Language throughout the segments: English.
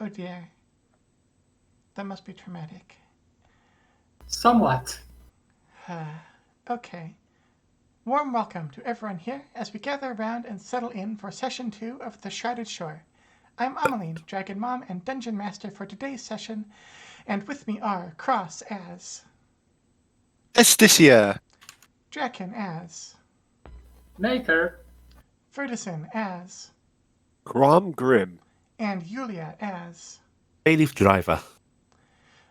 Oh dear. That must be traumatic. Somewhat. Okay. Warm welcome to everyone here as we gather around and settle in for session 2 of The Shrouded Shore. I'm Ameline, Dragon Mom and Dungeon Master for today's session, and with me are Cross as, Esticia. Draken as, Maker. Verdison as, Grom Grim. and Yulia as. Bayleaf Driver.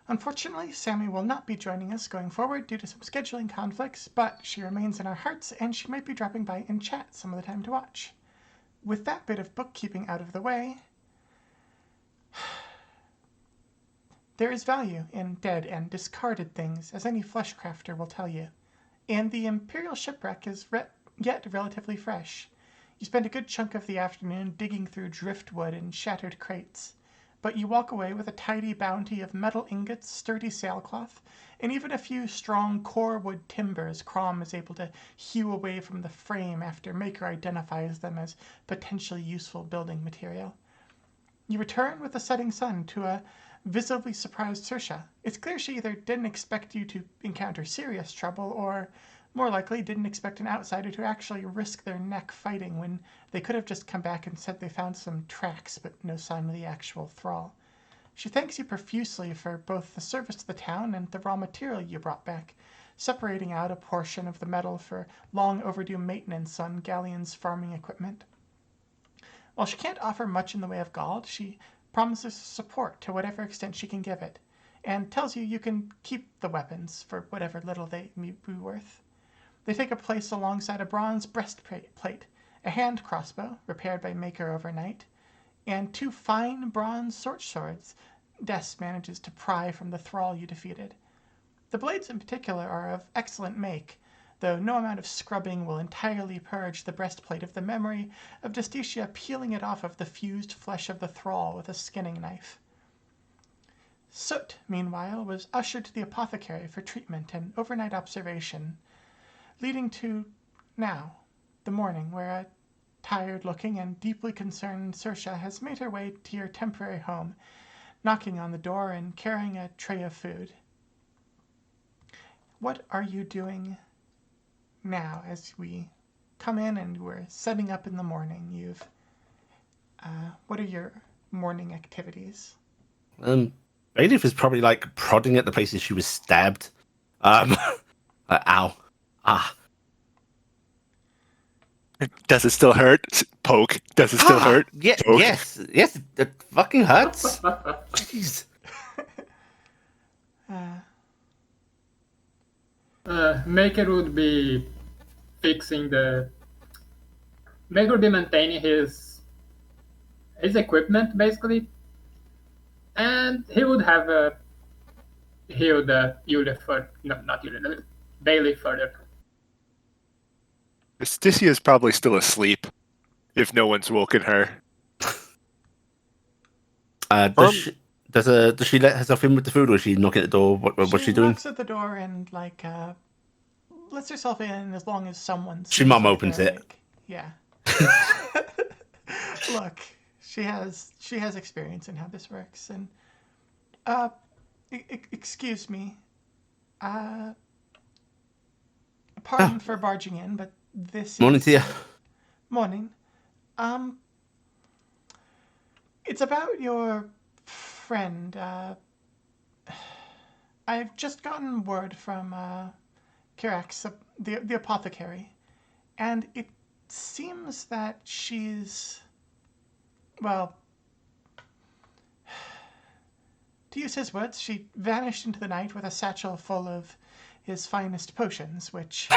Unfortunately, Sammy will not be joining us going forward due to some scheduling conflicts, but she remains in our hearts and she might be dropping by in chat some of the time to watch. With that bit of bookkeeping out of the way, there is value in dead and discarded things, as any fleshcrafter will tell you, and the Imperial shipwreck is yet relatively fresh. You spend a good chunk of the afternoon digging through driftwood and shattered crates, but you walk away with a tidy bounty of metal ingots, sturdy sailcloth, and even a few strong core wood timbers Crom is able to hew away from the frame after Maker identifies them as potentially useful building material. You return with the setting sun to a visibly surprised Saoirse. It's clear she either didn't expect you to encounter serious trouble, or more likely didn't expect an outsider to actually risk their neck fighting when they could have just come back and said they found some tracks but no sign of the actual thrall. She thanks you profusely for both the service to the town and the raw material you brought back, separating out a portion of the metal for long overdue maintenance on Galleon's farming equipment. While she can't offer much in the way of gold, she promises support to whatever extent she can give it, and tells you can keep the weapons for whatever little they may be worth. They take a place alongside a bronze breastplate, a hand crossbow, repaired by Maker overnight, and two fine bronze short swords Des manages to pry from the thrall you defeated. The blades in particular are of excellent make, though no amount of scrubbing will entirely purge the breastplate of the memory of Justitia peeling it off of the fused flesh of the thrall with a skinning knife. Soot, meanwhile, was ushered to the apothecary for treatment and overnight observation, leading to now, the morning, where a tired-looking and deeply concerned Saoirse has made her way to your temporary home, knocking on the door and carrying a tray of food. What are you doing now as we come in and we're setting up in the morning? What are your morning activities? Bayleaf is probably like prodding at the places she was stabbed. Ow. Ah. Does it still hurt? Poke. Does it still hurt? Yeah, Poke. yes, it fucking hurts. Jeez. Maker would be Maker would be maintaining his equipment, basically. And he would have healed Yulia further. No, not Yulia, Bailey further. Esticia is probably still asleep, if no one's woken her. Does she let herself in with the food, or is she knocking at the door? What's she doing? She knocks at the door and lets herself in as long as someone. She mom opens it. Yeah. Look, she has experience in how this works, and excuse me. Pardon for barging in, but this Morning is... to you. Morning. It's about your friend. I've just gotten word from Kirax, the apothecary, and it seems that she's, well, to use his words, she vanished into the night with a satchel full of his finest potions, which...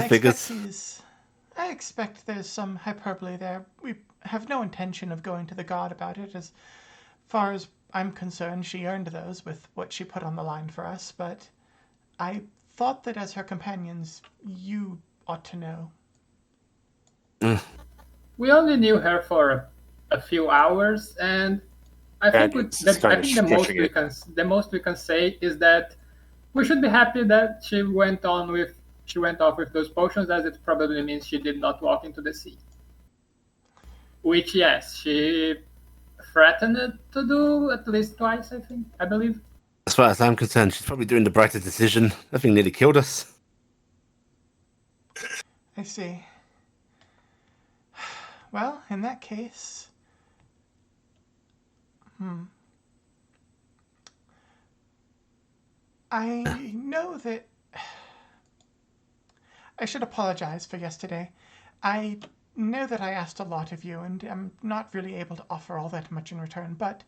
Figures. I expect there's some hyperbole there. We have no intention of going to the god about it. As far as I'm concerned, she earned those with what she put on the line for us, but I thought that as her companions, you ought to know. We only knew her for a few hours, and I think the most we can say is that we should be happy that she went off with those potions, as it probably means she did not walk into the sea. which, yes, she threatened to do at least twice, I believe. As far as I'm concerned, she's probably doing the brighter decision. That thing nearly killed us. I see. Well, in that case, I know that I should apologize for yesterday. I know that I asked a lot of you, and I'm not really able to offer all that much in return, but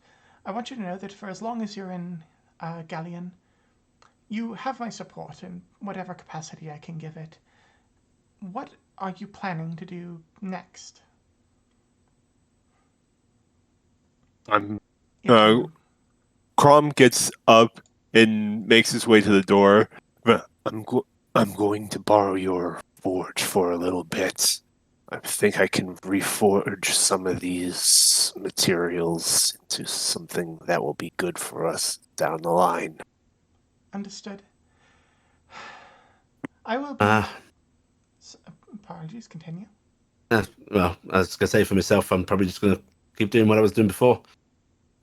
I want you to know that for as long as you're in Galleon, you have my support in whatever capacity I can give it. What are you planning to do next? I'm If uh, you... Crom gets up and makes his way to the door. I'm going to borrow your forge for a little bit. I think I can reforge some of these materials into something that will be good for us down the line. Understood. I will be... Uh, Apologies, continue. well, I was going to say for myself, I'm probably just going to keep doing what I was doing before.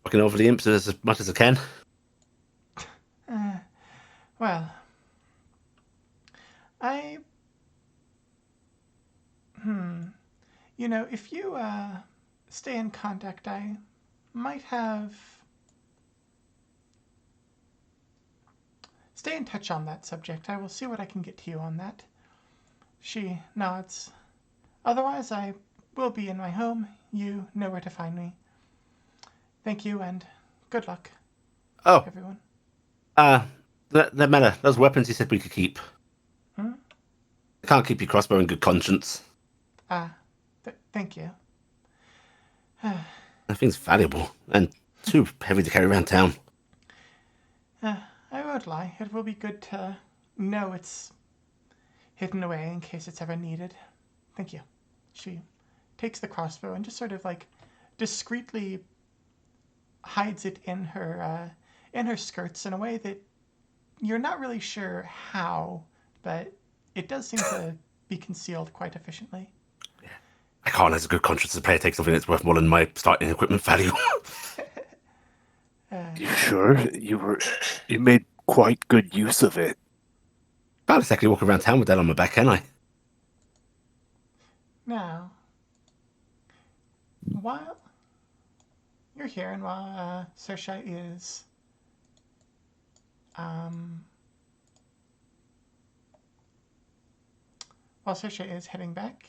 Working over the imps as much as I can. Well, I... You know, if you stay in contact, I might have... Stay in touch on that subject. I will see what I can get to you on that. She nods. Otherwise, I will be in my home. You know where to find me. Thank you, and good luck, Oh, everyone. that matter. Those weapons you said we could keep. Hmm? I can't keep your crossbow in good conscience. Thank you. That thing's valuable and too heavy to carry around town. I won't lie. It will be good to know it's hidden away in case it's ever needed. Thank you. She takes the crossbow and just sort of like discreetly hides it in her skirts in a way that you're not really sure how, but it does seem to be concealed quite efficiently. I can't, as a good conscience, to play take something that's worth more than my starting equipment value. You sure? You made quite good use of it. Can't exactly walk around town with that on my back, can I? Now, while you're here and while Saoirse is heading back,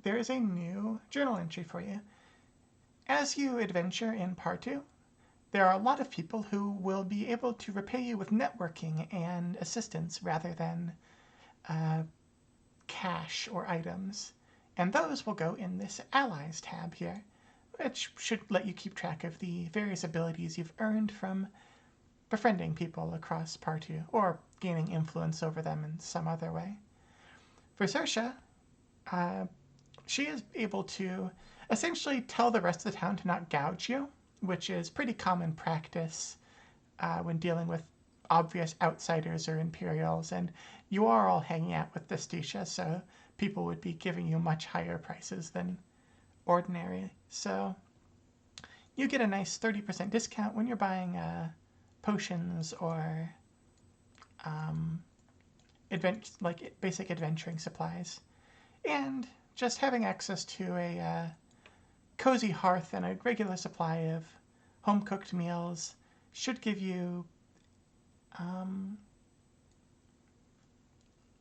there is a new journal entry for you. As you adventure in Partu, there are a lot of people who will be able to repay you with networking and assistance rather than cash or items. And those will go in this Allies tab here, which should let you keep track of the various abilities you've earned from befriending people across Partu or gaining influence over them in some other way. For Saoirse, she is able to essentially tell the rest of the town to not gouge you, which is pretty common practice when dealing with obvious outsiders or Imperials, and you are all hanging out with Thestisha, so people would be giving you much higher prices than ordinary. So you get a nice 30% discount when you're buying potions or basic adventuring supplies. And just having access to a cozy hearth and a regular supply of home-cooked meals should give you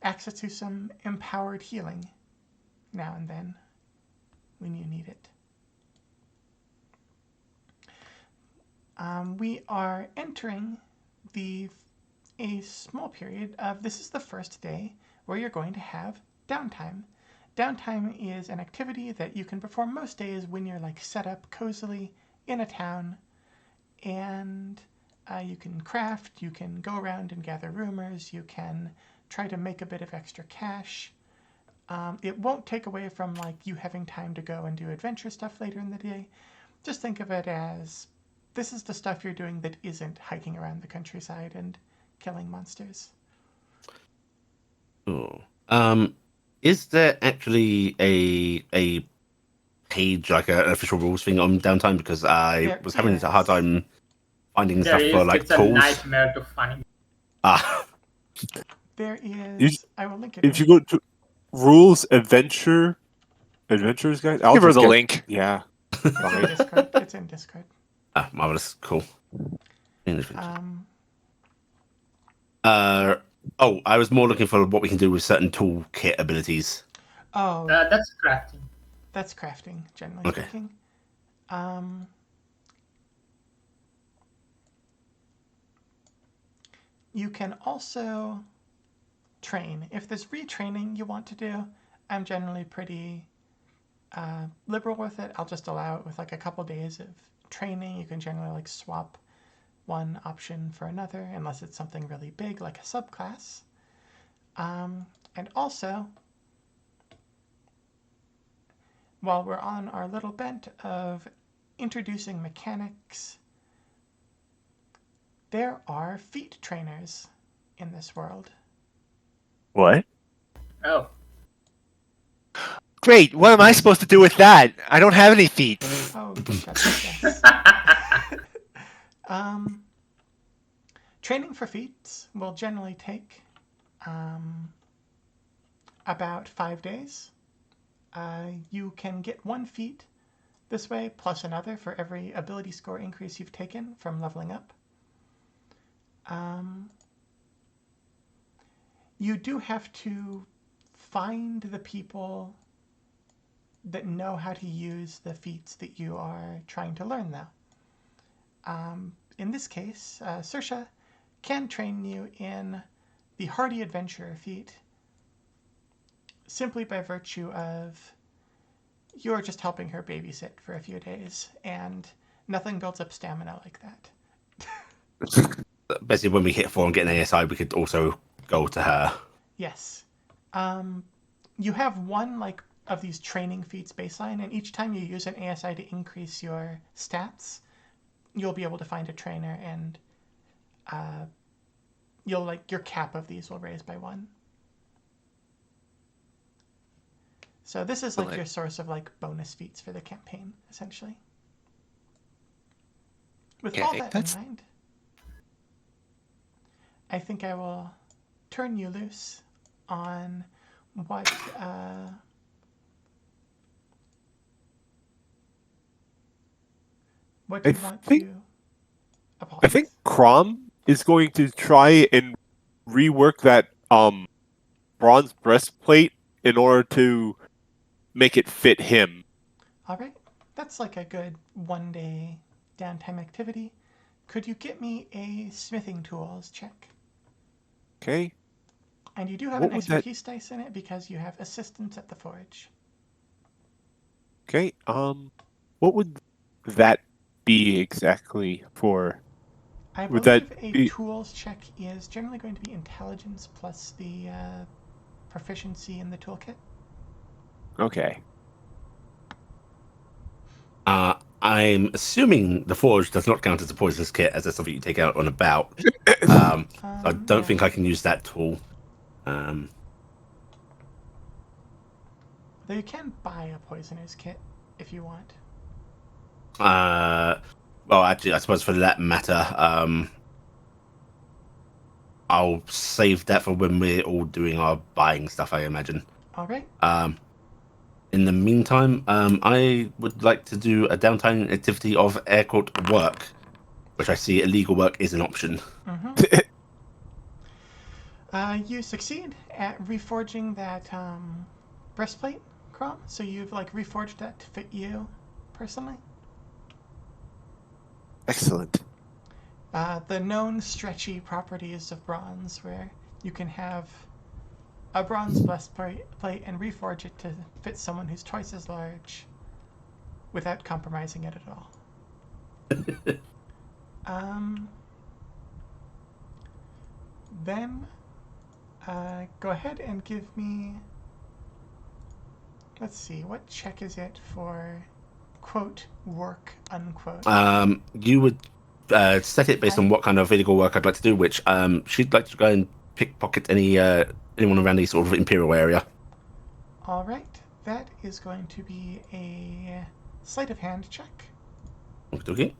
access to some empowered healing now and then when you need it. We are entering a small period of, this is the first day where you're going to have downtime. Downtime is an activity that you can perform most days when you're like set up cozily in a town, and you can craft, you can go around and gather rumors, you can try to make a bit of extra cash. It won't take away from like you having time to go and do adventure stuff later in the day. Just think of it as this is the stuff you're doing that isn't hiking around the countryside and killing monsters. Oh. Is there actually a page, like an official rules thing on downtime? Because I There was having a is. hard time finding There stuff is. for like It's a tools. nightmare to find. Ah, There is. I will link it. If you go to rules adventures guide, I'll Give her just the get- link. Yeah. It's in Discord. It's in Discord. marvelous, cool. Um, I was more looking for what we can do with certain toolkit abilities. oh, That's crafting. that's crafting, generally Okay. speaking. You can also train. If there's retraining you want to do, I'm generally pretty liberal with it. I'll just allow it with like a couple days of training. You can generally like swap one option for another unless it's something really big like a subclass. And also, while we're on our little bent of introducing mechanics, there are feat trainers in this world. What? Oh, Great. What am I supposed to do with that? I don't have any feet. Oh, shut up, yes. Training for feats will generally take about 5 days. You can get one feat this way, plus another for every ability score increase you've taken from leveling up. You do have to find the people that know how to use the feats that you are trying to learn, though. In this case, Saoirse can train you in the Hardy Adventurer feat simply by virtue of you're just helping her babysit for a few days, and nothing builds up stamina like that. Basically, when we hit 4 and get an ASI, we could also go to her. Yes. You have one like of these training feats baseline, and each time you use an ASI to increase your stats, you'll be able to find a trainer, and you'll like your cap of these will raise by 1. So this is like your source of like bonus feats for the campaign, essentially. With all Okay, that that's- in mind, I think I will turn you loose on what what you I want think- to. I Apologies. think Crom is going to try and rework that bronze breastplate in order to make it fit him. All right, that's like a good 1-day downtime activity. Could you get me a smithing tools check? Okay. And you do have What an would that- expertise dice in it because you have assistance at the forge. Okay. What would that be exactly for? I Would that believe a be- tools check is generally going to be intelligence plus the proficiency in the toolkit. Okay. I'm assuming the forge does not count as a poisonous kit, as that's something you take out on a bout. So I don't Yeah. think I can use that tool. Though you can buy a poisoner's kit if you want. Well, actually, I suppose for that matter, I'll save that for when we're all doing our buying stuff, I imagine. All right. In the meantime, I would like to do a downtime activity of air quote work, which I see illegal work is an option. You succeed at reforging that breastplate, Crom. So you've like reforged that to fit you personally. Excellent. The known stretchy properties of bronze, where you can have a bronze breastplate and reforge it to fit someone who's twice as large without compromising it at all. Then go ahead and give me, let's see, what check is it for quote work unquote? You would set it based on what kind of illegal work I'd like to do, which she'd like to go and pickpocket anyone around the sort of Imperial area. All right, That is going to be a sleight of hand check. Okay.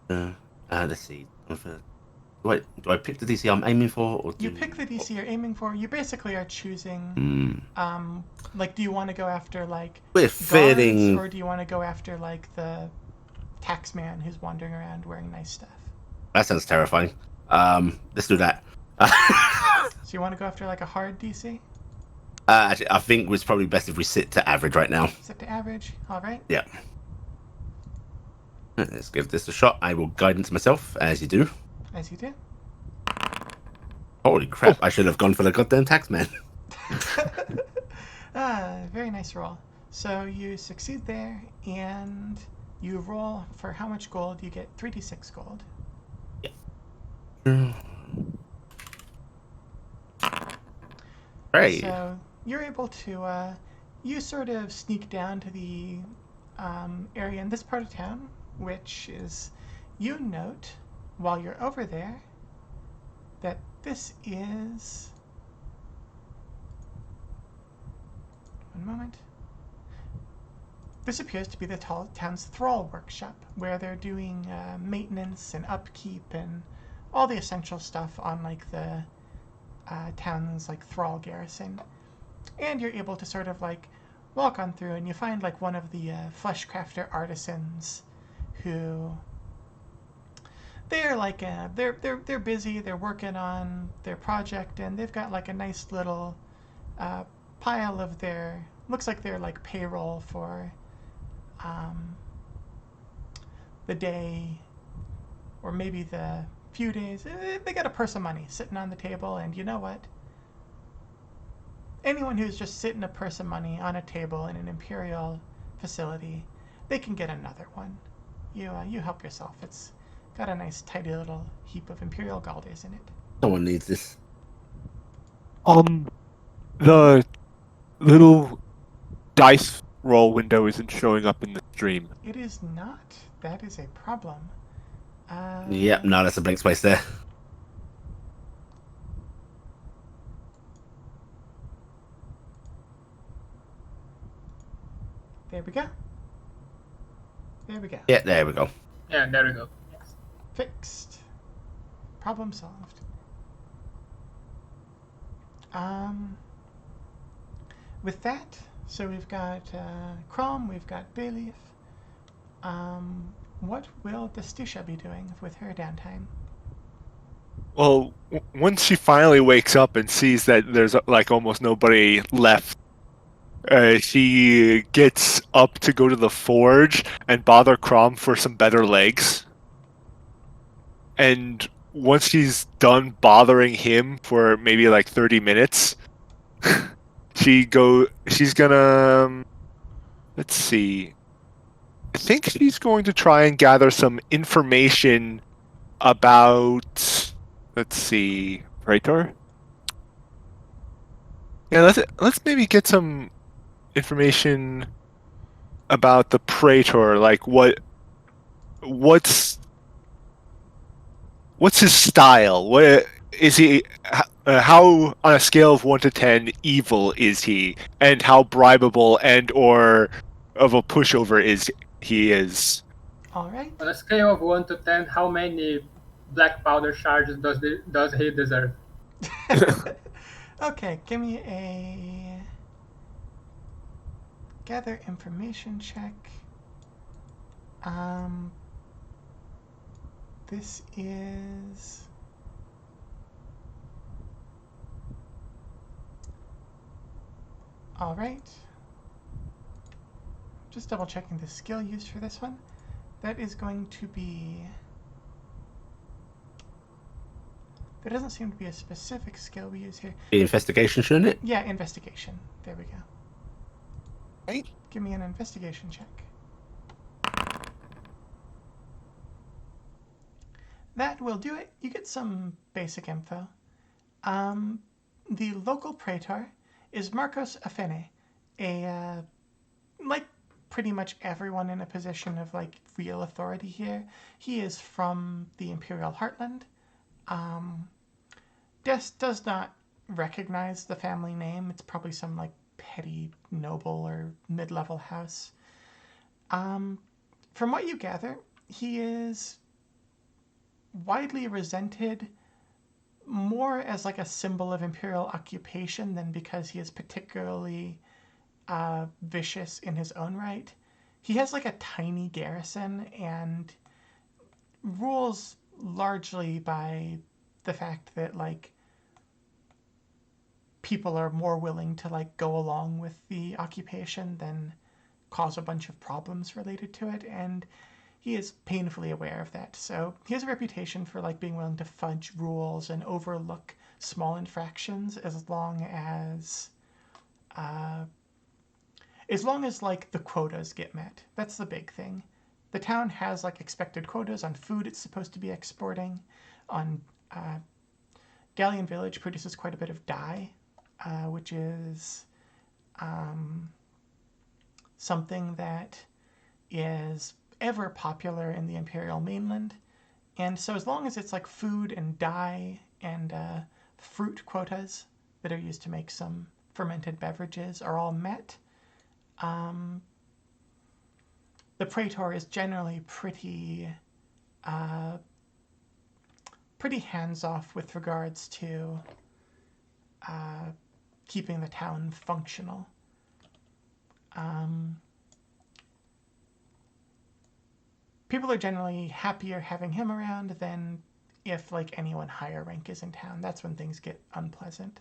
Let's see. Do I pick the DC I'm aiming for, or do You pick the DC you're aiming for. You basically are choosing, like, do you want to go after, like, We're guards, feeling. or do you want to go after, like, the taxman who's wandering around wearing nice stuff? That sounds terrifying. Let's do that. So you want to go after, like, a hard DC? Actually, I think it's probably best if we sit to average right now. Set to average. All right. Yeah. Let's give this a shot. I will guidance myself, as you do. As you do. Holy crap, I should have gone for the goddamn taxman. Very nice roll. So you succeed there, and you roll for how much gold? You get 3d6 gold. Right. So you're able to, you sort of sneak down to the area in this part of town, which is, you note while you're over there that this is, one moment, this appears to be the town's thrall workshop, where they're doing maintenance and upkeep and all the essential stuff on, like, the town's, like, thrall garrison. And you're able to sort of, like, walk on through, and you find, like, one of the fleshcrafter artisans who, they're like, they're busy, they're working on their project, and they've got, like, a nice little pile of their, looks like they're, like, payroll for the day, or maybe the few days. They got a purse of money sitting on the table, and you know what? Anyone who's just sitting a purse of money on a table in an Imperial facility, they can get another one. You help yourself. It's got a nice tidy little heap of Imperial Galders in it. Someone needs this. The little dice roll window isn't showing up in the stream. It is not. That is a problem. Yep, no, that's a blank space there. There we go. There we go. Yeah, there we go. Yeah, there we go. Yes. Fixed. Problem solved. With that, so we've got Crom, we've got Bayleaf. What will Destusha be doing with her downtime? Well, once she finally wakes up and sees that there's like almost nobody left, she gets up to go to the forge and bother Crom for some better legs. And once she's done bothering him for maybe like 30 minutes, she's gonna, let's see, I think she's going to try and gather some information about, let's see, Praetor? Yeah, let's maybe get some information about the Praetor, like what's his style? What is he? How on a scale of 1 to 10 evil is he, and how bribable and or of a pushover he is? All right. On a scale of 1 to 10, how many black powder charges does he deserve? Okay, give me a gather information check. This is all right. Just double checking the skill used for this one. That is going to be. There doesn't seem to be a specific skill we use here. The investigation, shouldn't it? Yeah, investigation. There we go. Right. Give me an investigation check. That will do it. You get some basic info. The local praetor is Marcos Afene, like pretty much everyone in a position of like real authority here. He is from the Imperial Heartland. Des does not recognize the family name. It's probably some like petty noble or mid-level house. From what you gather, he is widely resented more as like a symbol of imperial occupation than because he is particularly vicious in his own right. He has like a tiny garrison and rules largely by the fact that like people are more willing to like go along with the occupation than cause a bunch of problems related to it, and he is painfully aware of that. So he has a reputation for like being willing to fudge rules and overlook small infractions as long as like the quotas get met. That's the big thing. The town has like expected quotas on food it's supposed to be exporting. On Galleon Village produces quite a bit of dye, which is something that is ever popular in the Imperial mainland. And so as long as it's like food and dye and fruit quotas that are used to make some fermented beverages are all met, the Praetor is generally pretty hands-off with regards to keeping the town functional. People are generally happier having him around than if like anyone higher rank is in town. That's when things get unpleasant.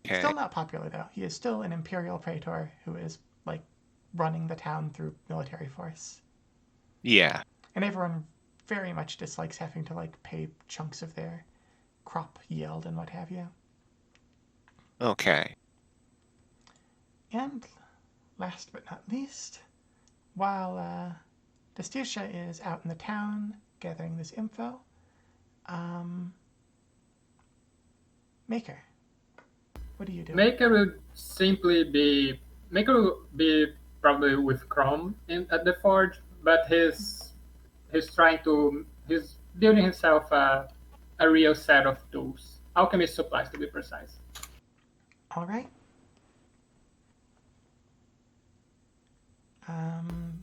Okay. Still not popular though. He is still an imperial praetor who is like running the town through military force. Yeah. And everyone very much dislikes having to like pay chunks of their crop yield and what have you. Okay. And last but not least, while Destisha is out in the town gathering this info, Maker, what do you do? Maker would probably with Chrome at the forge, but he's building himself a real set of tools, alchemist supplies to be precise. All right.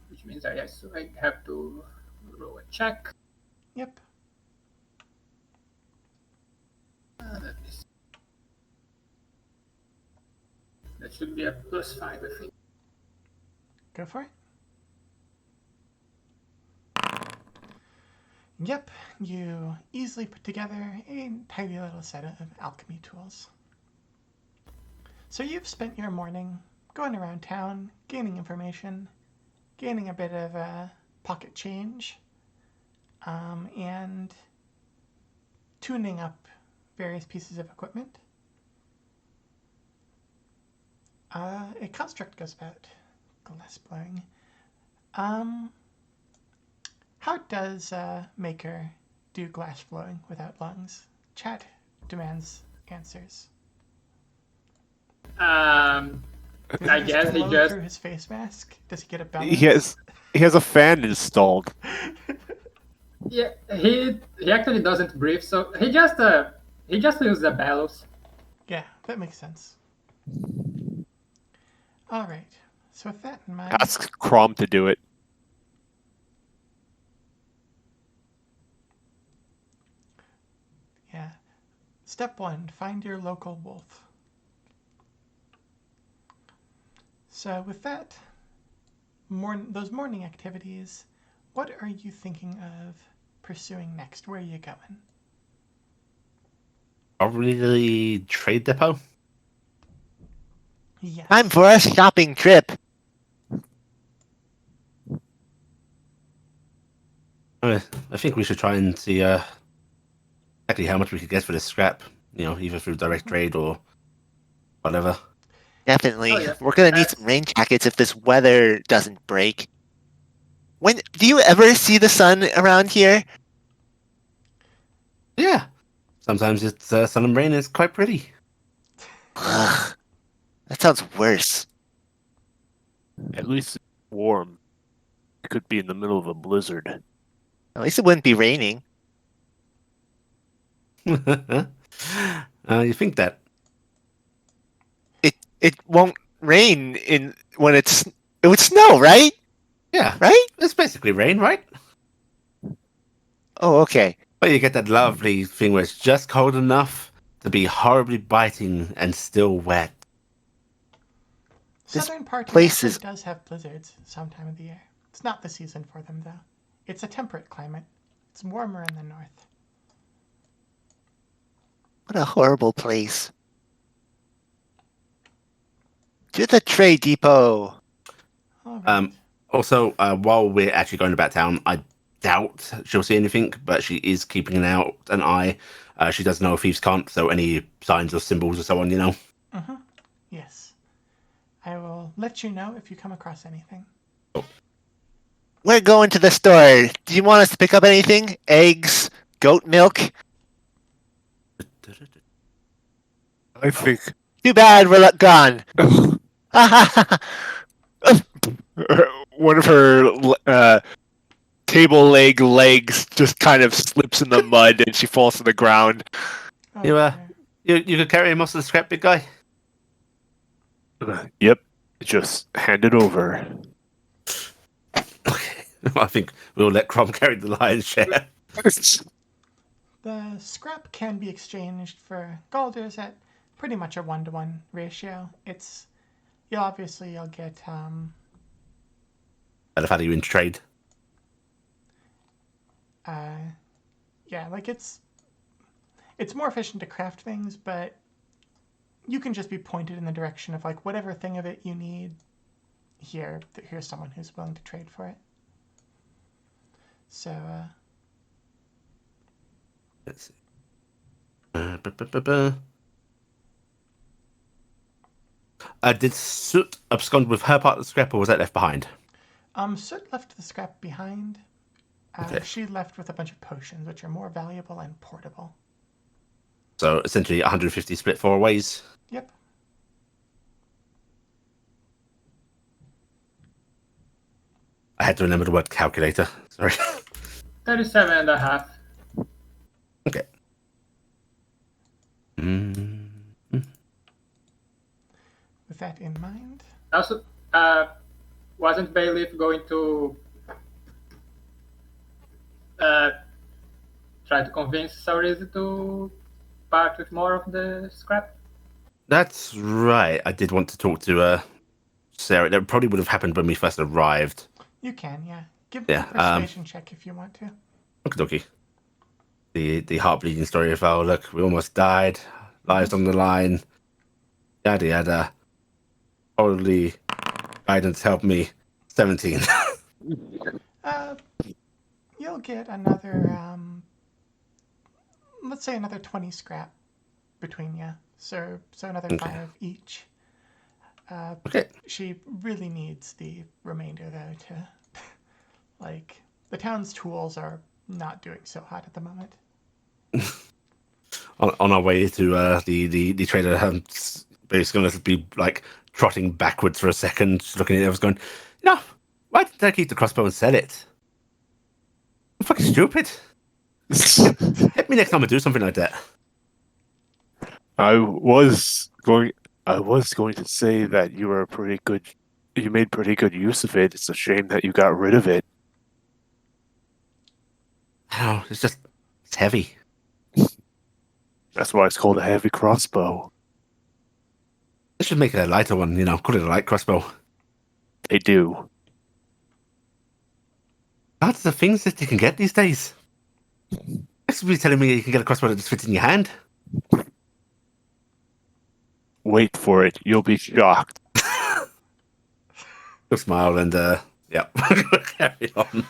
Which means I have to roll a check. Yep. Let me see. That should be a +5, I think. Go for it. Yep, you easily put together a tidy little set of alchemy tools. So you've spent your morning going around town, gaining information, gaining a bit of pocket change, and tuning up various pieces of equipment. A construct goes about glass blowing. How does Maker do glass blowing without lungs? Chat demands answers. Does I he guess he blow just through his face mask? Does he get a bellow? He has a fan installed. yeah he actually doesn't breathe, so he just uses the bellows. Yeah, that makes sense. All right. So with that in mind, Ask Crom to do it. yeah. Step 1, find your local wolf. So with that, those morning activities, what are you thinking of pursuing next? Where are you going? Probably the trade depot. Yes. Time for a shopping trip. I think we should try and see exactly how much we could get for this scrap. You know, either through direct trade or whatever. Definitely. Oh, yeah. We're gonna need some rain jackets if this weather doesn't break. When do you ever see the sun around here? Yeah. Sometimes it's sun and rain is quite pretty. Ugh, that sounds worse. At least it's warm. It could be in the middle of a blizzard. At least it wouldn't be raining. You think that? it won't rain when it would snow, right? Yeah, Right? it's basically rain, right? Oh, okay. But you get that lovely thing where it's just cold enough to be horribly biting and still wet. This Southern part place actually is- does have blizzards some time of the year. It's not the season for them, though. It's a temperate climate. It's warmer in the north. What a horrible place. To the trade depot. All right. Also, while we're actually going about town, I doubt she'll see anything, but she is keeping an eye. She does know a thief's can't, so any signs or symbols or so on, you know. Yes. I will let you know if you come across anything. We're going to the store. Do you want us to pick up anything? Eggs? Goat milk? I think Too bad we're gone. one of her table legs just kind of slips in the mud and she falls to the ground. Oh, You, dear. you could carry most of the scrap, big guy. Yep, just hand it over. Okay, I think we'll let Crom carry the lion's share. The scrap can be exchanged for Galders at pretty much a 1-to-1 ratio. You'll get I'd have had you in trade. yeah, like it's more efficient to craft things, but you can just be pointed in the direction of like whatever thing of it you need. Here's someone who's willing to trade for it. So Let's see. Ba-ba-ba-ba. Did Soot abscond with her part of the scrap, or was that left behind? Soot left the scrap behind. Okay. She left with a bunch of potions, which are more valuable and portable. So essentially 150 split 4 ways. Yep. I had to remember the word calculator. Sorry. 37 and a half. Okay. With that in mind, Also, wasn't Bailiff going to try to convince Saurizi to part with more of the scrap? That's right. I did want to talk to Sarah. That probably would have happened when we first arrived. you can, yeah. Give me Yeah, a persuasion check if you want to. Okie dokie. The heart bleeding story of, oh, look, we almost died. Lives on the line. Yada yada. Holy guidance help me. 17. You'll get another, let's say another 20 scrap between you. So another Okay. 5 each. Okay. She really needs the remainder, though, to, like, the town's tools are not doing so hot at the moment. On our way to the trader, basically going to be like trotting backwards for a second, just looking at it. I was going, no, why didn't I keep the crossbow and sell it? I'm fucking stupid. Hit me next time I do something like that. I was going to say that you made pretty good use of it. It's a shame that you got rid of it. Oh, it's heavy. That's why it's called a heavy crossbow. They should make it a lighter one, you know, call it a light crossbow. They do. That's the things that you can get these days. Next be telling me you can get a crossbow that just fits in your hand. Wait for it. You'll be shocked. You'll smile and, yeah, carry on.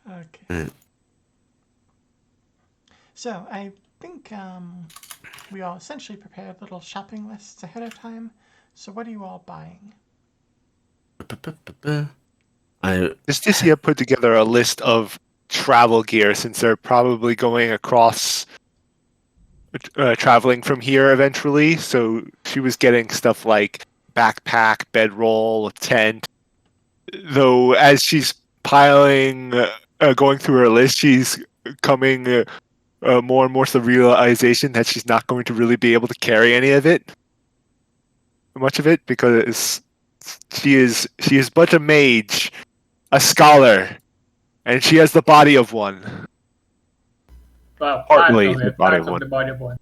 Okay. Mm. So I think we all essentially prepared little shopping lists ahead of time. So what are you all buying? Justicia put together a list of travel gear since they're probably going across traveling from here eventually. So she was getting stuff like backpack, bedroll, tent. Though as she's going through her list, she's coming more and more to the realization that she's not going to really be able to carry any of it. much of it because she is but a mage, a scholar, and she has the body of one. Well, Partly the body parts of of one. the body of one.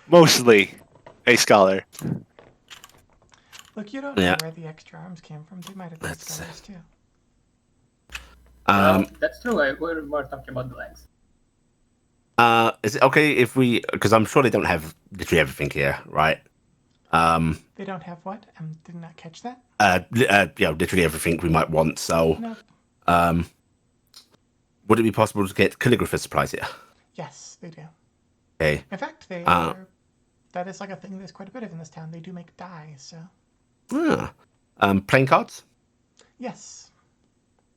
Mostly a scholar. Look, you don't Yeah. know where the extra arms came from. They might have been Let's- scholars too. Well, Um, that's true. We're more talking about the legs. is it okay if we? Because I'm sure they don't have literally everything here, right? They don't have what? Did not catch that. Literally everything we might want. So, Nope. would it be possible to get calligrapher supplies here? Yes, they do. Okay. In fact, they Uh, are. That is like a thing. There's quite a bit of in this town. They do make dyes, so Playing cards. yes,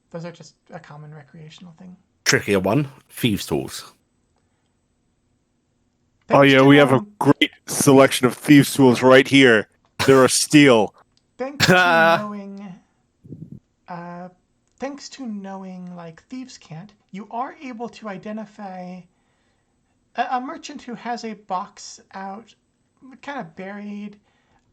those are just a common recreational thing. Trickier one. Thieves' tools. Oh Thanks yeah, to we have a knowing- great selection of thieves' tools right here. They're a steal. Thanks to knowing, like thieves can't, you are able to identify a merchant who has a box out, kind of buried,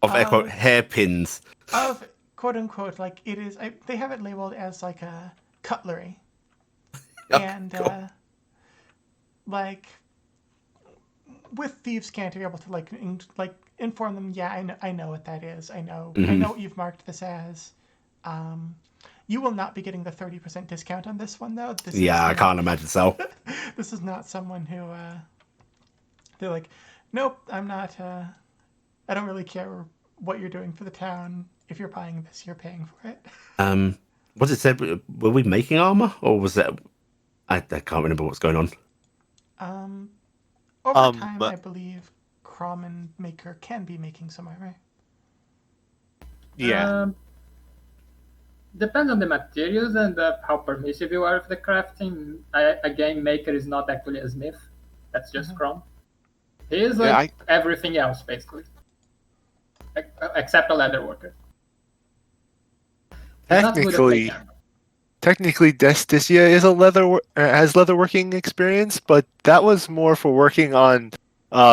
Of echo hairpins. of quote unquote, like it is. They have it labeled as like a cutlery, and God. like with thieves can't be able to like inform them. Yeah, I know what that is. I know what you've marked this as. You will not be getting the 30% discount on this one though. I can't imagine so. This is not someone who they're like, nope, I'm not. I don't really care what you're doing for the town. If you're buying this, you're paying for it. Was it said? Were we making armor, or was that? I can't remember what's going on. Over time, I believe Crom Maker can be making some armor. Yeah. Depends on the materials and how permissive you are with the crafting. A game maker is not actually a smith. That's just Chrome. He is like everything else, basically. Except a leather worker. He's not good at making armor. Technically, Desticia is has leatherworking experience, but that was more for working on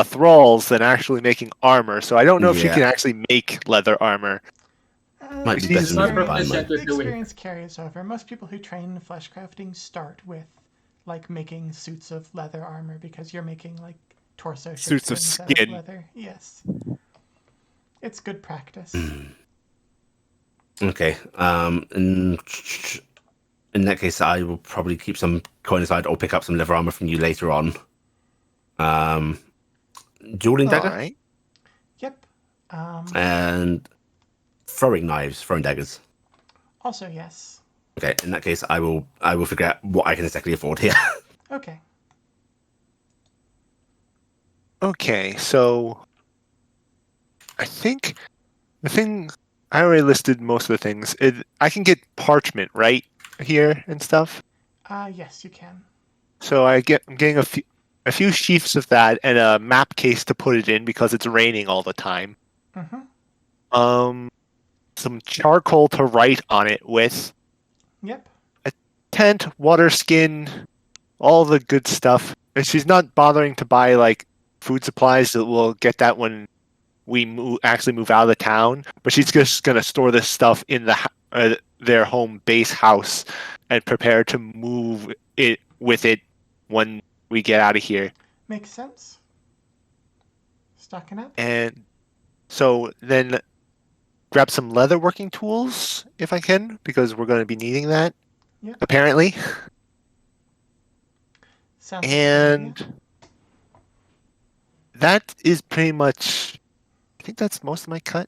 thralls than actually making armor. So I don't know if she can actually make leather armor. Might be better not than proficient The with the weight. experience carries over. Most people who train in flesh crafting start with like making suits of leather armor because you're making like torso Suits of things out of skin. leather. Yes, it's good practice. Okay. In that case, I will probably keep some coin aside or pick up some leather armor from you later on. Dueling dagger. All right. Yep. And throwing daggers. Also, yes. Okay, in that case, I will figure out what I can exactly afford here. Okay. Okay, so I think the thing I already listed most of the things. I can get parchment right here and stuff. Yes, you can. So I'm getting a few sheafs of that and a map case to put it in because it's raining all the time. Some charcoal to write on it with. Yep. A tent, water skin, all the good stuff. And she's not bothering to buy like food supplies. So we'll get that when we actually move out of the town. But she's just gonna store this stuff in their home base house and prepare to move it with it when we get out of here. Makes sense. Stocking up. And so then grab some leather working tools if I can, because we're going to be needing that. Yep. Apparently. Sounds like a good idea. And that is pretty much. I think that's most of my cut.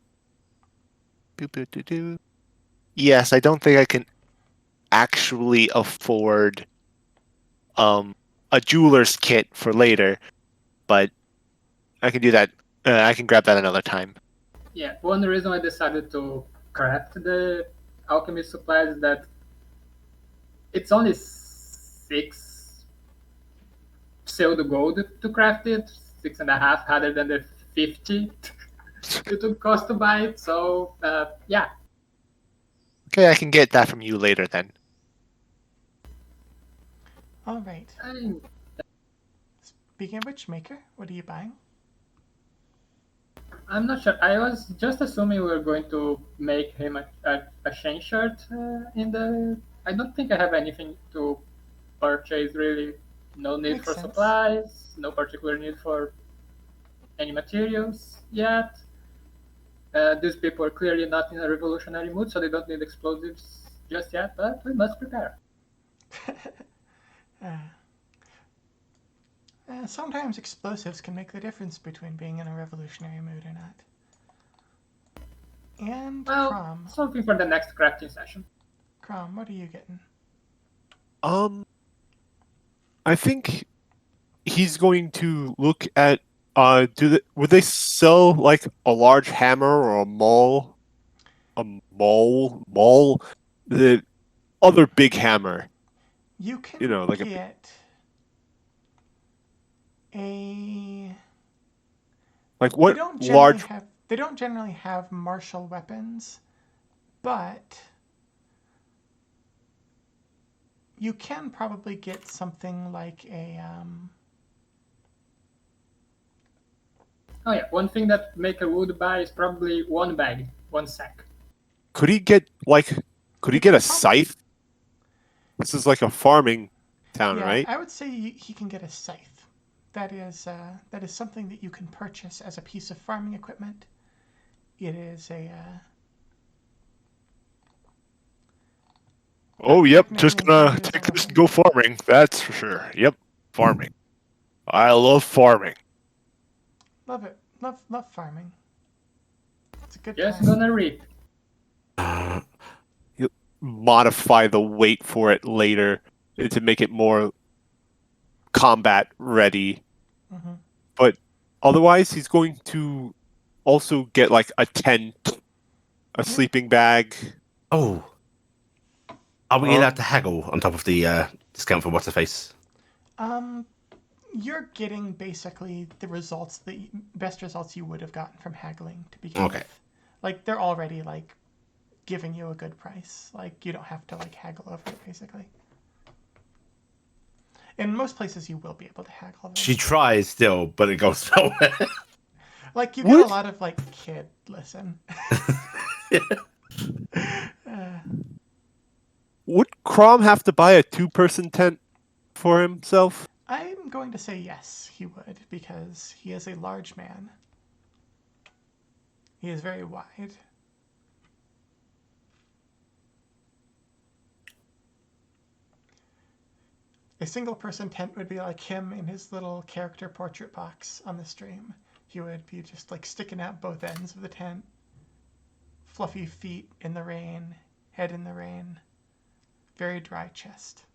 Yes, I don't think I can actually afford a jeweler's kit for later, but I can do that. I can grab that another time. Yeah, one reason I decided to craft the alchemy supplies is that it's only 6 silver gold to craft it, 6.5 rather than the 50 it would cost to buy it. So yeah. Okay, I can get that from you later then. All right. Speaking of which, Maker, what are you buying? I'm not sure. I was just assuming we were going to make him a chain shirt in the. I don't think I have anything to purchase really. No need Makes for sense. supplies. No particular need for any materials yet. These people are clearly not in a revolutionary mood, so they don't need explosives just yet. But we must prepare. uh, Sometimes explosives can make the difference between being in a revolutionary mood or not. And Well, Crom, something for the next crafting session. What are you getting? Um, I think he's going to look at would they sell like a large hammer or a maul, the other big hammer, You can like a get a. like They what don't generally large. have. They don't generally have martial weapons, but you can probably get something like a. Oh yeah, one thing that Maker would buy is probably one bag, one sack. Could he get You a can scythe? This is like a farming town, Yeah, right? I would say he can get a scythe. That is something that you can purchase as a piece of farming equipment. It is a Oh, yep. Just indeed gonna it is a take this and weapon. go farming. That's for sure. Yep, farming. I love farming. Love it. Love farming. It's a good Just time. gonna reap. Uh, You modify the weight for it later to make it more combat ready. Hmm. But otherwise, he's going to also get like a tent, a Yeah. sleeping bag. oh, are we allowed to Um, haggle on top of the discount for what's her face? Um, you're getting basically the results, the best results you would have gotten from haggling to begin Okay. with. Like they're already like giving you a good price. Like you don't have to like haggle over it basically. In most places, you will be able to haggle them. She tries still, but it goes nowhere. Like you get a Would lot of like kid listen. would Crom have to buy a two-person tent for himself? I'm going to say yes, he would, because he is a large man. He is very wide. A single person tent would be like him in his little character portrait box on the stream. He would be just like sticking out both ends of the tent. Fluffy feet in the rain, head in the rain. Very dry chest.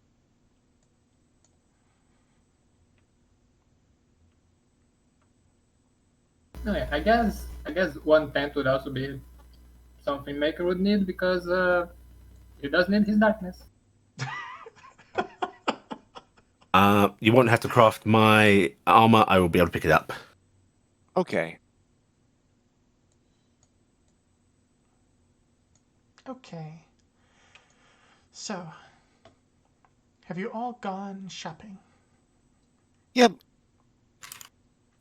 Oh yeah, I guess one tent would also be something Maker would need because he does need his darkness. You won't have to craft my armor. I will be able to pick it up. Okay. Okay. So, have you all gone shopping? Yep,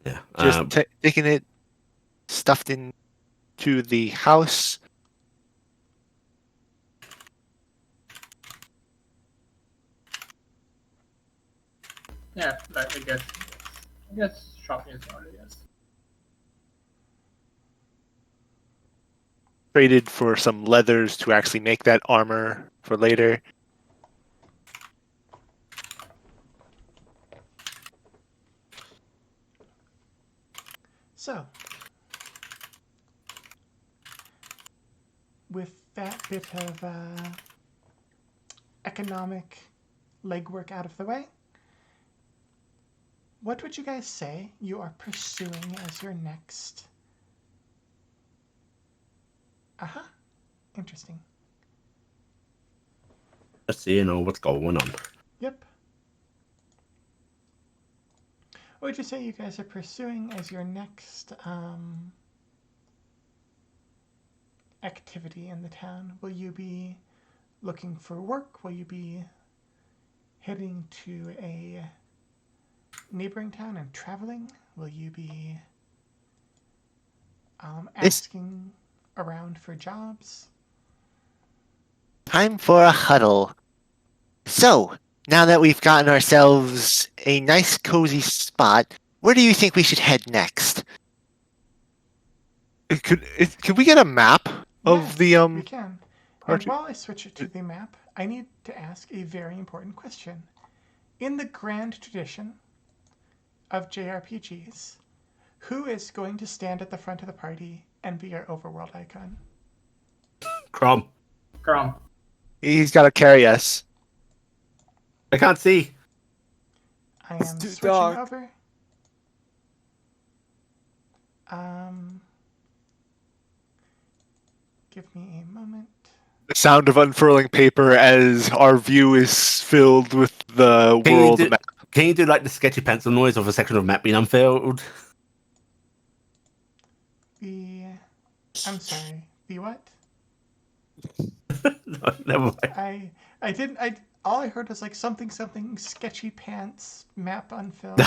Yeah. just taking it stuffed into the house. Yeah, like, I guess shopping is order, yes. Traded for some leathers to actually make that armor for later. So, with that bit of economic legwork out of the way, what would you guys say you are pursuing as your next? Uh-huh. Interesting. Let's see, what's going on. Yep. What would you say you guys are pursuing as your next activity in the town? Will you be looking for work? Will you be heading to a neighboring town and traveling? Will you be This- asking around for jobs. Time for a huddle. So, now that we've gotten ourselves a nice cozy spot, where do you think we should head next? Could we get a map of the Yes, we can. And part? while I switch it to the map, I need to ask a very important question. In the grand tradition of JRPGs, who is going to stand at the front of the party and be our overworld icon? Crom. Chrome. He's got to carry us. I can't see. I It's am too switching dark. over. Give me a moment. The sound of unfurling paper as our view is filled with the Can world you do, map. can you do like the sketchy pencil noise of a section of map being unfilled? I'm sorry. The what? No, never mind. I didn't. All I heard was like something sketchy pants map unfilled.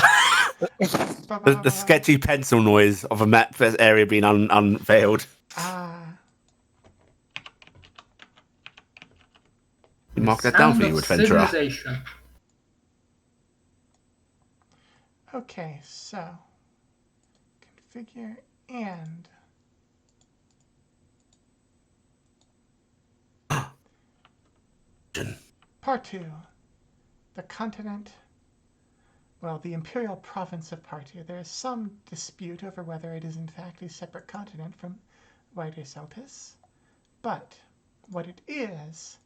The sketchy pencil noise of a map area being unveiled. Ah, Mark that down Sound for of you, adventurer. civilization. okay. So configure and part 2. The continent. Well, the imperial province of Partia. There is some dispute over whether it is in fact a separate continent from Wider Celtis, but what it is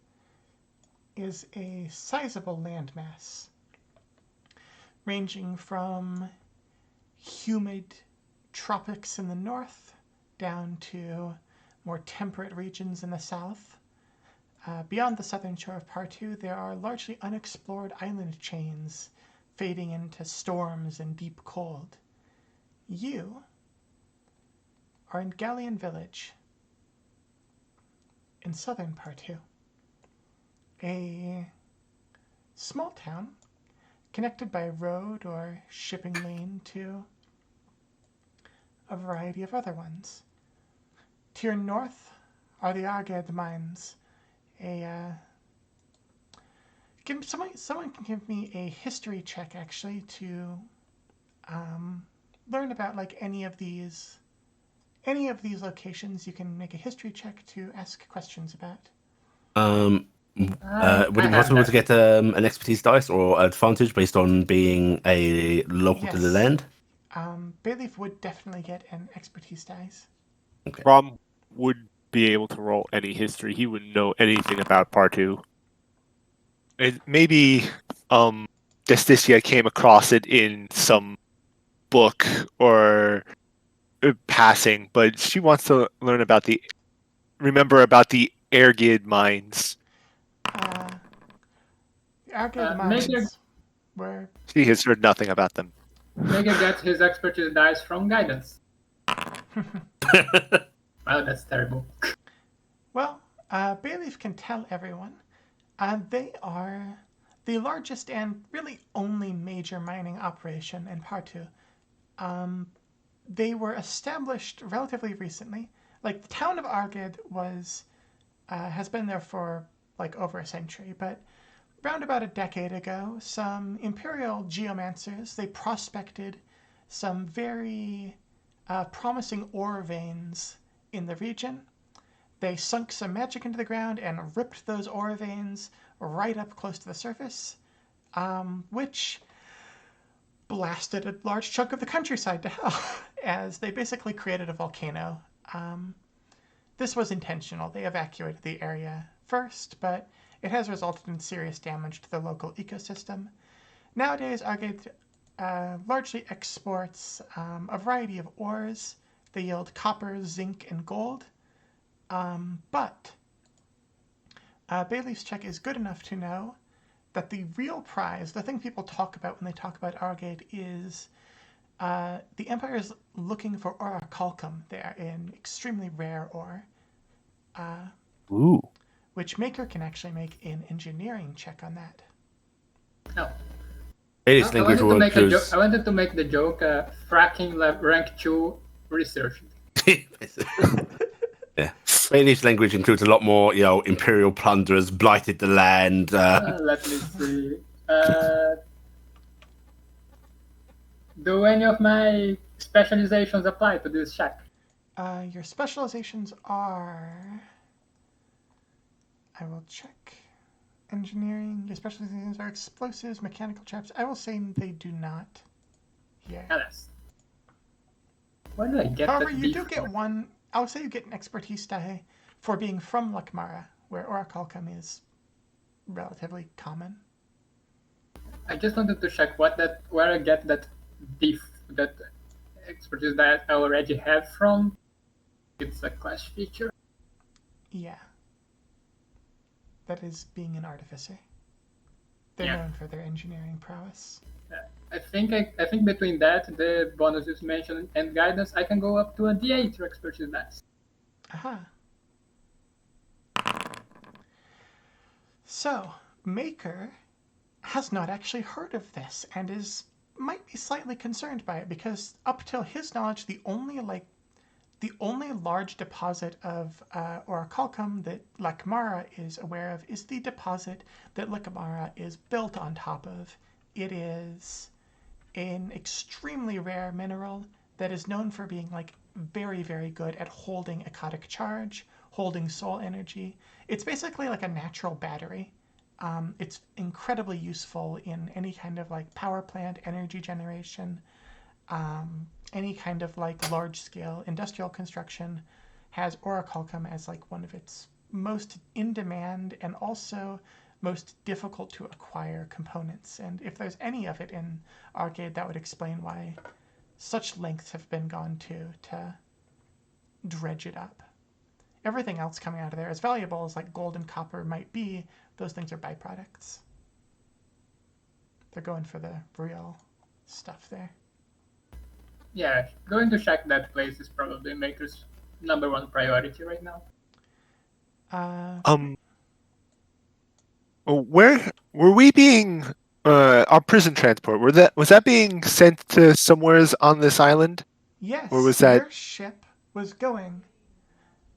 a sizable landmass ranging from humid tropics in the north down to more temperate regions in the south. Beyond the southern shore of Partu, there are largely unexplored island chains fading into storms and deep cold. You are in Galleon Village in southern Partu, a small town connected by road or shipping lane to a variety of other ones. To your north are the Arged mines. Someone can give me a history check actually to learn about like any of these locations. You can make a history check to ask questions about. Would it I be have possible that. to get an expertise dice or advantage based on being a local to the Yes. land? Bayleaf would definitely get an expertise dice. Rom would be able to roll any history. He wouldn't know anything about Partu. Maybe Justicia came across it in some book or passing, but she wants to learn about the Ergid mines. The Arged Major, mines were She has heard nothing about them. Major gets his expertise dice from guidance. Well, that's terrible. well, Bayleaf can tell everyone they are the largest and really only major mining operation in Partu. They were established relatively recently. Like the town of Argid has been there for like over a century, but round about a decade ago, some imperial geomancers they prospected some very promising ore veins in the region. They sunk some magic into the ground and ripped those ore veins right up close to the surface, which blasted a large chunk of the countryside to hell as they basically created a volcano. This was intentional. They evacuated the area first, but it has resulted in serious damage to the local ecosystem. Nowadays, Argate largely exports a variety of ores. They yield copper, zinc, and gold. But Bayleaf's check is good enough to know that the real prize, the thing people talk about when they talk about Argate, is the Empire is looking for orichalcum there, an extremely rare ore, Ooh. which Maker can actually make an engineering check on that. No. Ladies, I wanted to make the joke. Fracking rank 2 research. Yeah. Bailey's language includes a lot more, imperial plunderers blighted the land. Let me see. Do any of my specializations apply to this shack? Your specializations are. I will check. Engineering. Your specializations are explosives, mechanical traps. I will say they do not. Here. Alas. Where did I get However, that you do D4? get one. I would say you get an expertise die for being from Lakmara, where Orichalcum is relatively common. I just wanted to check where I get that that expertise that I already have from. It's a class feature. Yeah. That is being an artificer. They're Yeah. known for their engineering prowess. I think between that, the bonuses mentioned, and guidance, I can go up to a D8 for expertise dice. Aha. So, Maker has not actually heard of this and might be slightly concerned by it because up till his knowledge, the only large deposit of orichalcum that Lakmara is aware of is the deposit that Lakmara is built on top of. It is an extremely rare mineral that is known for being very, very good at holding ecotic charge, holding soul energy. It's basically like a natural battery. It's incredibly useful in any kind of power plant, energy generation, any kind of large scale industrial construction has orichalcum as one of its most in demand and also most difficult to acquire components. And if there's any of it in Arcade, that would explain why such lengths have been gone to dredge it up. Everything else coming out of there, as valuable as gold and copper might be, those things are byproducts. They're going for the real stuff there. Yeah, going to check that place is probably Maker's #1 priority right now. Where were we being our prison transport? Was that being sent to somewheres on this island? Yes, Or was that your ship was going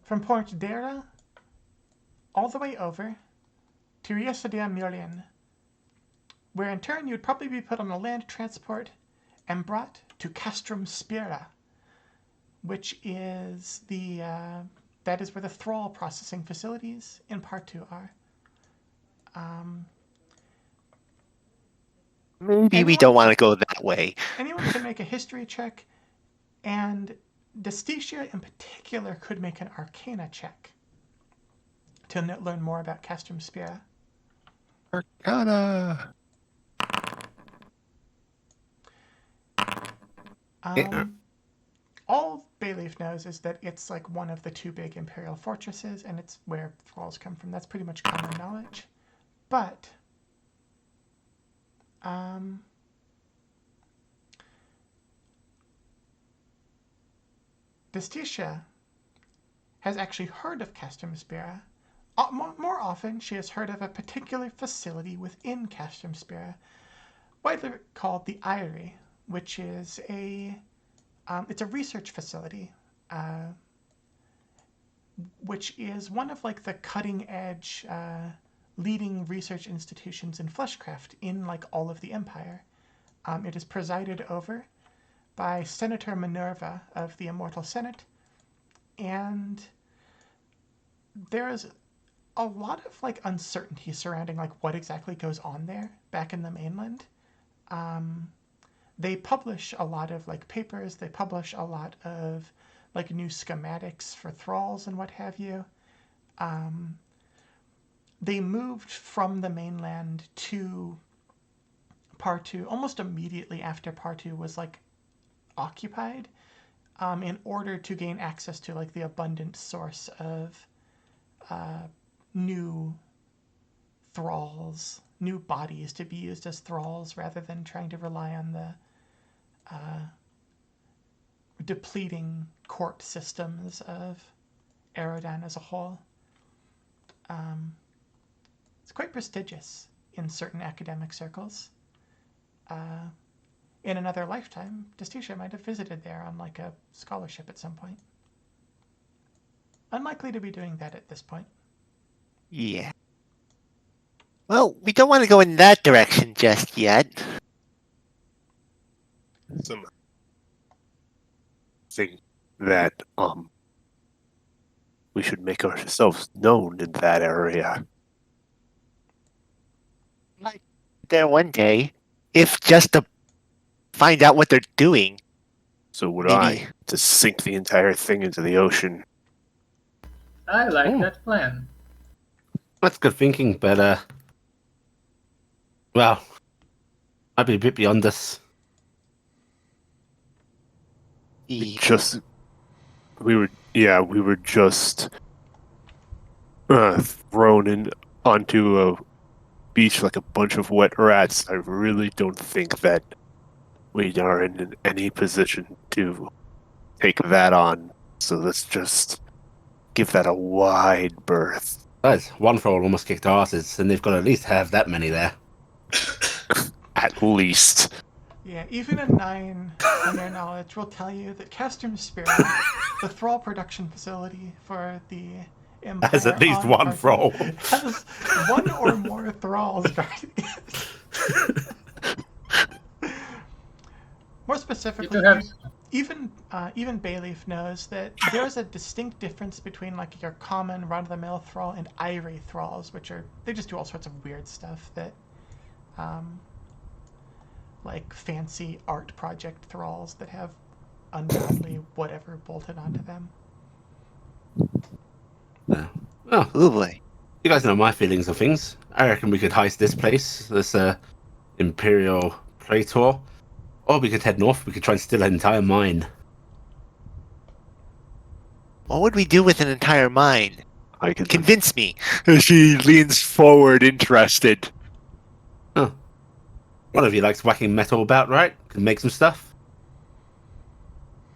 from Port Dera all the way over to Riesadia Murlian, where in turn you'd probably be put on a land transport and brought to Castrum Spira, which is that is where the thrall processing facilities in Part 2 are. Maybe we don't want to go that way. Anyone can make a history check, and Destitia in particular could make an Arcana check to learn more about Castrum Spira. Arcana? All Bayleaf knows is that it's one of the two big Imperial fortresses, and it's where thralls come from. That's pretty much common knowledge. But Destitia has actually heard of Castrum Spira. More often, she has heard of a particular facility within Castrum Spira, widely called the Eyrie, which is it's a research facility, which is one of the cutting edge, leading research institutions in fleshcraft in all of the Empire. It is presided over by Senator Minerva of the Immortal Senate, and there is a lot of uncertainty surrounding what exactly goes on there back in the mainland. They publish a lot of papers. They publish a lot of new schematics for thralls and what have you. They moved from the mainland to Partu almost immediately after Partu was occupied, in order to gain access to the abundant source of new thralls, new bodies to be used as thralls rather than trying to rely on the depleting court systems of Erodan as a whole. It's quite prestigious in certain academic circles. In another lifetime, Destitia might have visited there on a scholarship at some point. unlikely to be doing that at this point. Yeah. Well, we don't want to go in that direction just yet. Some think that we should make ourselves known in that area. There one day, if just to find out what they're doing. So would Maybe. I, to sink the entire thing into the ocean. I like Oh. that plan. That's good thinking, but well, I'd be a bit beyond this. Yeah. We were just thrown in onto a beach like a bunch of wet rats. I really don't think that we are in any position to take that on. So let's just give that a wide berth. Guys, one thrall almost kicked our asses, and they've got to at least have that many there. At least. Yeah, even a 9 on their knowledge will tell you that Castrum Spirit, the thrall production facility for the Empire, Has at least on one Arthur, thrall. has one or more thralls guarding it. More specifically, You have- even Bayleaf knows that there's a distinct difference between like your common run-of-the-mill thrall and Irie thralls, which are they just do all sorts of weird stuff that, like fancy art project thralls that have ungodly whatever bolted onto them. Oh, Oh boy. you guys know my feelings of things. I reckon we could heist this place, this Imperial Praetor, or we could head north. We could try and steal an entire mine. What would we do with an entire mine? I can Convince me. She leans forward, interested. One of you likes whacking metal about, right? Can make some stuff.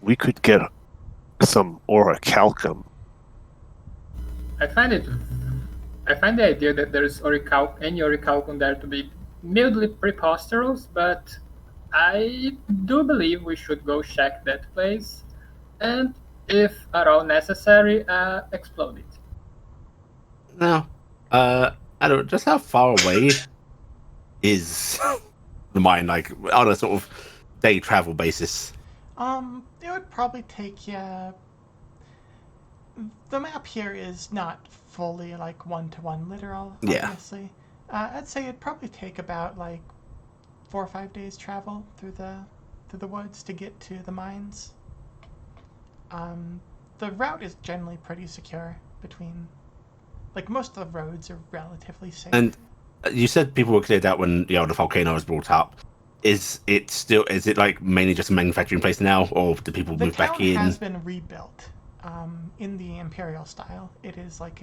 We could get some orichalcum. I find the idea that there's any orichalcum there to be mildly preposterous, but I do believe we should go check that place, and if at all necessary, explode it. Now, I don't. Just how far away is the mine? Like on a sort of day travel basis. It would probably take you. The map here is not fully like 1-to-1 literal, Yeah. obviously. I'd say it'd probably take about like 4 or 5 days travel through the woods to get to the mines. The route is generally pretty secure between, like most of the roads are relatively safe. And you said people were cleared out when the volcano was brought up. Is it like mainly just a manufacturing place now, or do people The move back town in? has been rebuilt in the Imperial style. It is like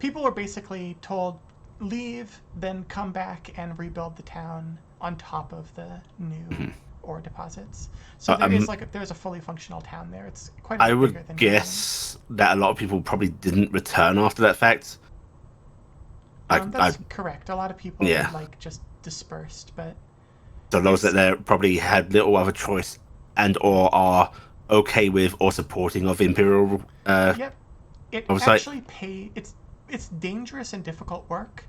people were basically told leave, then come back and rebuild the town on top of the new ore deposits. So there's a fully functional town there. It's quite a I bit would bigger than guess that a lot of people probably didn't return after that fact. That's correct. A lot of people Yeah. like just dispersed, but So those that there probably had little other choice and or are okay with or supporting of Imperial. yep. It oversight. actually it's dangerous and difficult work.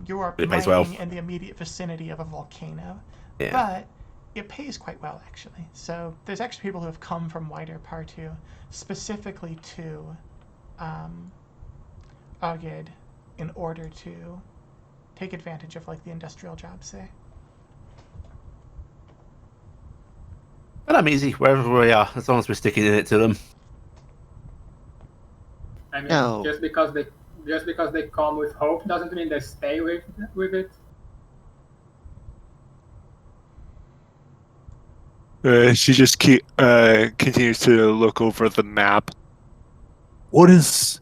You are It pays mining well. in the immediate vicinity of a volcano, Yeah. but it pays quite well actually. So there's actually people who have come from wider Partu specifically to Agid in order to take advantage of like the industrial jobs there. But I'm easy wherever we are, as long as we're sticking in it to them. I mean, No. just because they come with hope doesn't mean they stay with it. She just continues to look over the map. What is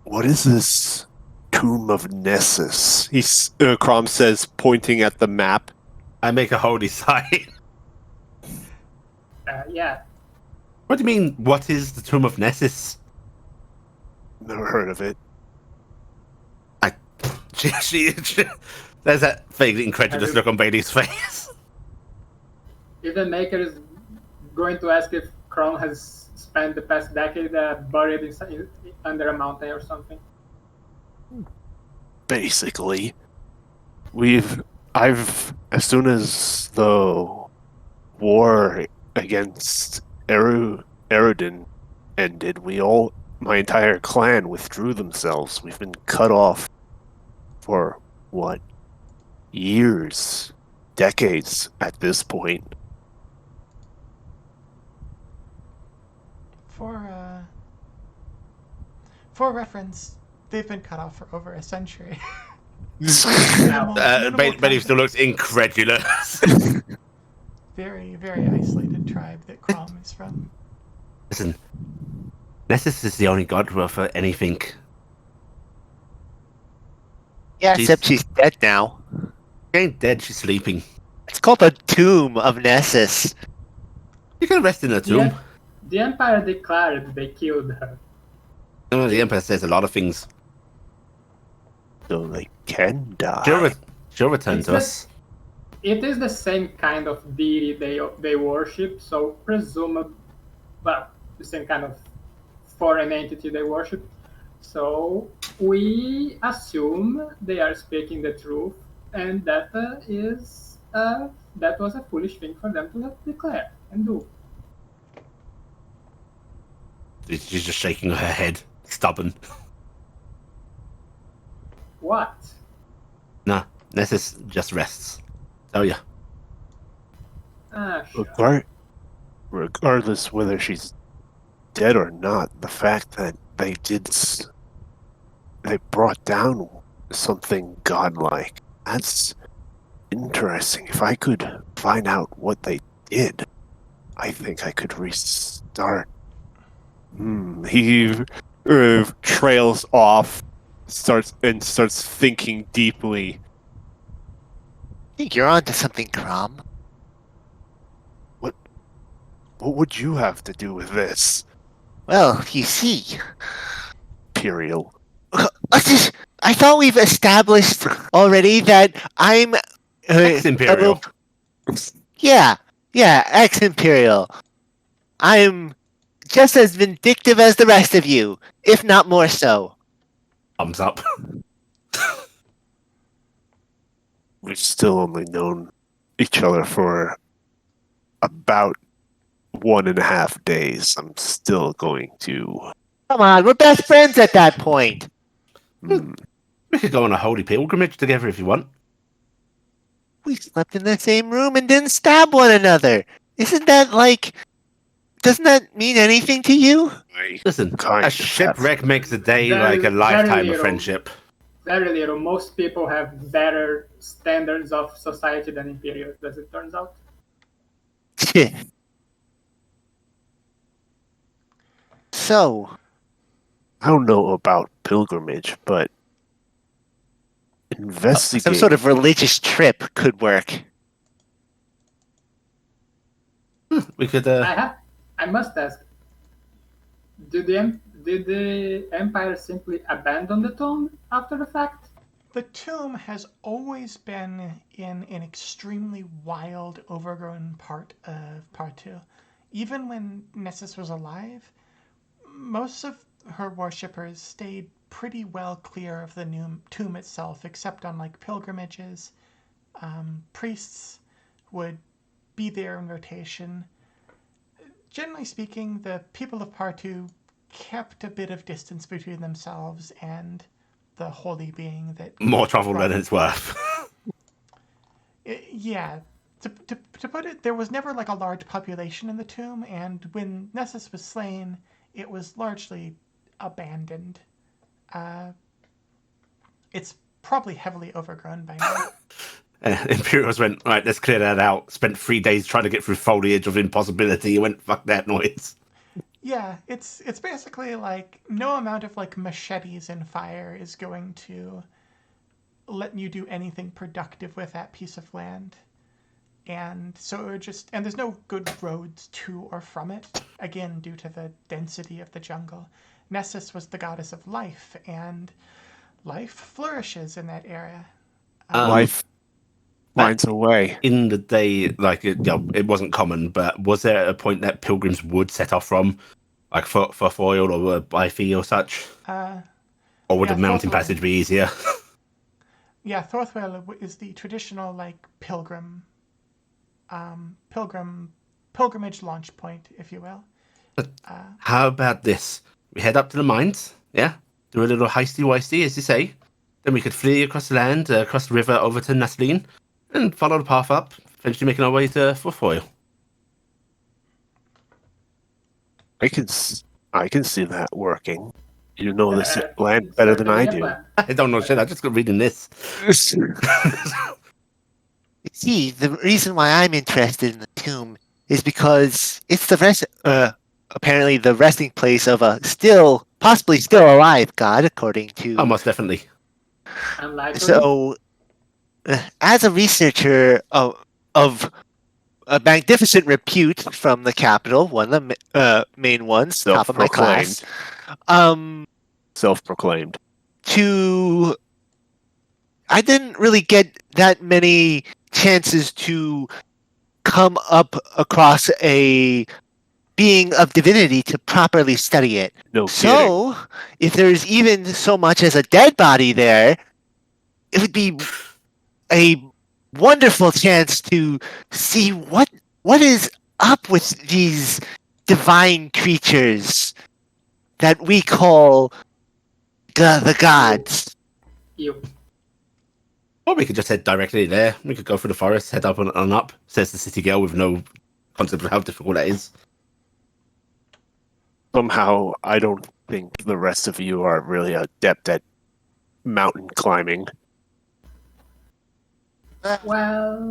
this Tomb of Nessus? Crom says, pointing at the map. I make a holy sign. Yeah. What do you mean? What is the Tomb of Nessus? Never heard of it. She there's that vaguely incredulous look on Bailey's face. If the maker is going to ask if Kron has spent the past decade buried inside, under a mountain or something. Basically, as soon as the war against Eredin ended, my entire clan withdrew themselves. We've been cut off for what? Years, decades at this point. For reference, they've been cut off for over a century. Betty still looks incredulous. Very, very isolated tribe that Crom is from. Listen, Nessus is the only god for anything. Yeah, She's- except she's dead now. She ain't dead, she's sleeping. It's called the Tomb of Nessus. You can rest in a tomb. The Empire declared they killed her. Oh, the Emperor says a lot of things. So they can die. She'll return It's to us. It is the same kind of deity they worship, so presumably, well, the same kind of foreign entity they worship. So we assume they are speaking the truth, and that that was a foolish thing for them to declare and do. She's just shaking her head, stubborn. What? Nah, Nessus just rests. Tell ya. Sure. Regardless whether she's dead or not, the fact that they brought down something godlike, that's interesting. If I could find out what they did, I think I could restart. He trails off, starts thinking deeply. I think you're onto something, Crom. What would you have to do with this, Well, you see, Imperial? I thought we've established already that I'm Ex-Imperial. Yeah, ex-Imperial. I'm just as vindictive as the rest of you, if not more so. Thumbs up. We've still only known each other for about 1.5 days. I'm still going to. Come on, we're best friends at that point. We could go on a holy pilgrimage together if you want. We slept in the same room and didn't stab one another. Isn't that doesn't that mean anything to you? Listen, Kind a of shipwreck makes a day Very- like a very lifetime of little. friendship. Very little. Most people have better standards of society than Imperials, as it turns out. So, I don't know about pilgrimage, but investigate. some sort of religious trip could work. We could, I must ask. Did the Empire simply abandon the tomb after the fact? The tomb has always been in an extremely wild, overgrown part of Partu. Even when Nessus was alive, most of her worshippers stayed pretty well clear of the tomb itself, except on pilgrimages. Priests would be there in rotation. Generally speaking, the people of Partu kept a bit of distance between themselves and the holy being that more trouble than it's worth. Yeah, to put it, there was never a large population in the tomb, and when Nessus was slain, it was largely abandoned. It's probably heavily overgrown by now. Imperials went, right, let's clear that out. Spent 3 days trying to get through foliage of impossibility. You went, fuck that noise. Yeah, it's basically no amount of machetes and fire is going to let you do anything productive with that piece of land. And so and there's no good roads to or from it, again, due to the density of the jungle. Nessus was the goddess of life, and life flourishes in that area. Life finds a way. In the day, it wasn't common, but was there a point that pilgrims would set off from Like for foil or by fee or such? Or would yeah, a mountain Thorthwell. passage be easier? Yeah, Thorthwell is the traditional like pilgrimage launch point, if you will. How about this? We head up to the mines, yeah? Do a little heisty-weisty, as you say. Then we could flee across the land, across the river over to Naslin, and follow the path up, eventually making our way to Foil. I can see that working. You know this Uh, land it's better than I certainly a do. plan. I don't know shit, I just got reading this. See, the reason why I'm interested in the tomb is because it's apparently the resting place of a possibly still alive god, according to. Oh, most definitely. Unlikely. So, as a researcher of a magnificent repute from the capital, one of the main ones, top of my class, Self-proclaimed. I didn't really get that many chances to come up across a being of divinity to properly study it. No So, if there's even so much as a dead body there, it would be a wonderful chance to see what is up with these divine creatures that we call the gods. You. Or we could just head directly there. We could go through the forest, head up and up, says the city girl with no concept of how difficult that is. Somehow, I don't think the rest of you are really adept at mountain climbing.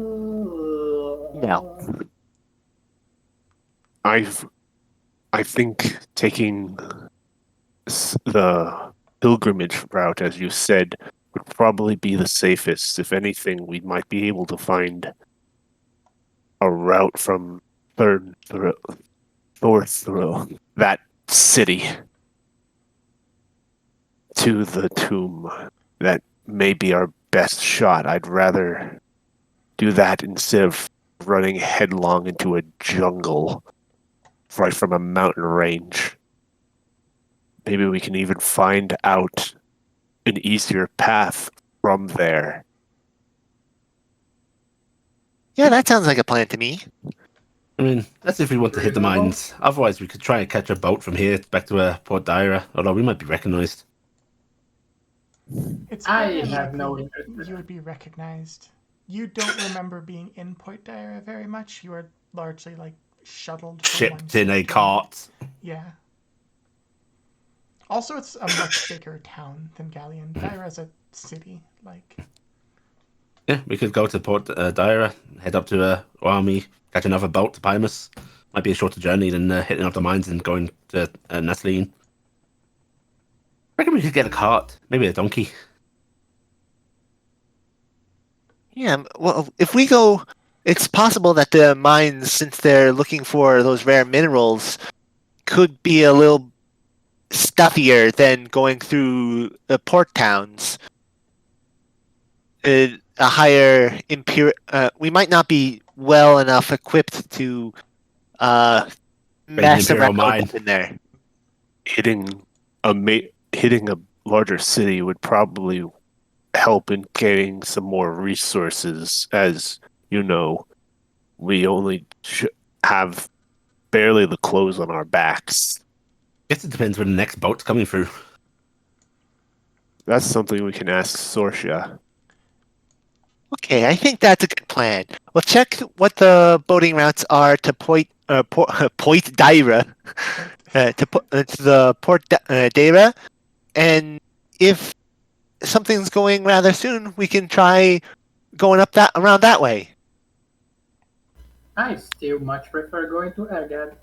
Well. No. I think taking the pilgrimage route, as you said, would probably be the safest. If anything, we might be able to find a route from Thorthrill, that city, to the tomb. That may be our best shot. I'd rather do that instead of running headlong into a jungle right from a mountain range. Maybe we can even find out an easier path from there. Yeah, that sounds like a plan to me. I mean, that's if we want to hit the Reasonable. mines. Otherwise, we could try and catch a boat from here back to Port Dyra, although we might be recognised. It's I very have no unlikely interest in you that. would be recognized. You don't remember being in Point Dyra very much. You are largely like shuttled from one Shipped in city a to cart. another. Yeah. Also, it's a much bigger town than Galleon. Dyra's a city. Like, Yeah, we could go to Port Dyra, head up to Army, catch another boat to Pymus. Might be a shorter journey than hitting up the mines and going to Naslin. I reckon we could get a cart, maybe a donkey. Yeah, well, if we go, it's possible that the mines, since they're looking for those rare minerals, could be a little stuffier than going through the port towns. A higher we might not be well enough equipped to mess Imperial around mine. up in there. Hitting a larger city would probably help in getting some more resources. As you know, we only have barely the clothes on our backs. Guess it depends when the next boat's coming through. That's something we can ask Sorcia. Okay, I think that's a good plan. We'll check what the boating routes are to Point Dyra, to the Port Dyra, and if something's going rather soon, we can try going up around that way. I still much prefer going to Ergad.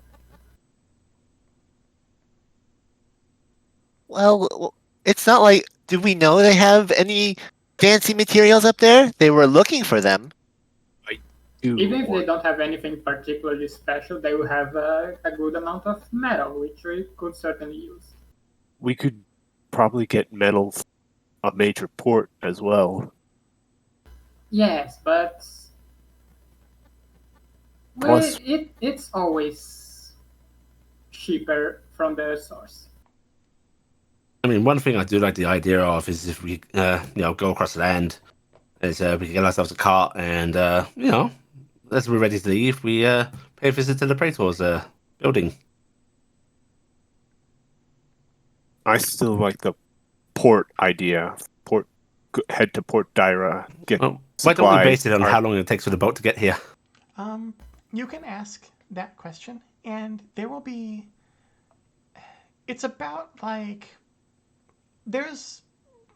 Well, it's not like. Do we know they have any fancy materials up there? They were looking for them. Even if they don't have anything particularly special, they will have a good amount of metal, which we could certainly use. We could probably get metal from a major port as well. Yes, but Plus- it's always cheaper from the source. I mean, one thing I do like the idea of is if we, go across the land, is we can get ourselves a cart and, as we're ready to leave, we pay a visit to the Praetor's building. I still like the port idea. Head to Port Dyra. Get Well, why don't we base it on supplies. how long it takes for the boat to get here? You can ask that question, and there will be. It's about like. There's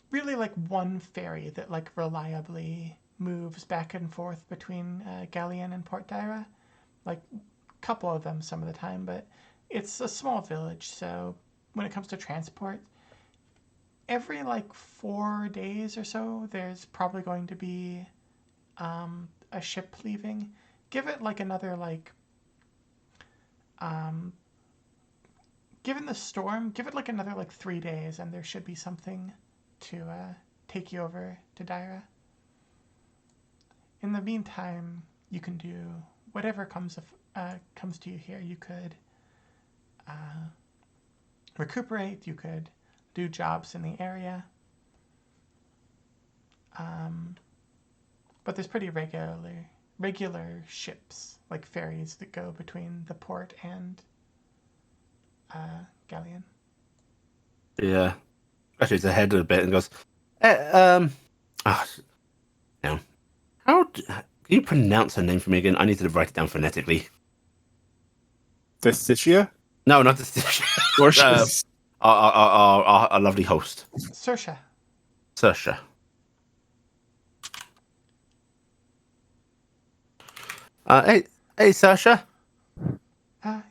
really like one ferry that like reliably moves back and forth between Galleon and Port Dyra. Like a couple of them some of the time, but it's a small village, so when it comes to transport, every like 4 days or so, there's probably going to be a ship leaving. Give it like another like given the storm, give it like another like 3 days, and there should be something to take you over to Dyra. In the meantime, you can do whatever comes to you here. You could recuperate. You could do jobs in the area. But there's pretty regular ships, like ferries, that go between the port and Galleon. Yeah. Actually, it's ahead a bit and goes, can you pronounce her name for me again? I need to write it down phonetically. Vestigia? No, not this. Gorgeous. Our lovely host, Sersha. Saoirse. Hey, Saoirse.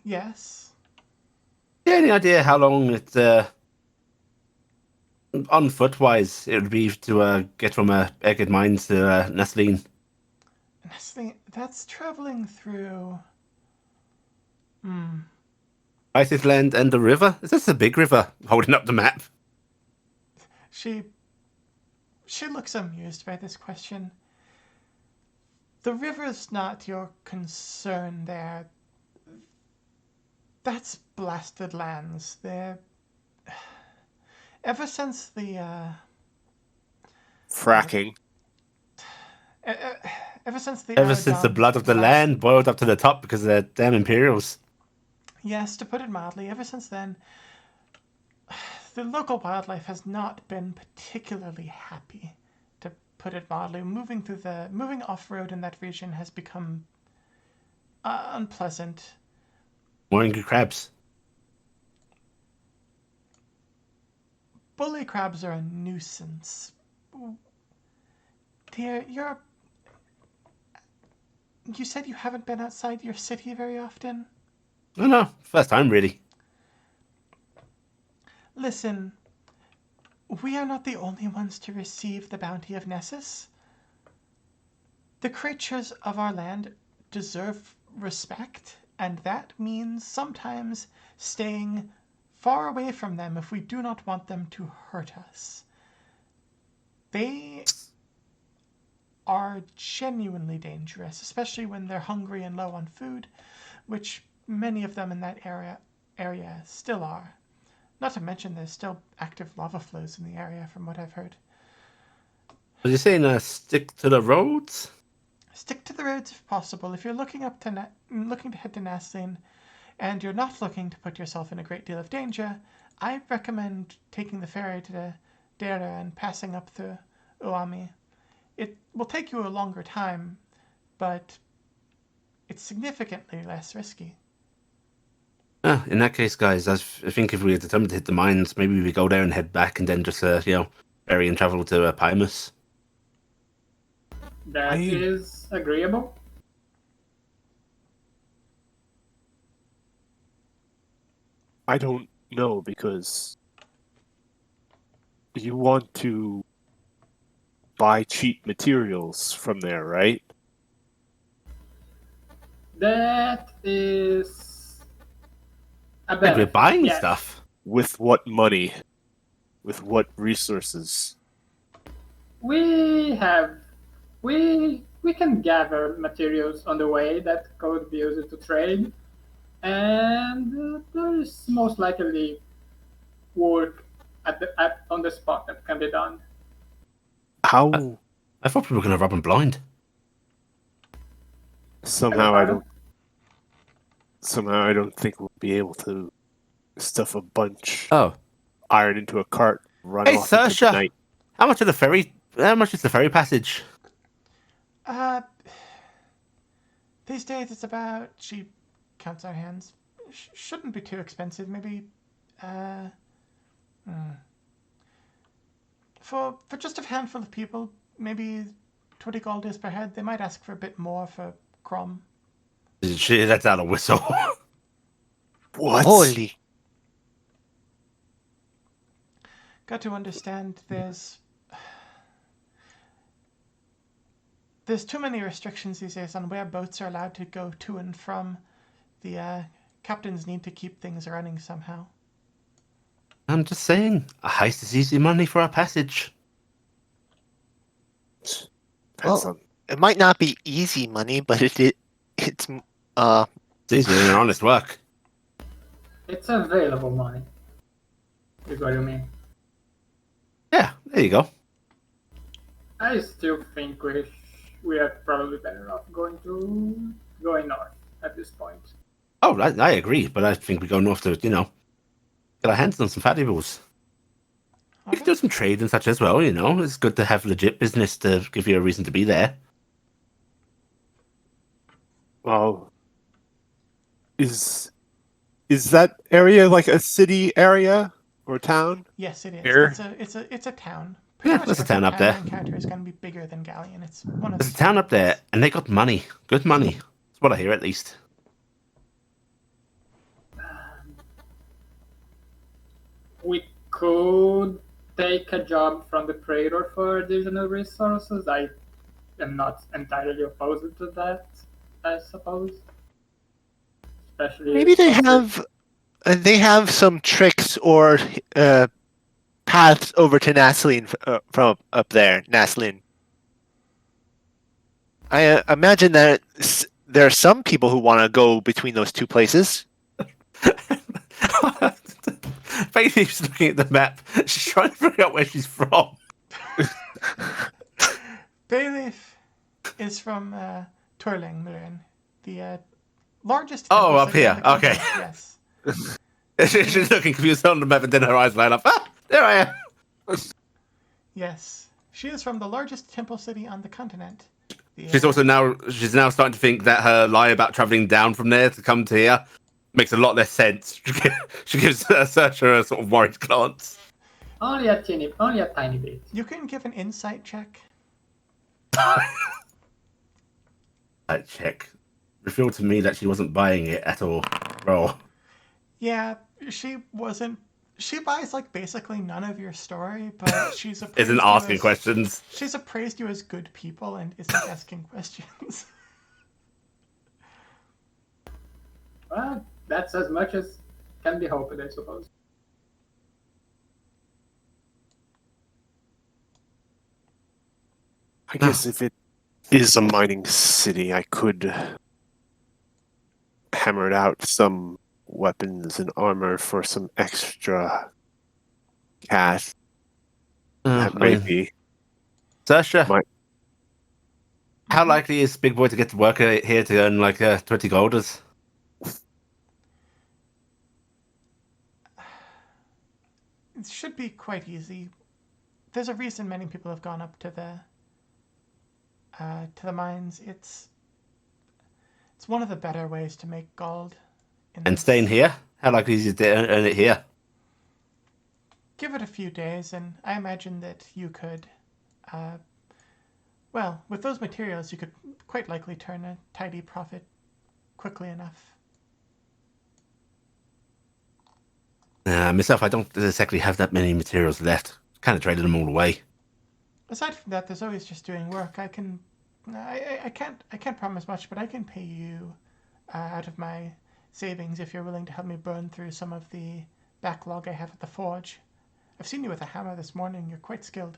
Yes. Any idea how long it, on foot wise, it would be to get from Egged Mines to Nasleen? That's traveling through. Isis Land and the river? Is this a big river? Holding up the map. She looks amused by this question. The river's not your concern there. That's blasted lands. They're ever since the Fracking. ever since the Ever since the Aragon blood of the last- land boiled up to the top because of the damn Imperials. Yes, to put it mildly, ever since then, the local wildlife has not been particularly happy, to put it mildly. Moving off-road in that region has become unpleasant. More angry crabs. Bully crabs are a nuisance. Dear, you said you haven't been outside your city very often? No, first time really. Listen, we are not the only ones to receive the bounty of Nessus. The creatures of our land deserve respect, and that means sometimes staying far away from them if we do not want them to hurt us. They are genuinely dangerous, especially when they're hungry and low on food, which many of them in that area still are. Not to mention there's still active lava flows in the area, from what I've heard. Are you saying stick to the roads? Stick to the roads if possible. If you're looking to head to Nasleen, and you're not looking to put yourself in a great deal of danger, I recommend taking the ferry to Dera and passing up through Uami. It will take you a longer time, but it's significantly less risky. In that case, guys, I think if we are determined to hit the mines, maybe we go there and head back and then just, ferry and travel to Pymus. That is agreeable. I don't know, because you want to buy cheap materials from there, right? That is a Like we're benefit. buying Yes. stuff. With what money? With what resources? We can gather materials on the way that could be used to trade. and there is most likely work on the spot that can be done. How I thought we were going to rob him blind. somehow I don't think we'll be able to stuff a bunch Oh, iron into a cart, run hey, off into the Saoirse. night. How much is the ferry passage? These days it's about, she counts our hands, shouldn't be too expensive, maybe, for just a handful of people, maybe 20 gold is per head. They might ask for a bit more for Crom. She lets out a whistle. What? Holy. Got to understand there's too many restrictions these days on where boats are allowed to go to and from. The captains need to keep things running somehow. I'm just saying, a heist is easy money for our passage. Depends Well, on- it might not be easy money, but it's It's easier than honest work. It's available money, is what you mean. Yeah, there you go. I still think we are probably better off going north at this point. Oh, I agree, but I think we go north to, get our hands on some valuables. We could do some trade and such as well, It's good to have legit business to give you a reason to be there. Well, is that area like a city area or town? Yes, it is. Here? It's a town. Yeah, much there's a every town up there. you encounter is going to be bigger than Galleon. It's one of There's a the town up there, capitals. and they got money. Good money. That's what I hear, at least. We could take a job from the Praetor for additional resources. I am not entirely opposed to that, I suppose. Especially maybe they have some tricks or paths over to Naslin from up there, Naslin. I imagine that there are some people who want to go between those two places. Bailey's looking at the map. She's trying to figure out where she's from. Bayleaf is from Turling, Murin, the largest. Oh, temple up city on here. the Okay. continent. Yes. She's looking confused on the map, and then her eyes light up. Ah, there I am. Yes. She is from the largest temple city on the continent. She's now starting to think that her lie about traveling down from there to come to here makes a lot less sense. She gives Saoirse a sort of worried glance. only a tiny bit. You can give an insight check. That check revealed to me that she wasn't buying it at all. Roll. Yeah, she wasn't. She buys like basically none of your story, but she's appraised Isn't you asking as- questions. She's appraised you as good people and isn't asking questions. Well, that's as much as can be hoped, I suppose. I guess if it is a mining city, I could hammer out some weapons and armor for some extra cash. That might be. Saoirse, Might- how likely is Big Boy to get to work here to earn like 20 golders? It should be quite easy. There's a reason many people have gone up to the mines. It's one of the better ways to make gold. And staying here? How likely is it to earn it here? Give it a few days, and I imagine that you could. Well, with those materials, you could quite likely turn a tidy profit quickly enough. Myself, I don't exactly have that many materials left. Kind of traded them all away. Aside from that, there's always just doing work. I can't promise much, but I can pay you out of my savings if you're willing to help me burn through some of the backlog I have at the forge. I've seen you with a hammer this morning. You're quite skilled.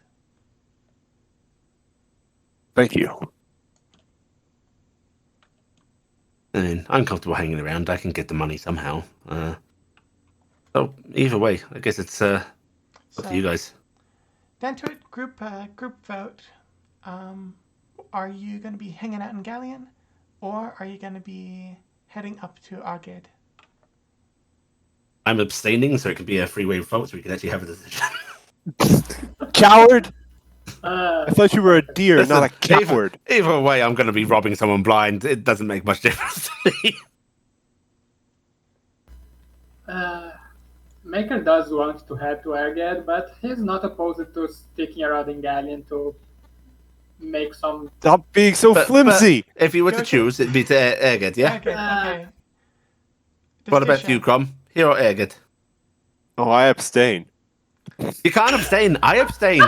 Thank you. I mean, I'm comfortable hanging around. I can get the money somehow. So either way, I guess it's up to you So, guys. down to it, group vote. Um, are you going to be hanging out in Galleon, or are you going to be heading up to Argid? I'm abstaining, so it can be a freeway vote, so we can actually have a decision. Coward! Uh, I thought you were a deer, not a Listen, coward. Either way, I'm going to be robbing someone blind. It doesn't make much difference to me. Maker does want to head to Erged, but he's not opposed to sticking around in Galleon to make some. Stop being so But flimsy. if you were to Go to- choose, it'd be to Erged, yeah? Argid, okay. What about you, Destisha. Crom? Here or Erged? Oh, I abstain. You can't abstain. I abstained.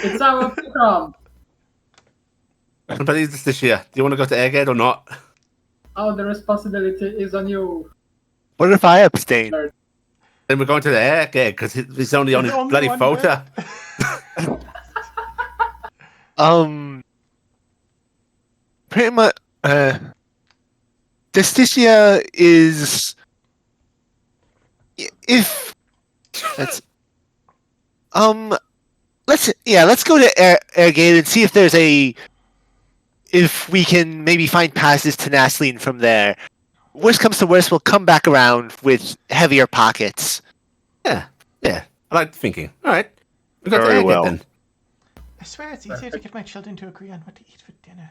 It's our program. But is this year? Do you want to go to Erged or not? Oh, the responsibility is on you. What if I abstain? Then we're going to the Erged because it's only on his only bloody one photo. Pretty much. Justicia is. If that's. Let's go to Airgate and see if there's if we can maybe find passes to Nasleen from there. Worst comes to worst, we'll come back around with heavier pockets. Yeah. I like thinking. All right. We got Very to Erged well. then. I swear it's easier to get my children to agree on what to eat for dinner.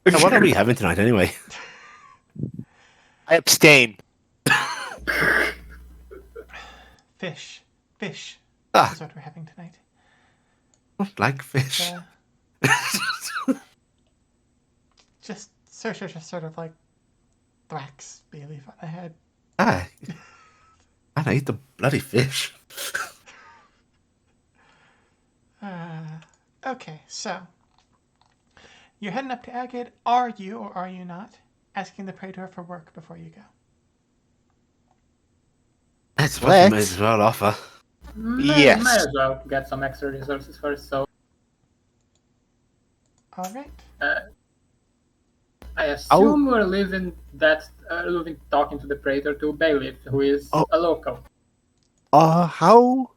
Now, what are we having tonight anyway? I abstain. Fish. Fish Ah, is what we're having tonight. I don't like fish. Just Saoirse just sort of like thwacks Bayleaf on the head. I eat the bloody fish. Okay, so you're heading up to Agate. Are you or are you not asking the Praetor for work before you go? That's what you Let's- may as well offer. Yes. Might as well get some extra resources first. So All right. I assume we're leaving talking to the Praetor to Bailiff, who is Oh. a local. How?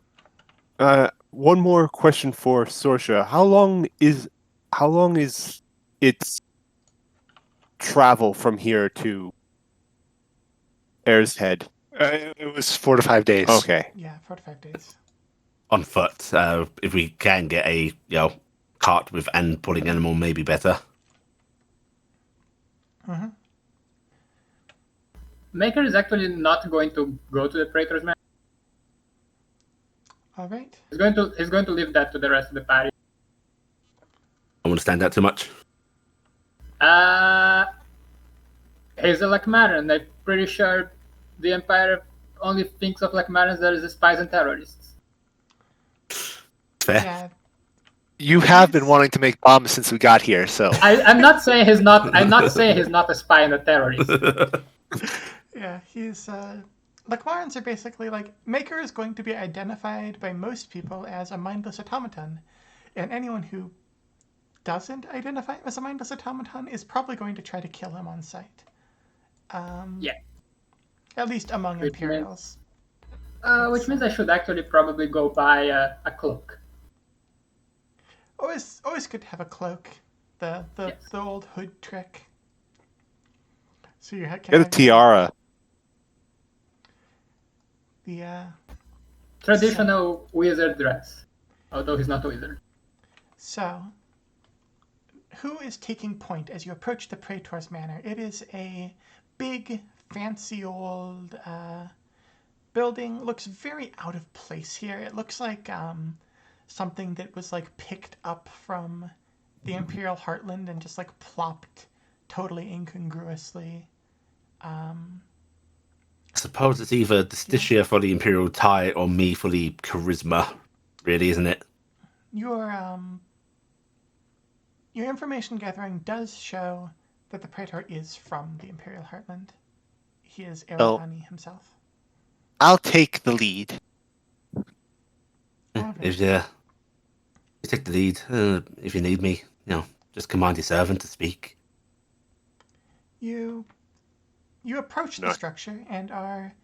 One more question for Sorsha. How long is its travel from here to Air's Head? It was 4 to 5 days. Okay. Yeah, 4 to 5 days. On foot. If we can get a cart with and pulling animal, maybe better. Mm-hmm. Maker is actually not going to go to the Praetor's man. All right. He's going to leave that to the rest of the party. I want to stand out too much. He's a Lakmaran. I'm pretty sure the Empire only thinks of Lakmarans as spies and terrorists. Fair. Yeah. You have been wanting to make bombs since we got here, so. I'm not saying he's not. I'm not saying he's not a spy and a terrorist. Yeah, he's Lakmarans are basically like Maker is going to be identified by most people as a mindless automaton, and anyone who doesn't identify him as a mindless automaton is probably going to try to kill him on sight. Yeah. At least among Which Imperials. Which means I should actually probably go buy a cloak. Always good to have a cloak. The Yes. the old hood trick. So you can Get a have tiara. the Traditional wizard dress. Although he's not a wizard. So, who is taking point as you approach the Praetor's Manor? It is a big, fancy old building. Looks very out of place here. It looks like something that was like picked up from the Imperial Heartland and just like plopped totally incongruously. I suppose it's either the Stitia for the Imperial tie or me for the charisma, really, isn't it? Your information gathering does show that the Praetor is from the Imperial Heartland. He is Ariani himself. I'll take the lead. Alright. If you take the lead, if you need me, Just command your servant to speak. You approach the No. structure and are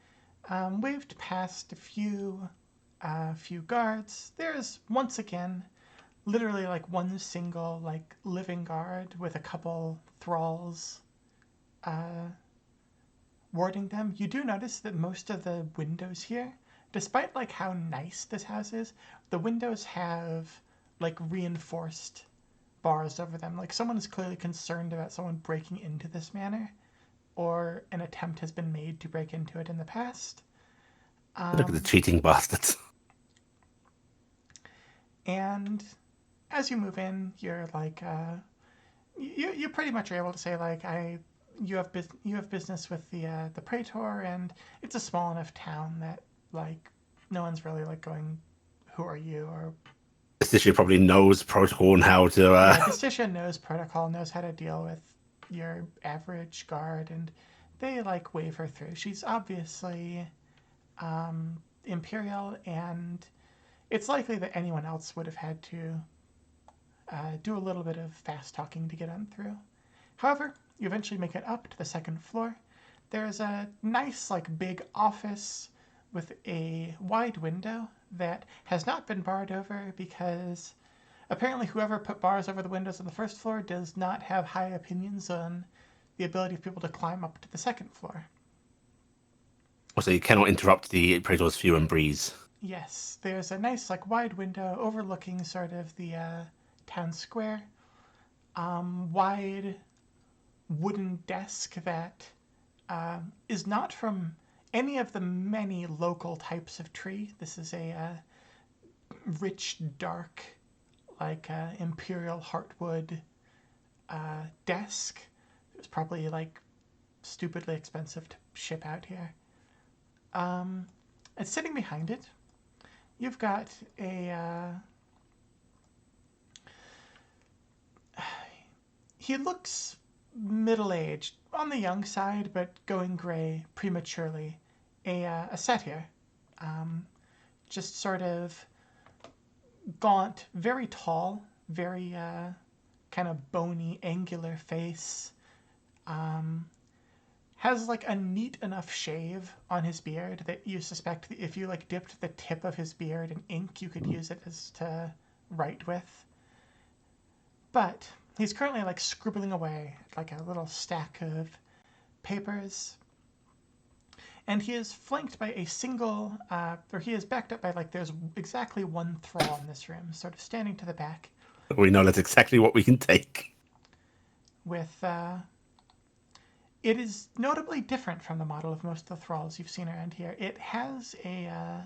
waved past a few guards. There's once again literally like one single like living guard with a couple thralls warding them. You do notice that most of the windows here, despite like how nice this house is, the windows have like reinforced bars over them. Like someone is clearly concerned about someone breaking into this manor, or an attempt has been made to break into it in the past. Look at the cheating bastards. And as you move in, you're like, you pretty much are able to say like, you have business with the praetor, and it's a small enough town that like no one's really like going, who are you? Or This probably knows protocol and how to. Justicia knows protocol, knows how to deal with your average guard, and they like wave her through. She's obviously imperial, and it's likely that anyone else would have had to do a little bit of fast talking to get on through. However, you eventually make it up to the second floor. There's a nice, like, big office with a wide window that has not been barred over because apparently whoever put bars over the windows on the first floor does not have high opinions on the ability of people to climb up to the second floor. So you cannot interrupt the praetor's view and breeze. Yes, there's a nice, like, wide window overlooking sort of the town square. Wide wooden desk that is not from any of the many local types of tree. This is a rich, dark, like imperial heartwood desk. It was probably like stupidly expensive to ship out here. And sitting behind it, you've got a he looks middle-aged, on the young side, but going gray prematurely. A satyr, just sort of gaunt, very tall, very kind of bony, angular face. Has like a neat enough shave on his beard that you suspect that if you like dipped the tip of his beard in ink, you could use it as to write with. But he's currently like scribbling away at like a little stack of papers. And he is flanked by a single, or he is backed up by like there's exactly one thrall in this room, sort of standing to the back We know that's exactly what we can take. with, it is notably different from the model of most of the thralls you've seen around here. It has a,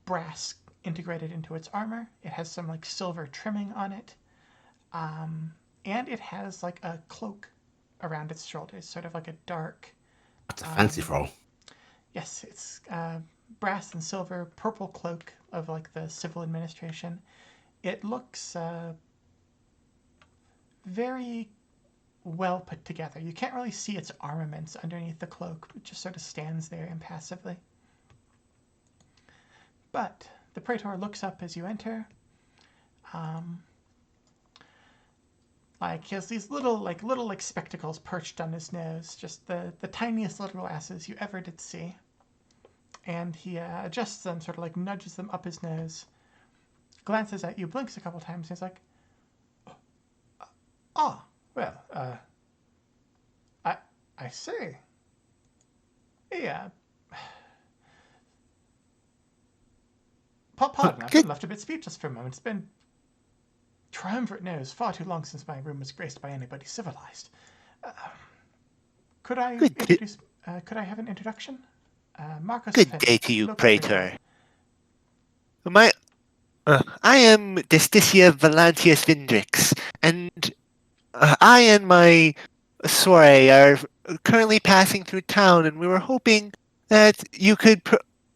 brass integrated into its armor. It has some like silver trimming on it. And it has like a cloak around its shoulders, sort of like a dark. That's a fancy roll. Yes, it's brass and silver, purple cloak of like the civil administration. It looks very well put together. You can't really see its armaments underneath the cloak. It just sort of stands there impassively. But the praetor looks up as you enter. Like he has these little spectacles perched on his nose, just the tiniest little glasses you ever did see. And he adjusts them, sort of like nudges them up his nose, glances at you, blinks a couple times, and he's like, "Ah, well, I see. Yeah. Pardon, I've been left a bit speechless for a moment. It's been triumvirate knows far too long since my room was graced by anybody civilized. Could I introduce? Could I have an introduction? Marcos. Good Fenn, day to you, local praetor. I am Justicia Valantius Vindrix, and I and my soiree are currently passing through town, and we were hoping that you could,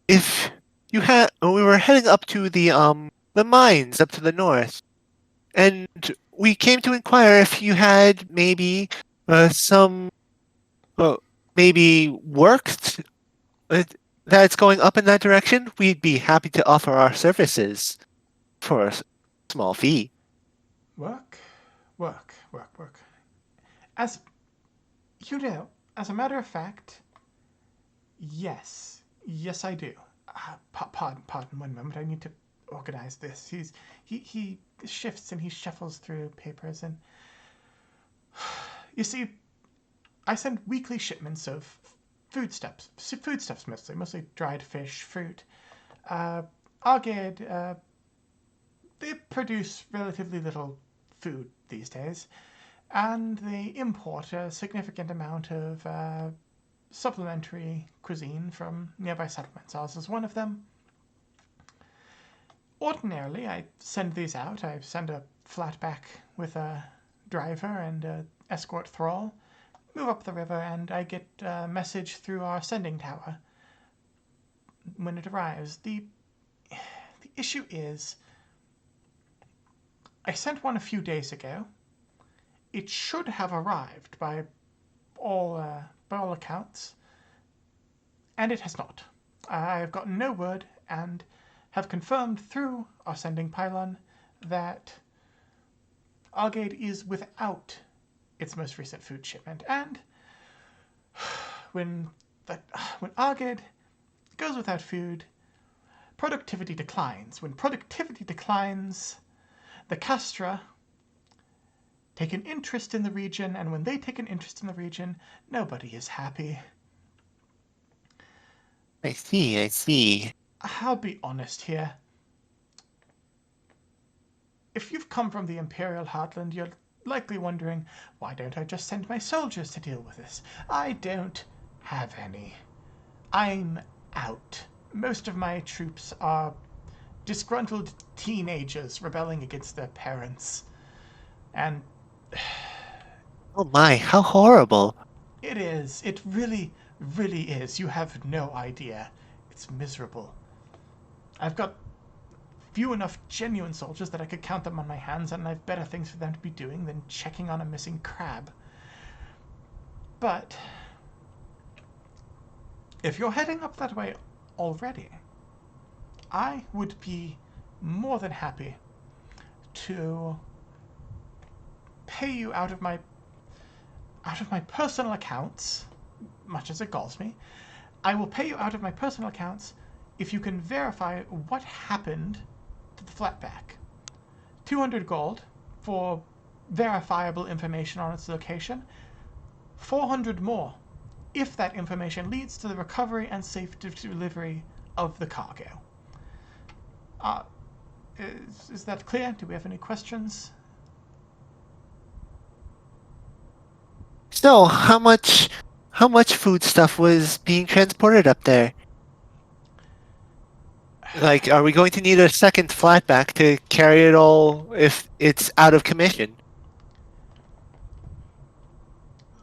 if you had, we were heading up to the mines up to the north, and we came to inquire if you had maybe maybe work that's going up in that direction. We'd be happy to offer our services for a small fee. Work, work, work, work. As you know, as a matter of fact, yes. Yes, I do. Pardon, one moment. I need to organize this. He shifts and he shuffles through papers, and you see, I send weekly shipments of foodstuffs mostly dried fish, fruit. Argade, they produce relatively little food these days, and they import a significant amount of supplementary cuisine from nearby settlements. Ours is one of them. Ordinarily, I send these out. I send a flatback with a driver and a escort thrall, move up the river, and I get a message through our sending tower when it arrives. The issue is, I sent one a few days ago. It should have arrived by all accounts, and it has not. I have gotten no word and have confirmed through our sending pylon that Algade is without its most recent food shipment, and when Algade goes without food, productivity declines. When productivity declines, the Castra take an interest in the region, and when they take an interest in the region, nobody is happy. I see. I'll be honest here. If you've come from the Imperial Heartland, you're likely wondering, why don't I just send my soldiers to deal with this? I don't have any. I'm out. Most of my troops are disgruntled teenagers rebelling against their parents. And Oh my, how horrible. it is. It really, really is. You have no idea. It's miserable. I've got few enough genuine soldiers that I could count them on my hands, and I've better things for them to be doing than checking on a missing crab. But if you're heading up that way already, I would be more than happy to pay you out of my personal accounts, much as it galls me. I will pay you out of my personal accounts if you can verify what happened to the flatback. 200 gold for verifiable information on its location. 400 more if that information leads to the recovery and safe delivery of the cargo. Is that clear? Do we have any questions? So, how much food stuff was being transported up there? Like, are we going to need a second flatback to carry it all if it's out of commission?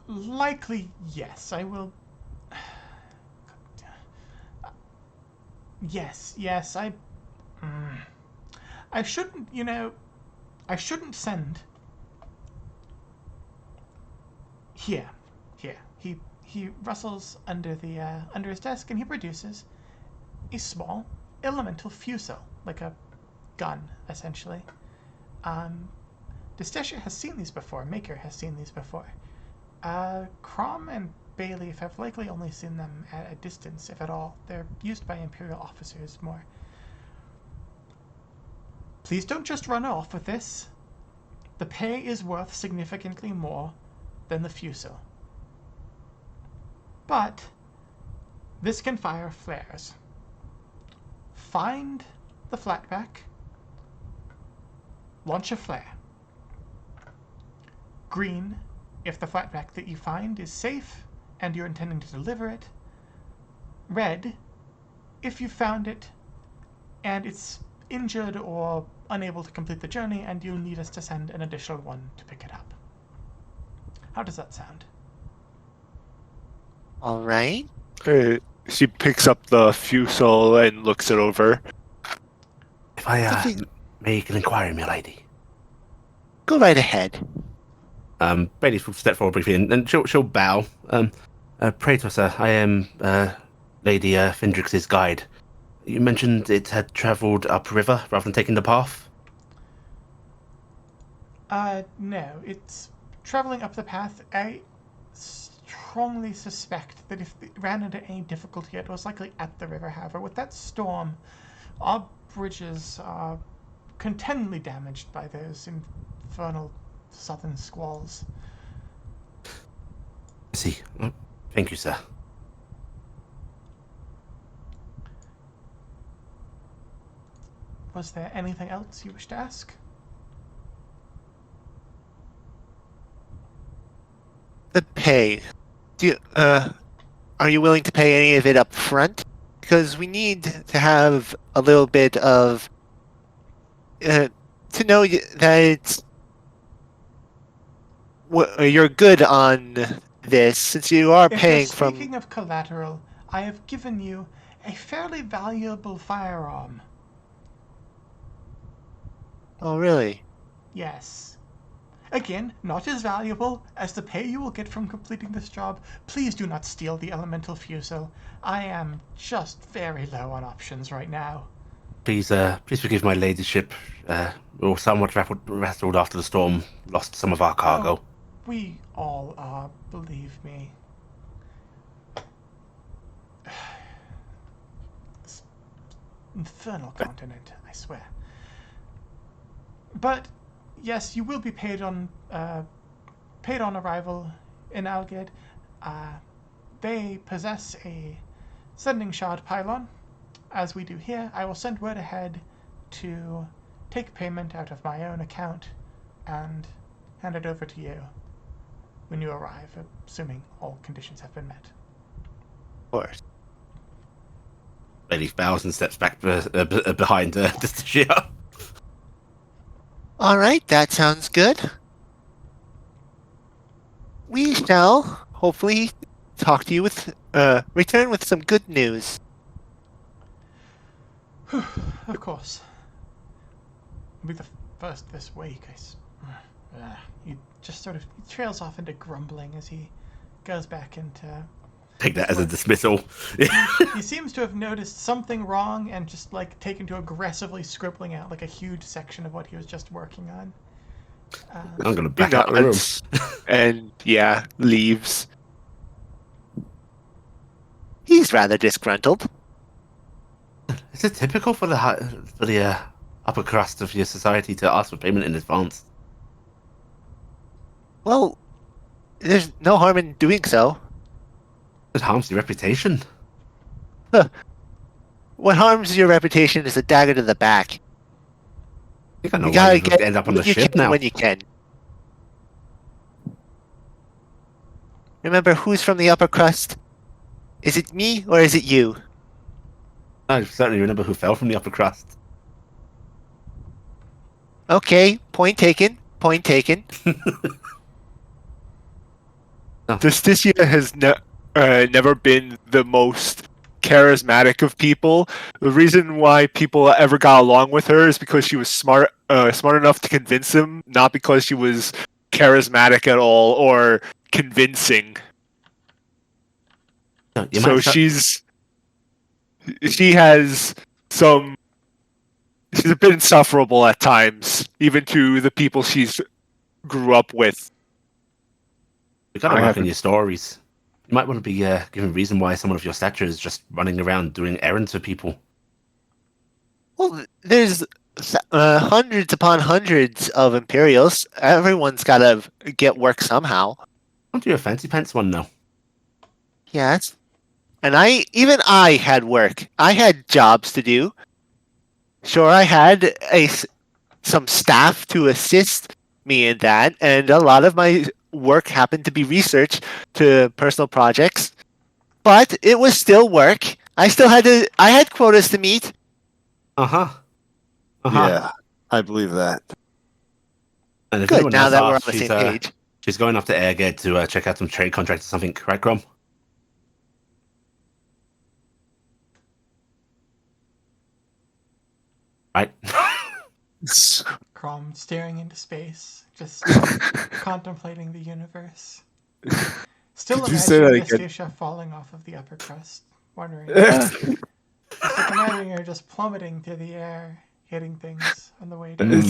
Likely, yes. I will. Yes. I shouldn't, I shouldn't send. Here. He rustles under his desk and he produces a small elemental fusel, like a gun, essentially. Destecia has seen these before. Maker has seen these before. Crom and Bayleaf have likely only seen them at a distance, if at all. They're used by Imperial officers more. Please don't just run off with this. The pay is worth significantly more than the fusel. But this can fire flares. Find the flatback. Launch a flare. Green if the flatback that you find is safe and you're intending to deliver it. Red if you found it and it's injured or unable to complete the journey and you need us to send an additional one to pick it up. How does that sound? All right. She picks up the fusel and looks it over. If I Something- make an inquiry, my lady. Go right ahead. Bailey will step forward briefly and she'll bow. Pray to us, sir. I am Lady Findrix's guide. You mentioned it had travelled upriver rather than taking the path. No. It's traveling up the path. I strongly suspect that if it ran into any difficulty, it was likely at the river. However, with that storm, our bridges are continually damaged by those infernal southern squalls. I see. Oh, thank you, sir. Was there anything else you wish to ask? The pay. Do you, are you willing to pay any of it up front? Because we need to have a little bit of to know that it's you're good on this, since you are If you're paying from. speaking of collateral, I have given you a fairly valuable firearm. Oh, really? Yes. Again, not as valuable as the pay you will get from completing this job. Please do not steal the elemental fusel. I am just very low on options right now. Please forgive my ladyship. We were somewhat rattled after the storm. Lost some of our cargo. Oh, we all are, believe me. This infernal continent, I swear. But yes, you will be paid on arrival in Alged. They possess a sending shard pylon, as we do here. I will send word ahead to take payment out of my own account and hand it over to you when you arrive, assuming all conditions have been met. Of course. Lady bows and steps back behind Dystachia. All right, that sounds good. We shall hopefully talk to you with return with some good news. Of course. It'll be the first this week. He just sort of trails off into grumbling as he goes back into. Take that as a dismissal. He seems to have noticed something wrong and just taken to aggressively scribbling out a huge section of what he was just working on. I'm gonna back out the room. And yeah, leaves. He's rather disgruntled. Is it typical for the upper crust of your society to ask for payment in advance? Well, there's no harm in doing so. It harms your reputation. What harms your reputation is a dagger to the back. I think I know You why gotta you get end up on the what you ship can now. when you can. Remember, who's from the upper crust? Is it me or is it you? I certainly remember who fell from the upper crust. Okay, point taken. Point taken. Justicia has never been the most charismatic of people. The reason why people ever got along with her is because she was smart enough to convince them, not because she was charismatic at all or convincing. So she's a bit insufferable at times, even to the people she's grew up with. You gotta work on your stories. You might want to be given reason why someone of your stature is just running around doing errands for people. Well, there's hundreds upon hundreds of Imperials. Everyone's gotta get work somehow. Aren't you a fancy pants one though? Yes. And I had work. I had jobs to do. Sure, I had some staff to assist me in that, and a lot of my work happened to be research to personal projects. But it was still work. I had quotas to meet. Yeah, I believe that. And if Good, anyone now else that we're on asks, the same page. She's going off to Airgate to check out some trade contracts or something, right, Grom? Right. Crom staring into space, just contemplating the universe. Still Could you say that imagining again? Justicia falling off of the upper crust, wondering. Just imagining her just plummeting through the air, hitting things on the way down.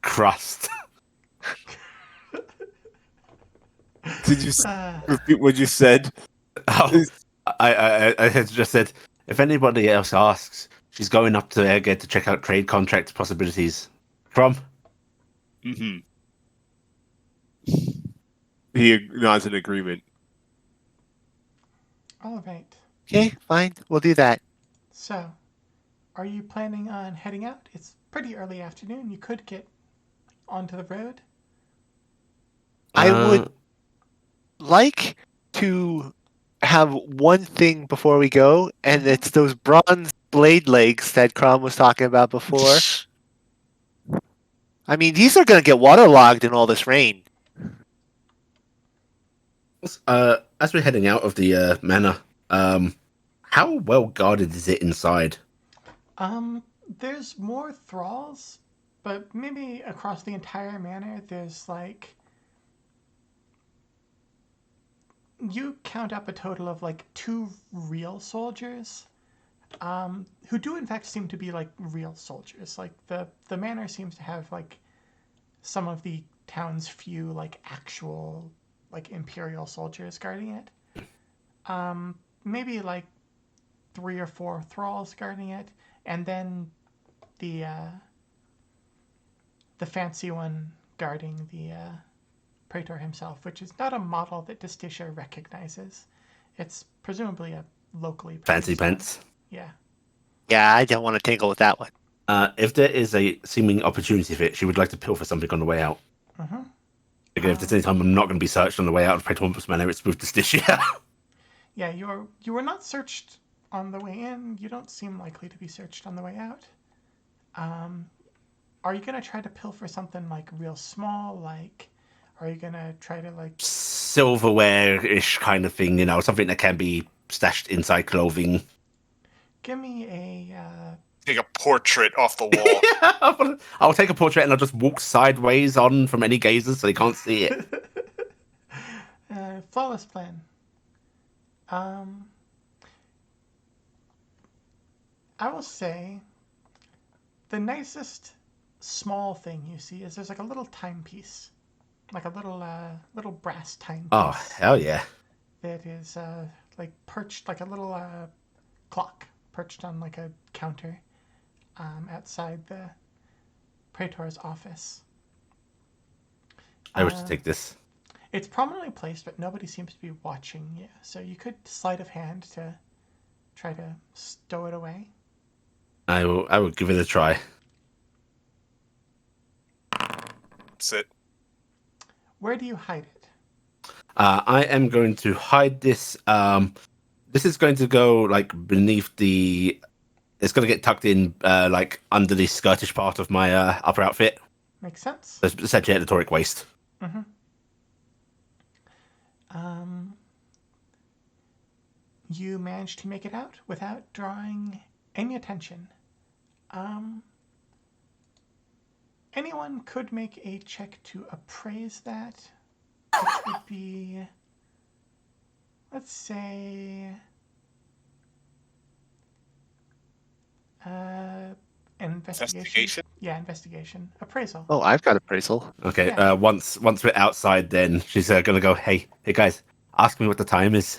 Crust. Did you Uh, repeat what you said? Oh, I had just said, if anybody else asks, she's going up to Airgate to check out trade contract possibilities. From? Mm-hmm. He nods in agreement. all right. Okay, fine. We'll do that. So, are you planning on heading out? It's pretty early afternoon. You could get onto the road. I would like to have one thing before we go, and it's those bronze blade legs that Crom was talking about before. I mean, these are going to get waterlogged in all this rain. As we're heading out of the manor, how well guarded is it inside? There's more thralls, but maybe across the entire manor, there's like you count up a total of like 2 real soldiers, who do in fact seem to be like real soldiers. Like the manor seems to have like some of the town's few like actual like imperial soldiers guarding it. Maybe like 3 or 4 thralls guarding it, and then the fancy one guarding the praetor himself, which is not a model that Justitia recognizes. It's presumably a locally Fancy produced one. pants. Yeah. Yeah, I don't want to tangle with that one. If there is a seeming opportunity for it, she would like to pilfer something on the way out. Mm-hmm. Again, if there's any time I'm not going to be searched on the way out of Praetorius Manor, it's with Justitia. Yeah, you were not searched on the way in. You don't seem likely to be searched on the way out. Are you gonna try to pilfer something like real small? Like, are you gonna try to like? Silverware-ish kind of thing, something that can be stashed inside clothing. Give me a. Take a portrait off the wall. I'll take a portrait and I'll just walk sideways on from any gazers so they can't see it. Flawless plan. I will say the nicest small thing you see is there's like a little timepiece, like a little brass timepiece. Oh, hell yeah. That is like perched like a little clock perched on like a counter outside the praetor's office. I wish to take this. It's prominently placed, but nobody seems to be watching you. So you could sleight of hand to try to stow it away. I will give it a try. Sit. Where do you hide it? I am going to hide this. This is going to go like beneath the. It's going to get tucked in like under the skirtish part of my upper outfit. Makes sense. So it's essentially at the toric waist. Mm-hmm. You managed to make it out without drawing any attention. Anyone could make a check to appraise that, which would be, let's say, investigation. Yeah, investigation. Appraisal. Oh, I've got appraisal. Okay. Yeah. Once we're outside, then she's going to go. Hey guys, ask me what the time is.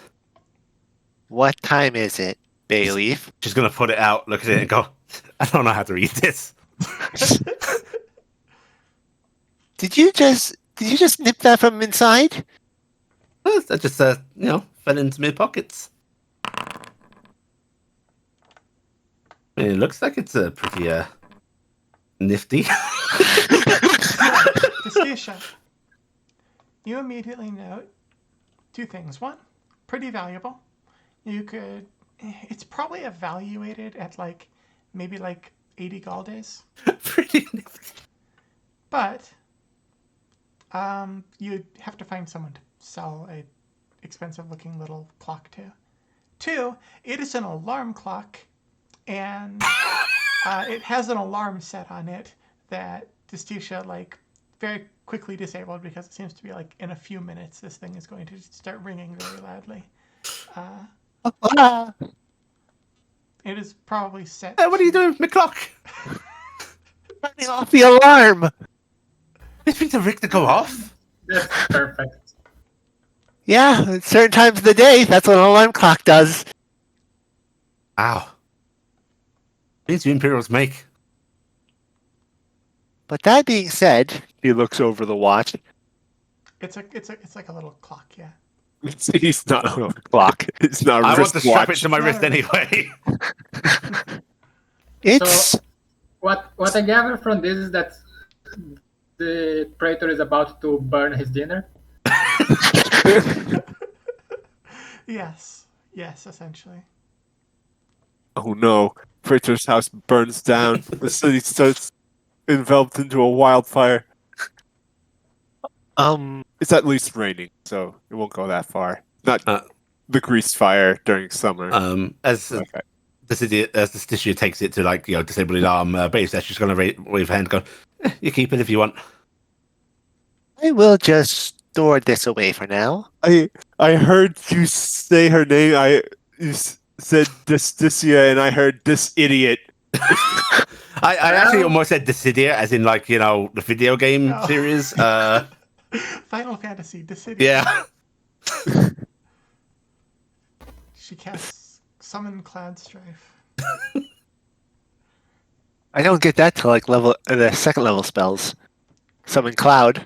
What time is it, Bayleaf? She's going to put it out, look at it, and go. I don't know how to read this. Did you just nip that from inside? That just fell into my pockets. It looks like it's a pretty nifty. Justitia, you immediately note 2 things. One, pretty valuable. It's probably evaluated at like maybe like 80 Galdes. Pretty nifty. But you'd have to find someone to sell a expensive looking little clock to. 2, it is an alarm clock, and it has an alarm set on it that Justitia like very quickly disabled because it seems to be like in a few minutes this thing is going to start ringing very loudly. It is probably set. Hey, what are you doing with my clock? Turning off the alarm. It's been to Rick to go off. That's perfect. Yeah, at certain times of the day, that's what an alarm clock does. Ow. Things you Imperials make. But that being said, he looks over the watch. It's like a little clock, yeah. He's not on a clock. It's not a I want to strap it wristwatch. to my It's wrist not a anyway. It's So what I gather from this is that the Praetor is about to burn his dinner. Yes, essentially. Oh no. Praetor's house burns down. The city starts enveloped into a wildfire. It's at least raining, so it won't go that far. Not Uh, the grease fire during summer. As Okay. the Stygia takes it to disable the alarm, Babe's just going to wave her hand, and go, you keep it if you want. I will just store this away for now. I heard you say her name. You said Justicia, and I heard this idiot. I actually almost said Dissidia, as in the video game Oh. series. Final Fantasy, Dissidia. Yeah. She casts Summon Cloud Strife. I don't get that till the second level spells. Summon Cloud.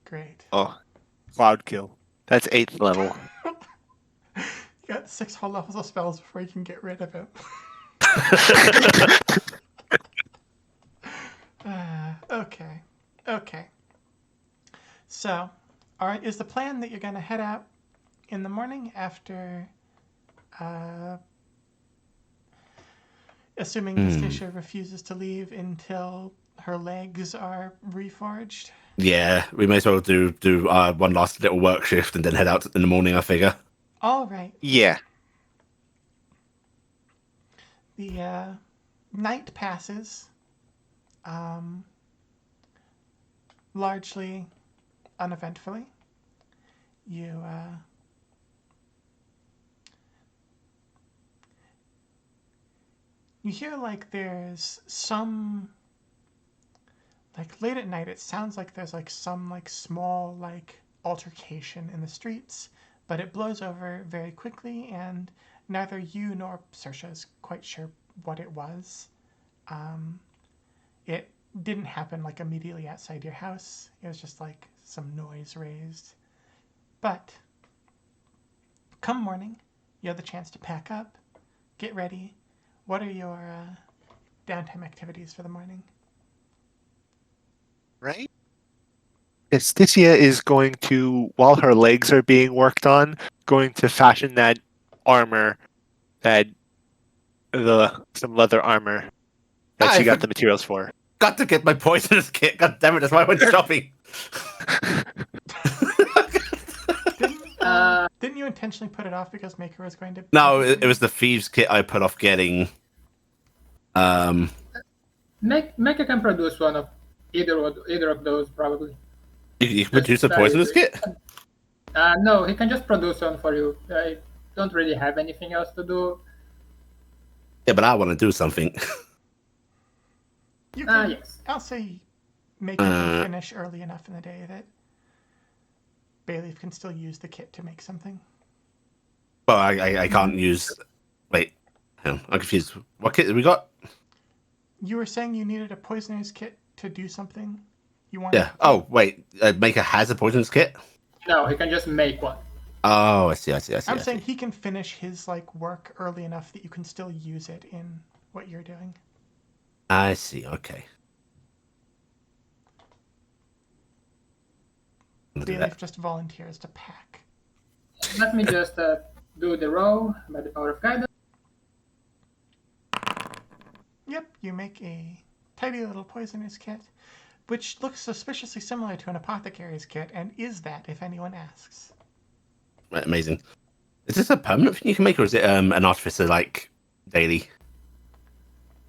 Great. Oh, cloud kill. That's 8th level. You got 6 whole levels of spells before you can get rid of him. Okay. So, alright, is the plan that you're going to head out in the morning after, assuming Justicia refuses to leave until her legs are reforged? Yeah, we may as well do one last little work shift and then head out in the morning, I figure. Alright. Yeah. The night passes, largely uneventfully. You hear like there's some, like late at night it sounds like there's like some like small like altercation in the streets, but it blows over very quickly and neither you nor Saoirse is quite sure what it was. It didn't happen like immediately outside your house. It was just like some noise raised. But come morning, you have the chance to pack up, get ready. What are your downtime activities for the morning? Right? Esticia is going to, while her legs are being worked on, going to fashion that armor, some leather armor that she got the materials for. Got to get my poisonous kit. God damn it, that's why I went shopping. Didn't you intentionally put it off because Maker was going to... No, it was the thieves kit I put off getting. Mecha can produce one of either of those, probably. You can produce a poisonous kit? No, he can just produce one for you. I don't really have anything else to do. Yeah, but I want to do something. You can, Yes. I'll say Maker can finish early enough in the day that Bayleaf can still use the kit to make something. Well, I can't use... Wait, hang on, I'm confused. What kit have we got? You were saying you needed a poisoner's kit to do something? You want? Yeah. Oh, wait. Maker has a poisonous kit? No, he can just make one. Oh, I see. I'm saying he can finish his like work early enough that you can still use it in what you're doing. I see. Okay. Bayleaf just volunteers to pack. Let me just do the roll by the power of guidance. Yep, you make a tidy little poisoner's kit, which looks suspiciously similar to an apothecary's kit, and is that, if anyone asks. Amazing. Is this a permanent thing you can make, or is it an artificer like daily?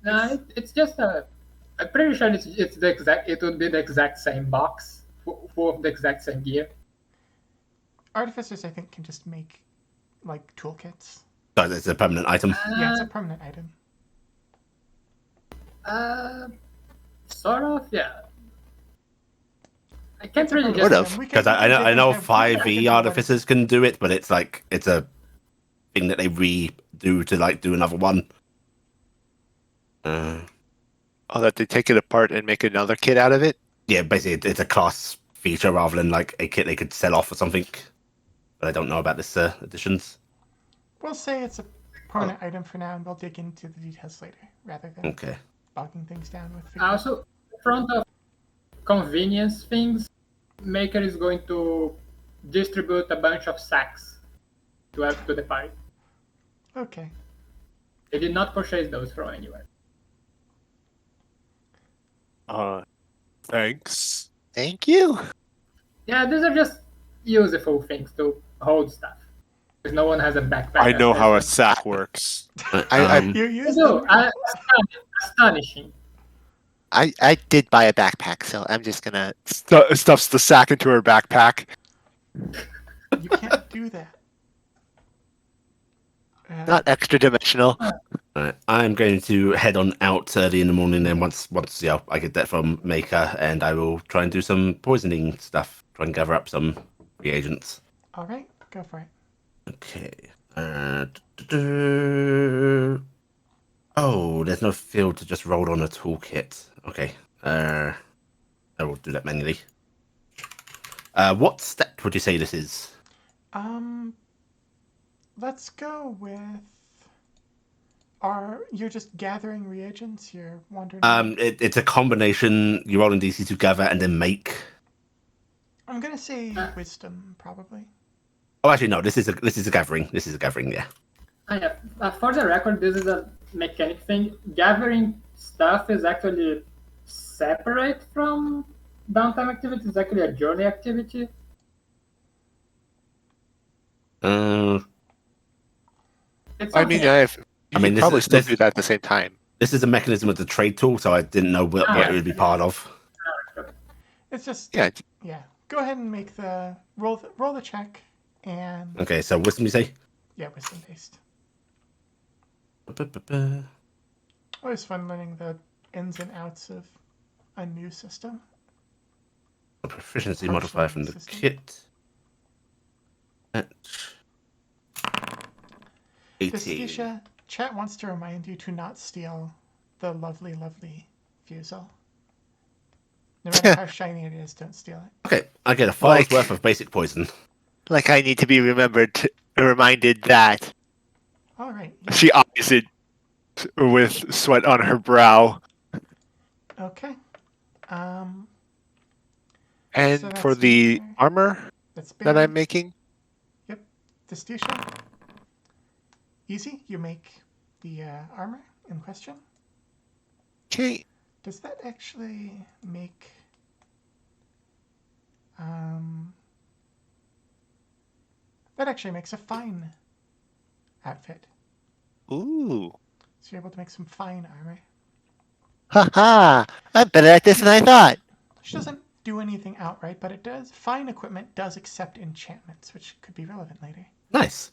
No, it's just a. I'm pretty sure it's the exact. It would be the exact same box full of the exact same gear. Artificers, I think, can just make like toolkits. So it's a permanent item. Yeah, it's a permanent item. Sort of, yeah. I can't really Sort just. of. Because I know 5e artificers. artificers can do it, but it's like it's a thing that they redo to like do another one. Oh, that they take it apart and make another kit out of it? Yeah, basically it's a class feature rather than like a kit they could sell off or something. But I don't know about this editions. We'll say it's a permanent item for now, and we'll dig into the details later, rather than Okay. bogging things down with. Also, in front of convenience things, Maker is going to distribute a bunch of sacks to add to the party. Okay. They did not purchase those from anywhere. Thanks. Thank you. Yeah, these are just useful things to hold stuff. Because no one has a backpack. I know as how a this sack works. You one. use So, them. astonishing. I did buy a backpack, so I'm just gonna. Stuffs the sack into her backpack. You can't do that. Not extra dimensional. Right. I'm going to head on out early in the morning. Then once I get that from Maker, and I will try and do some poisoning stuff. Try and gather up some reagents. All right, go for it. Okay. Oh, there's no field to just roll on a toolkit. Okay. I will do that manually. What step would you say this is? Let's go with. You're just gathering reagents? You're wandering. It's a combination. You roll in DC to gather and then make. I'm gonna say wisdom, probably. Oh, actually, no. This is a gathering. This is a gathering. Yeah. For the record, this is a mechanic thing. Gathering stuff is actually separate from downtime activity. It's actually a journey activity. It's I mean, something- you mean, could this probably is- still this- do that at the same time. This is a mechanism with the trade tool, so I didn't know what Yeah. it would be part of. It's just Yeah. Go ahead and make the roll the check, and Okay, so wisdom, you say? yeah, wisdom based. Always fun learning the ins and outs of a new system. Proficiency modifier from the System. kit. At 18. Vestisha, chat wants to remind you to not steal the lovely, lovely fusel. No matter how shiny it is, don't steal it. Okay, I get a 5 Like- worth of basic poison. Like I need to be reminded that All right. Yeah. She eyes it with sweat on her brow. Okay. And So for that's the fair. armor That's that big. I'm making, Vestisha. Easy. You make the armor in question. okay. Does that actually make that actually makes a fine outfit. ooh, So you're able to make some fine armor. haha, I'm better at this than I thought. Which doesn't do anything outright, but it does. Fine equipment does accept enchantments, which could be relevant later. Nice.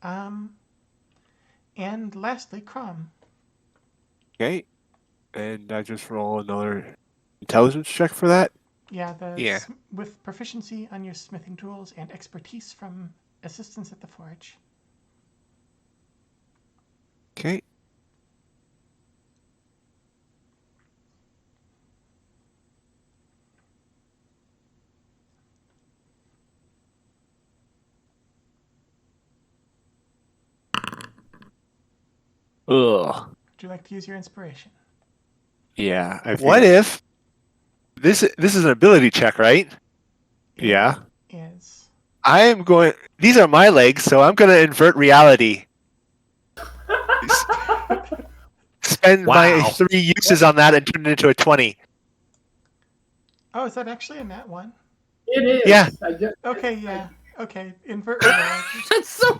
And lastly, Crom. Okay. And I just roll another intelligence check for that. Yeah, Yeah. With proficiency on your smithing tools and expertise from assistance at the forge. Okay. Ugh. Would you like to use your inspiration? Yeah. What if? This is an ability check, right? It Yeah. Is. I am going. These are my legs, so I'm going to invert reality. Spend my Wow. 3 uses on that and turn it into a 20. Oh, is that actually a nat one? It is. Yeah. Okay, yeah. Okay, invert reality. That's so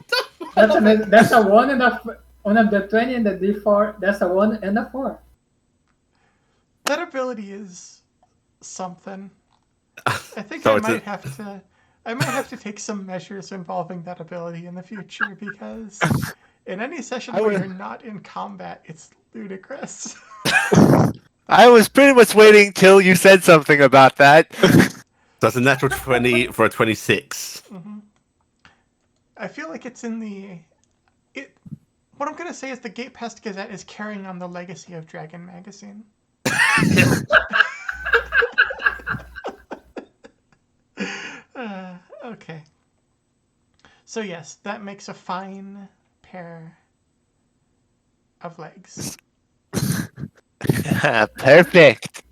dumb. That's a one and one of the 20 and the D4. That's a 1 and a 4. That ability is something. I think So I it's might have to take some measures involving that ability in the future because in any session where you're not in combat, it's ludicrous. I was pretty much waiting till you said something about that. That's a natural 20 for a 26. I feel like it's in the. What I'm gonna say is the Gate Pest Gazette is carrying on the legacy of Dragon Magazine. Okay. So yes, that makes a fine pair of legs. Perfect.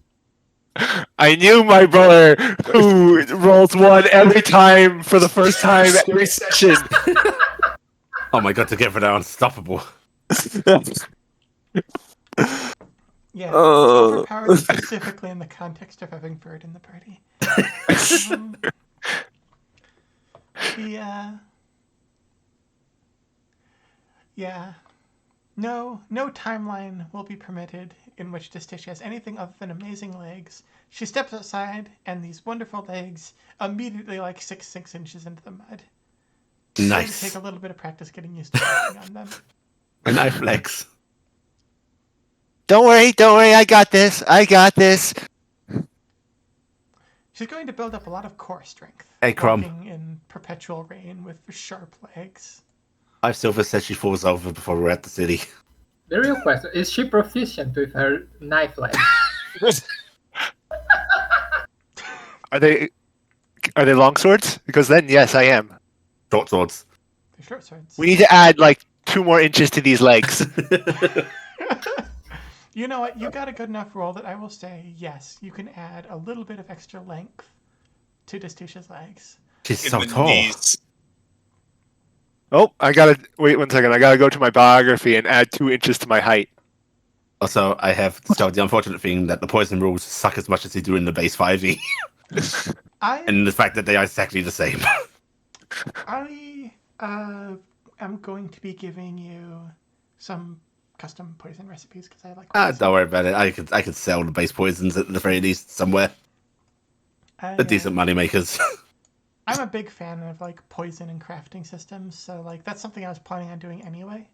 I knew my brother who rolls one every time for the first time every session. Oh my god, together they're unstoppable. Yeah, Oh. overpowered specifically in the context of having Bird in the party. Yeah. No timeline will be permitted in which Distich has anything other than amazing legs. She steps outside, and these wonderful legs immediately like 6 inches into the mud. It's going to Nice. take a little bit of practice getting used to walking on them. Knife legs. Don't worry, I got this. She's going to build up a lot of core strength. Hey, Crumb. Walking in perpetual rain with sharp legs. I've Silver said she falls over before we're at the city. The real question is she proficient with her knife legs? Are they long swords? Because then yes, I am. Short swords. They're short swords. We need to add like 2 more inches to these legs. You know what? You got a good enough roll that I will say, yes, you can add a little bit of extra length to Distish's legs. She's In so the tall. knees. Oh, I gotta wait 1 second. I gotta go to my biography and add 2 inches to my height. Also, I have discovered the unfortunate thing that the poison rules suck as much as they do in the base 5e. And the fact that they are exactly the same. I am going to be giving you some custom poison recipes because I like poison. Don't worry about it. I could sell the base poisons at the very least somewhere. The decent money makers. I'm a big fan of like poison and crafting systems, so like that's something I was planning on doing anyway.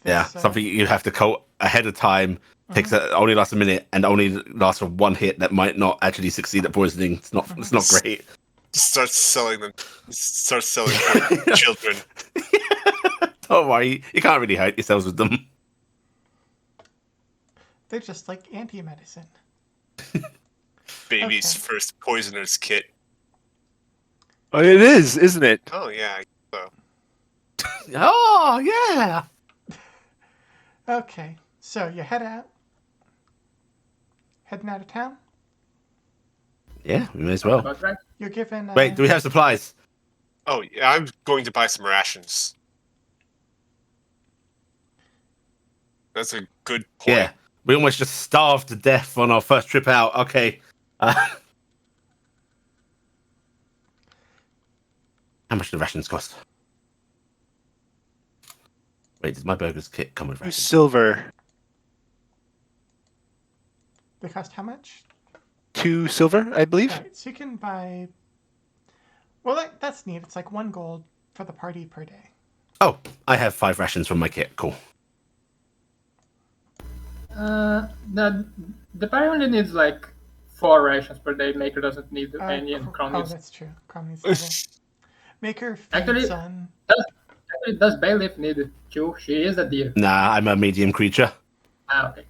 Yeah, something you have to coat ahead of time. Takes only lasts a minute and only lasts for 1 hit that might not actually succeed at poisoning. It's not great. Start selling them. Start selling for children. Don't worry, you can't really hurt yourselves with them. They're just like anti-medicine. Baby's Okay. first poisoner's kit. Oh, it is, isn't it? Oh yeah. So. Oh, yeah! Okay, so you head out. Heading out of town. Yeah, we may as well. About right? You're given. Wait, do we have supplies? Oh yeah, I'm going to buy some rations. That's a good point. Yeah, we almost just starved to death on our first trip out. Okay. How much do the rations cost? Wait, does my burger's kit come with rations? Silver. They cost how much? 2 silver, I believe. Right, so you can buy. Well, that's neat. It's like 1 gold for the party per day. Oh, I have 5 rations from my kit. Cool. The party only needs like 4 rations per day. Maker doesn't need any, and Crown Oh, needs. that's true. Crown needs double. Maker feeds Actually- on. Actually, does Bailiff need it too? She is a deer. Nah, I'm a medium creature. Okay.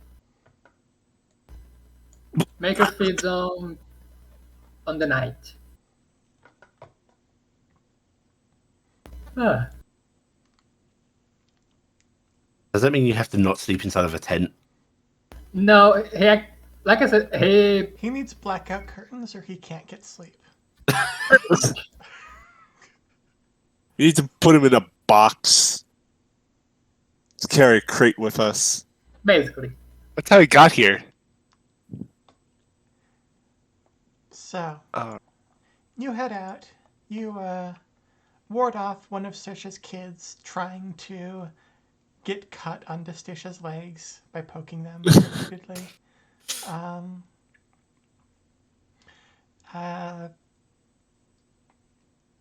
Maker feeds on the night. Ah, Does that mean you have to not sleep inside of a tent? no, like I said, He needs blackout curtains or he can't get sleep. We need to put him in a box. Let's carry a crate with us. basically. That's how he got here. So, Oh. you head out. You ward off one of Saoirse's kids trying to get cut on Distish's legs by poking them repeatedly.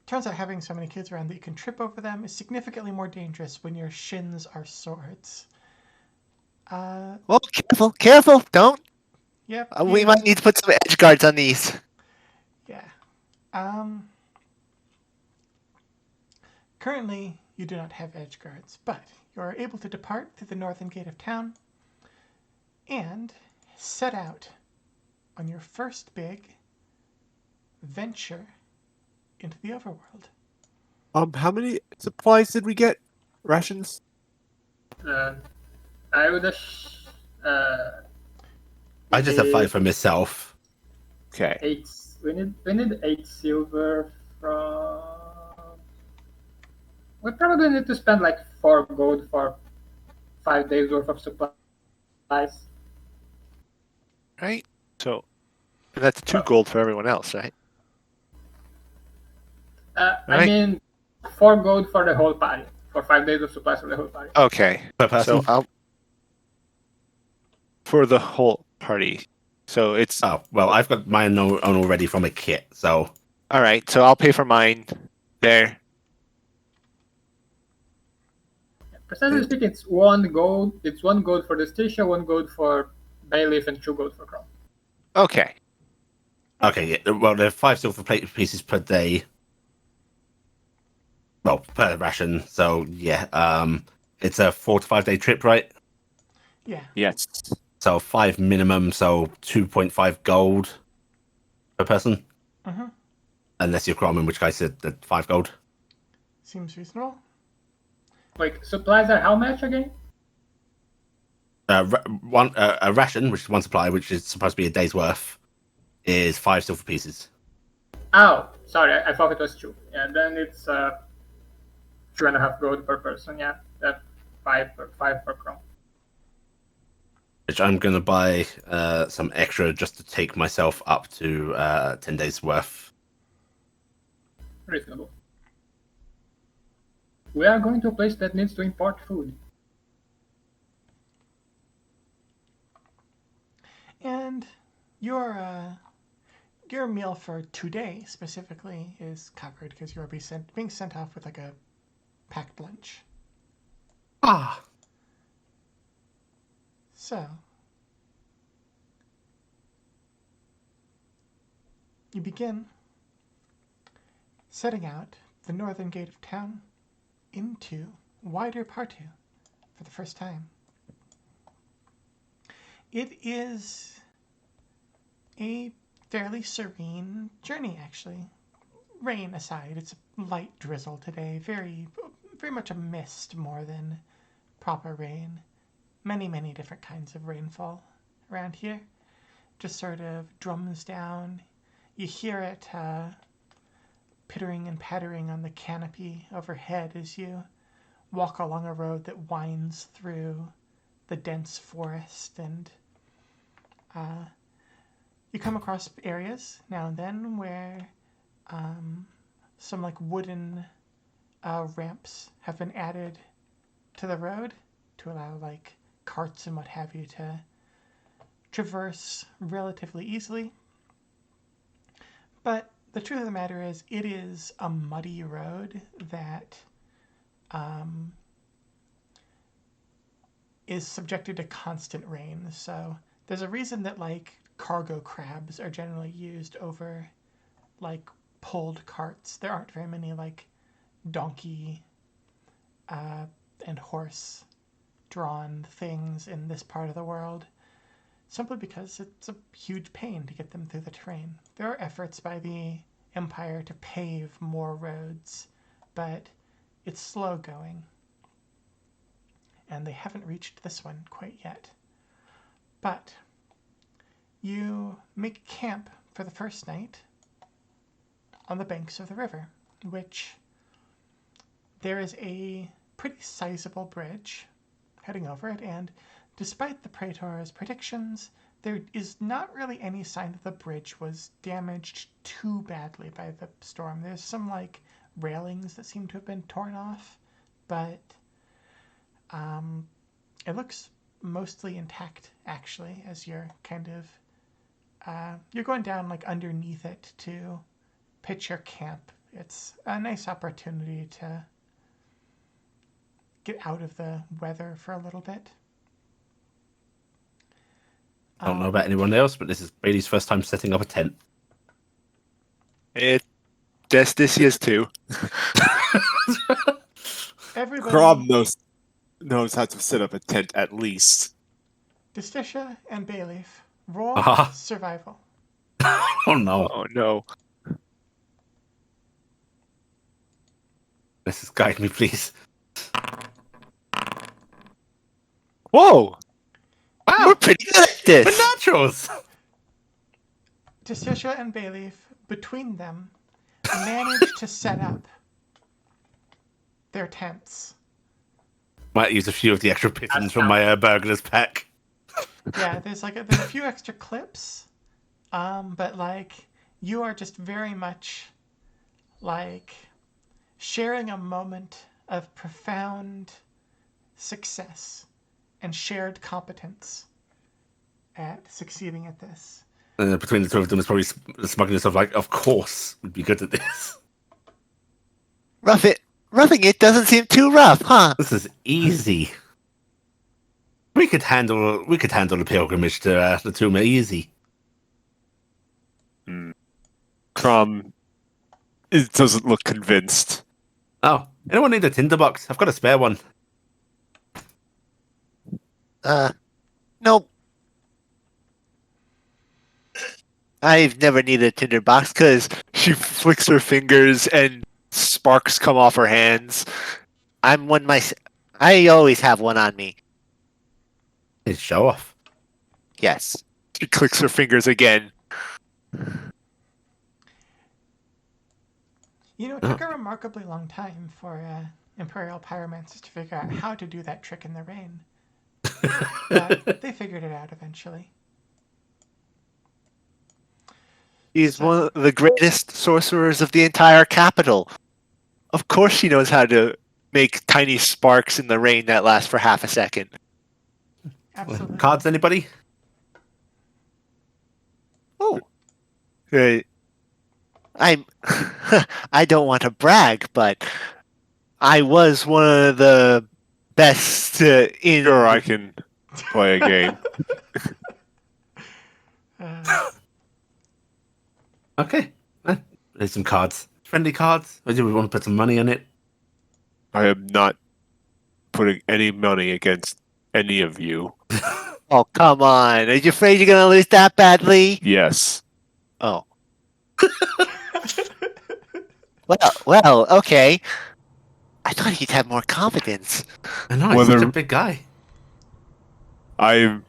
Turns out having so many kids around that you can trip over them is significantly more dangerous when your shins are swords. Well, careful, don't. Yep. We might need to put some edge guards on these. Yeah. Um, Currently, you do not have edge guards, but you are able to depart through the northern gate of town and set out on your first big venture into the overworld. How many supplies did we get? Rations? I would I just have 5 need for myself. Okay. 8. We need 8 silver from. We probably need to spend like 4 gold for 5 days worth of supplies. Right? So that's 2 Well, gold for everyone else, right? I Right. mean, 4 gold for the whole party. For 5 days of supplies for the whole party. Okay. Per person? So I'll for the whole party. So it's Oh, well, I've got mine on already from a kit, so all right. So I'll pay for mine there. Precisely speaking, it's 1 gold. It's 1 gold for the station, 1 gold for bailiff, and 2 gold for crown. Okay. okay. Yeah, well, there are 5 silver plate pieces per day. Well, per ration. So yeah, it's a 4 to 5 day trip, right? Yeah. Yes. So 5 minimum, so 2.5 gold per person. Mm-hmm. Unless you're Chrome, in which case it's 5 gold. Seems reasonable. Wait, supplies are how much again? A ration, which is 1 supply, which is supposed to be a day's worth, is 5 silver pieces. Oh, sorry, I thought it was 2. Yeah, then it's 2.5 gold per person. Yeah, that 5 per crown. Which I'm going to buy some extra just to take myself up to 10 days worth. Reasonable. We are going to a place that needs to import food. And your meal for today specifically is covered because you are being sent off with like a packed lunch. Ah, So you begin setting out the northern gate of town into wider Partu for the first time. It is a fairly serene journey, actually. Rain aside, it's a light drizzle today, very much a mist more than proper rain. Many different kinds of rainfall around here. Just sort of drums down. You hear it pittering and pattering on the canopy overhead as you walk along a road that winds through the dense forest, and you come across areas now and then where some like wooden ramps have been added to the road to allow like carts and what have you to traverse relatively easily. But the truth of the matter is, it is a muddy road that is subjected to constant rain. So there's a reason that like cargo crabs are generally used over like pulled carts. There aren't very many like donkey and horse drawn things in this part of the world, simply because it's a huge pain to get them through the terrain. There are efforts by the Empire to pave more roads, but it's slow going, and they haven't reached this one quite yet. But you make camp for the first night on the banks of the river, which there is a pretty sizable bridge heading over it, and despite the Praetor's predictions, there is not really any sign that the bridge was damaged too badly by the storm. There's some like railings that seem to have been torn off, but it looks mostly intact actually, as you're kind of you're going down like underneath it to pitch your camp. It's a nice opportunity to get out of the weather for a little bit. I don't know about anyone else, but this is Bailey's first time setting up a tent. It Yes, this is too. Everybody, Grom knows how to set up a tent at least. Justicia and Bayleaf, roll Uh-huh. survival. Oh no. Oh no. This is guide me, please. Whoa! Wow. We're pretty good at We're this. naturals. Justicia and Bayleaf, between them, manage to set up their tents. Might use a few of the extra pittons from my burglar's pack. Yeah, there's a few extra clips, but like you are just very much like sharing a moment of profound success and shared competence at succeeding at this. Between the two of them, it's probably the smugness of like, of course, we'd be good at this. Roughing it doesn't seem too rough, huh? This is easy. We could handle the pilgrimage to the tomb easy. Grom it doesn't look convinced. Oh, anyone need a tinderbox? I've got a spare one. Nope. I've never needed a tinderbox because she flicks her fingers and sparks come off her hands. I always have one on me. It's show off. Yes. She clicks her fingers again. You know, it took a remarkably long time for Imperial Pyromancers to figure out how to do that trick in the rain. But they figured it out eventually. She's one of the greatest sorcerers of the entire capital. Of course she knows how to make tiny sparks in the rain that last for half a second. Absolutely. Cards, anybody? Oh. I don't want to brag, but I was one of the best in... Sure, I can play a game. Okay. There's some cards. Friendly cards. Or do we want to put some money on it? I am not putting any money against any of you. Oh, come on. Are you afraid you're going to lose that badly? Yes. Oh. Well, okay. I thought he'd have more confidence. I know, he's such a big guy. I'm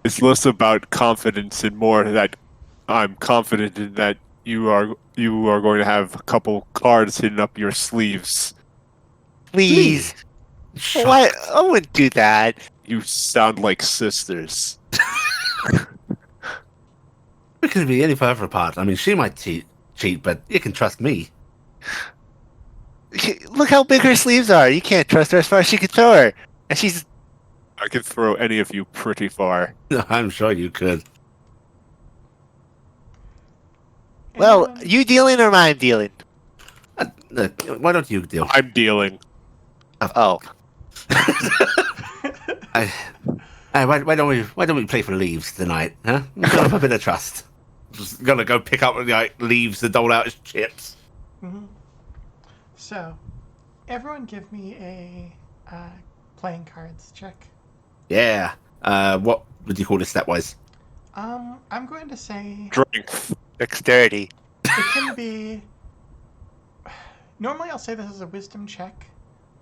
it's less about confidence and more that I'm confident in that you are going to have a couple cards hidden up your sleeves. Please. Why? I wouldn't do that. You sound like sisters. We couldn't be any further apart. I mean, she might cheat, but you can trust me. Look how big her sleeves are. You can't trust her as far as she can throw her. And she's... I could throw any of you pretty far. I'm sure you could. Well, you dealing or I'm dealing? Look, why don't you deal? I'm dealing. Oh. Why don't we play for leaves tonight, huh? Got up a bit of trust. Just gonna go pick up like leaves to dole out as chips. Mm-hmm. So, everyone give me a playing cards check. Yeah. What would you call this stat-wise? I'm going to say Strength. Dexterity. it can be... Normally I'll say this is a wisdom check,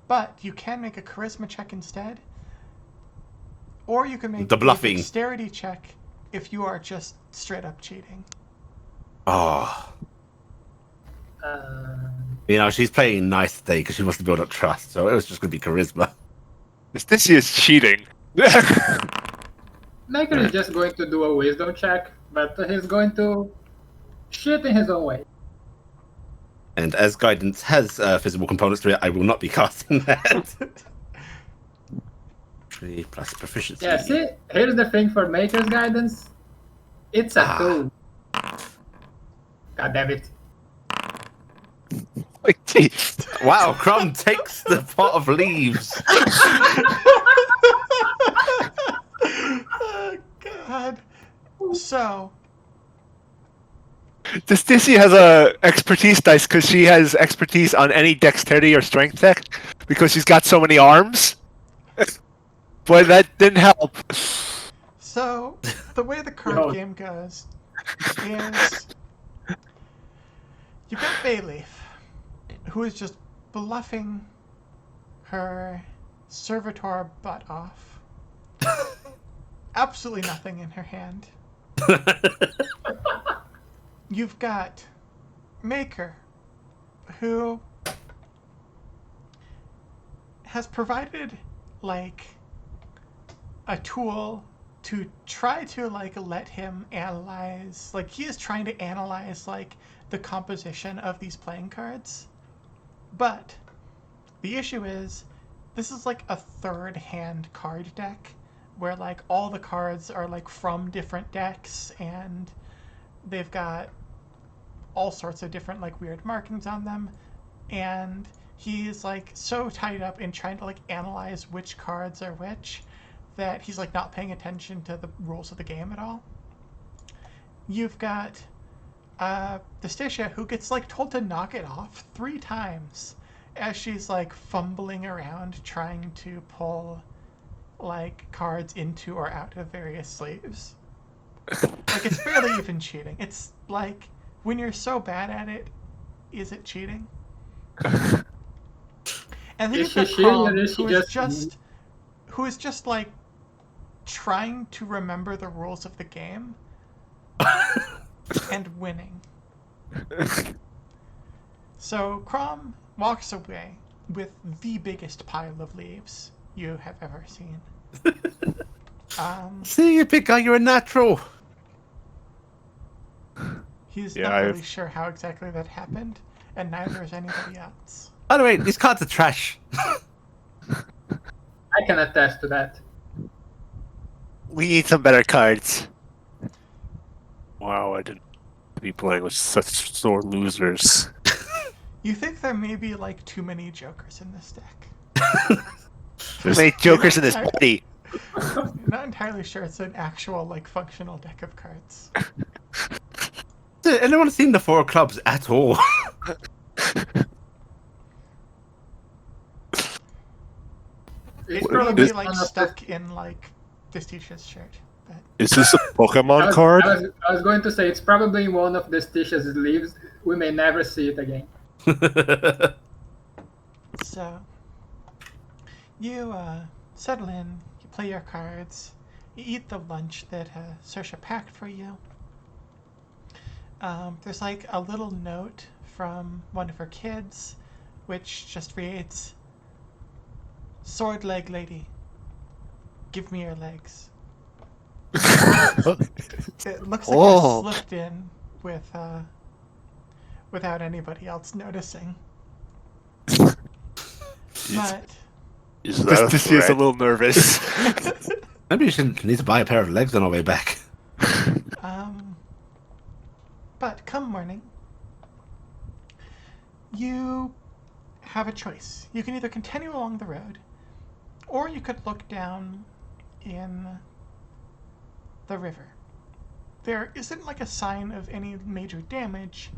but you can make a charisma check instead. Or you can make The bluffing. a dexterity check if you are just straight up cheating. Oh. You know, she's playing nice today because she wants to build up trust, so it was just going to be charisma. This is cheating. Maker is just going to do a wisdom check, but he's going to shit in his own way. And as guidance has physical components to it, I will not be casting that. 3 plus proficiency. Yeah, see, here's the thing for Maker's guidance. It's a 2. God damn it. Like, gee. Wow, Crumb takes the pot of leaves. Oh, God. So, Distisi has a expertise dice because she has expertise on any dexterity or strength check because she's got so many arms. But that didn't help. So, the way the card Yo. game goes is you've got Bayleaf, who is just bluffing her servitor butt off. Absolutely nothing in her hand. You've got Maker, who has provided, like, a tool to try to, like, let him analyze, like, he is trying to analyze, like, the composition of these playing cards. But the issue is, this is, like, a third hand card deck, where, like, all the cards are, like, from different decks, and they've got all sorts of different, like, weird markings on them, and he's, like, so tied up in trying to, like, analyze which cards are which that he's, like, not paying attention to the rules of the game at all. You've got Desticia, who gets, like, told to knock it off 3 times as she's, like, fumbling around trying to pull, like, cards into or out of various sleeves. Like, it's barely even cheating. It's, like, when you're so bad at it, is it cheating? And then Is you've got she cheating or Crom, is she who is just, like, trying to remember the rules of the game and winning. So Crom walks away with the biggest pile of leaves you have ever seen. See, you big guy, you're a natural. He's Yeah, not really sure how exactly that happened, and neither is anybody else. By the way, these cards are trash. I can attest to that. We need some better cards. Wow, I didn't be playing with such sore losers. You think there may be, like, too many jokers in this deck. There's many jokers in this party. I'm not entirely sure it's an actual, like, functional deck of cards. Has anyone seen the 4 of clubs at all? It's What probably, is- like, stuck in, like, Desticia's shirt. But Is this a Pokemon card? I was going to say it's probably one of Desticia's leaves. We may never see it again. so, you settle in, you play your cards, you eat the lunch that Saoirse packed for you. There's, like, a little note from one of her kids, which just reads, "Sword leg lady, give me your legs." It looks like Oh. it slipped in with without anybody else noticing. But Is that a Distisi is a threat? little nervous. Maybe you should need to buy a pair of legs on our way back. but come morning, you have a choice. You can either continue along the road, or you could look down in the river. There isn't, like, a sign of any major damage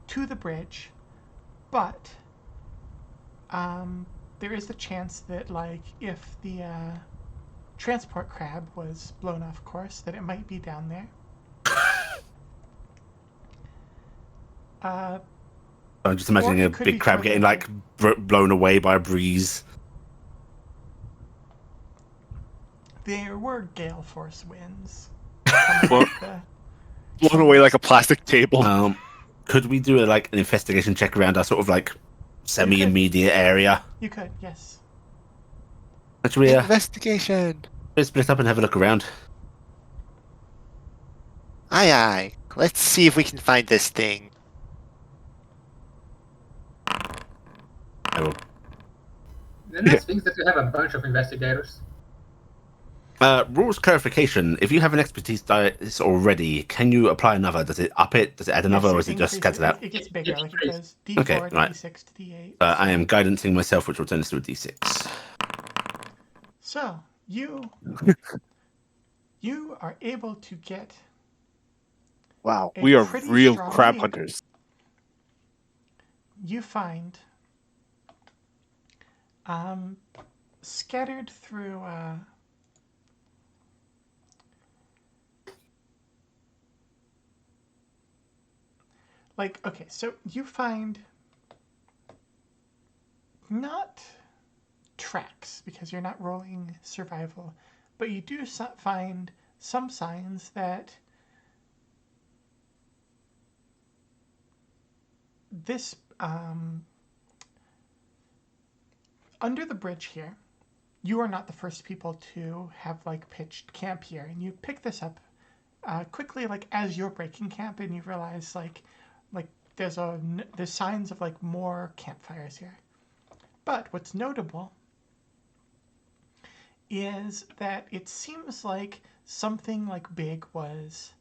to the bridge, but there is the chance that, like, if the transport crab was blown off course, that it might be down there. I'm just imagining Or a it could be big crab further getting like blown away by a breeze. There were gale force winds. Well- Blown away like a plastic table. Could we do like an investigation check around our sort of like semi-immediate area? You could, yes. Should we Investigation. split up and have a look around? Aye, aye. Let's see if we can find this thing. I will. The next thing is that we have a bunch of investigators. Rules clarification. If you have an expertise dice already, can you apply another? Does it up it? Does it add another, Yes, or is it just increases- cancel out? It gets bigger, like it goes D4 Okay, to right. D6 to D8. I am guidancing myself, which will turn this to a d6. So, you are able to get Wow, a we are pretty real strong crab lead. hunters. You find scattered through like, okay, so you find not tracks because you're not rolling survival, but you do find some signs that this under the bridge here, you are not the first people to have like pitched camp here, and you pick this up quickly, like as you're breaking camp, and you realize like there's signs of like more campfires here. But what's notable is that it seems like something like big was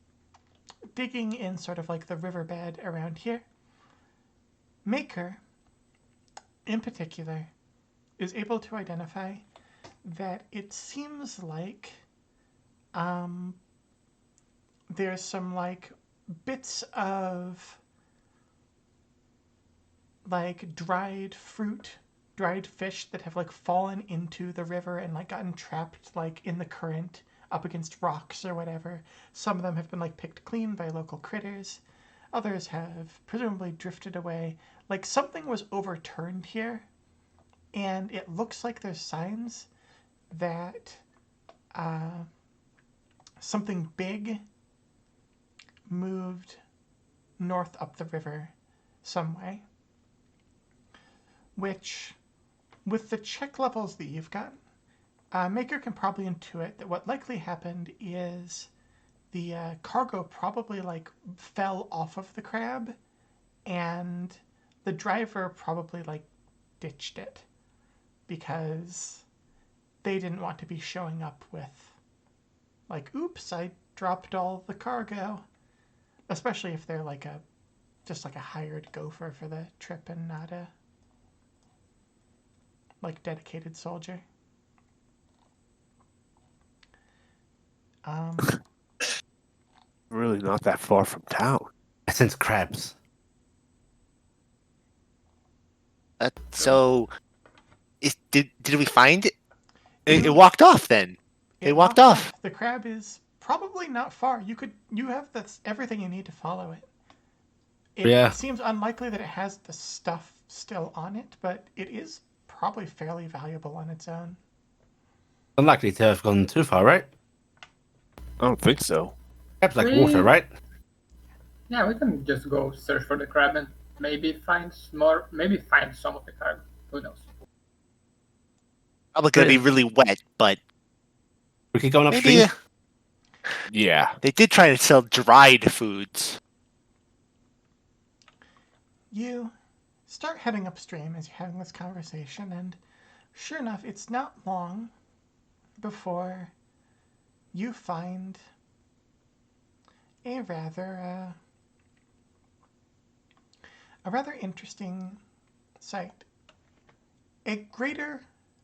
digging in sort of like the riverbed around here. Maker, in particular, is able to identify that it seems like there's some like bits of like dried fruit, dried fish that have like fallen into the river and like gotten trapped like in the current up against rocks or whatever. Some of them have been like picked clean by local critters. Others have presumably drifted away. Like something was overturned here, and it looks like there's signs that something big moved north up the river some way, which, with the check levels that you've got, Maker can probably intuit that what likely happened is the cargo probably like fell off of the crab, and the driver probably like ditched it because they didn't want to be showing up with like, oops, I dropped all the cargo, especially if they're like just like a hired gopher for the trip and not a like dedicated soldier. Really not that far from town. I sense crabs. So, did we find it? It You walked off then. It walked off. The crab is probably not far. You have everything you need to follow it. It Yeah. seems unlikely that it has the stuff still on it, but it is probably fairly valuable on its own. Unlikely to have gone too far, right? I don't think so. Crabs like water, right? Yeah, we can just go search for the crab and maybe find more. Maybe find some of the cargo. Who knows? Probably gonna be really wet, but We keep going maybe upstream. Yeah. they did try to sell dried foods. You start heading upstream as you're having this conversation, and sure enough, it's not long before you find a rather interesting sight. A greater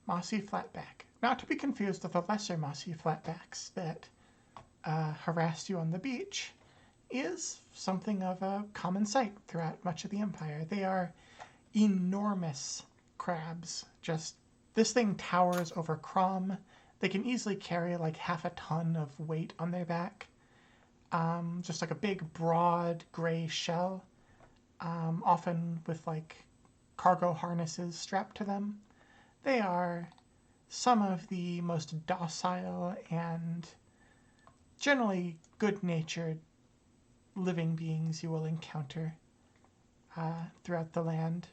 mossy flatback, not to be confused with the lesser mossy flatbacks that harassed you on the beach, is something of a common sight throughout much of the Empire. They are enormous crabs. Just this thing towers over Crom. They can easily carry like half a ton of weight on their back. Just like a big, broad, gray shell, often with like cargo harnesses strapped to them. They are some of the most docile and generally good-natured living beings you will encounter throughout the land.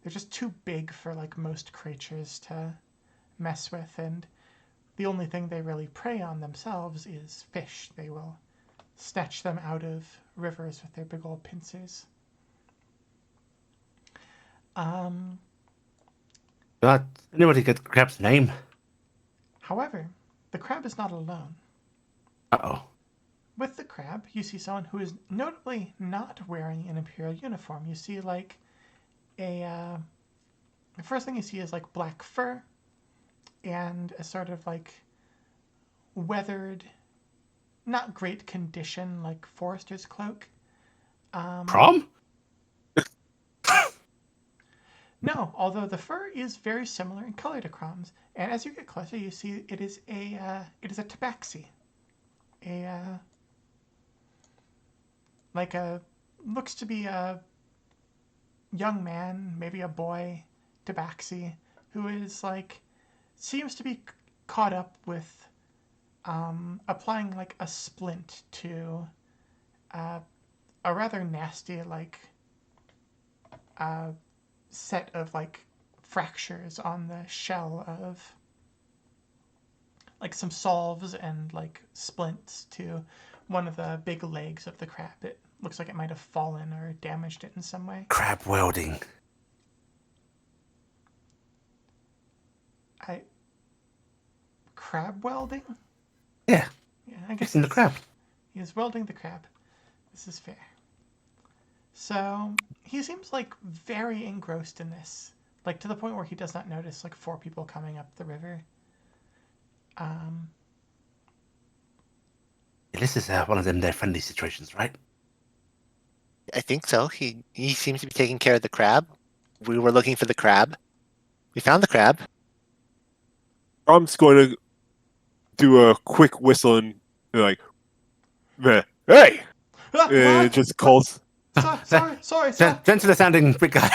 They're just too big for like most creatures to mess with, and the only thing they really prey on themselves is fish. They will snatch them out of rivers with their big old pincers. Anybody get the crab's name? However, the crab is not alone. Uh-oh. With the crab, you see someone who is notably not wearing an Imperial uniform. You see like the first thing you see is like black fur and a sort of like weathered, not great condition like Forester's cloak. Prom? No, although the fur is very similar in color to Crom's, and as you get closer, you see it is a tabaxi, like a looks to be a young man, maybe a boy, tabaxi, who is like seems to be caught up with applying like a splint to a rather nasty like set of like fractures on the shell of like some salves and like splints to one of the big legs of the crab. It looks like it might have fallen or damaged it in some way. Crab welding. Crab welding? Yeah, Yeah, I guess fixing the crab. he is welding the crab. This is fair. So he seems like very engrossed in this, like to the point where he does not notice like 4 people coming up the river. This is one of them their friendly situations, right? I think so. He seems to be taking care of the crab. We were looking for the crab. We found the crab. Crom's going to do a quick whistle and be like, hey! And it just calls. Sorry, sir. Gentler sounding big guy.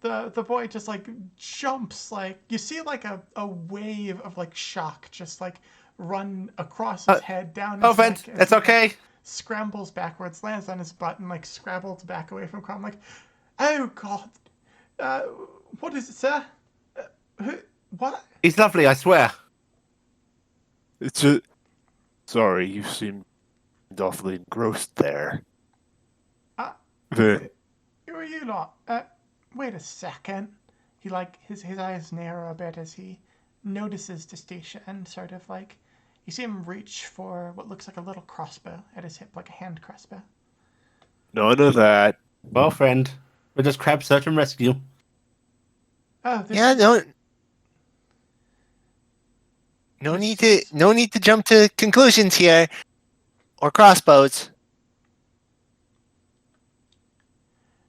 The boy just like jumps, like you see like a wave of like shock just like run across his head down his Oh, Vent, neck. it's okay. Scrambles backwards, lands on his butt, and like scrabbles back away from Crom. Like, oh god, what is it, sir? What? He's lovely, I swear. It's just. Sorry, you seem awfully engrossed there. Who are you lot? Wait a second. He like his eyes narrow a bit as he notices Destacia and sort of like you see him reach for what looks like a little crossbow at his hip, like a hand crossbow. None of that. Well, friend, we're just crab search and rescue. Oh, Yeah, no need to jump to conclusions here, or crossbows.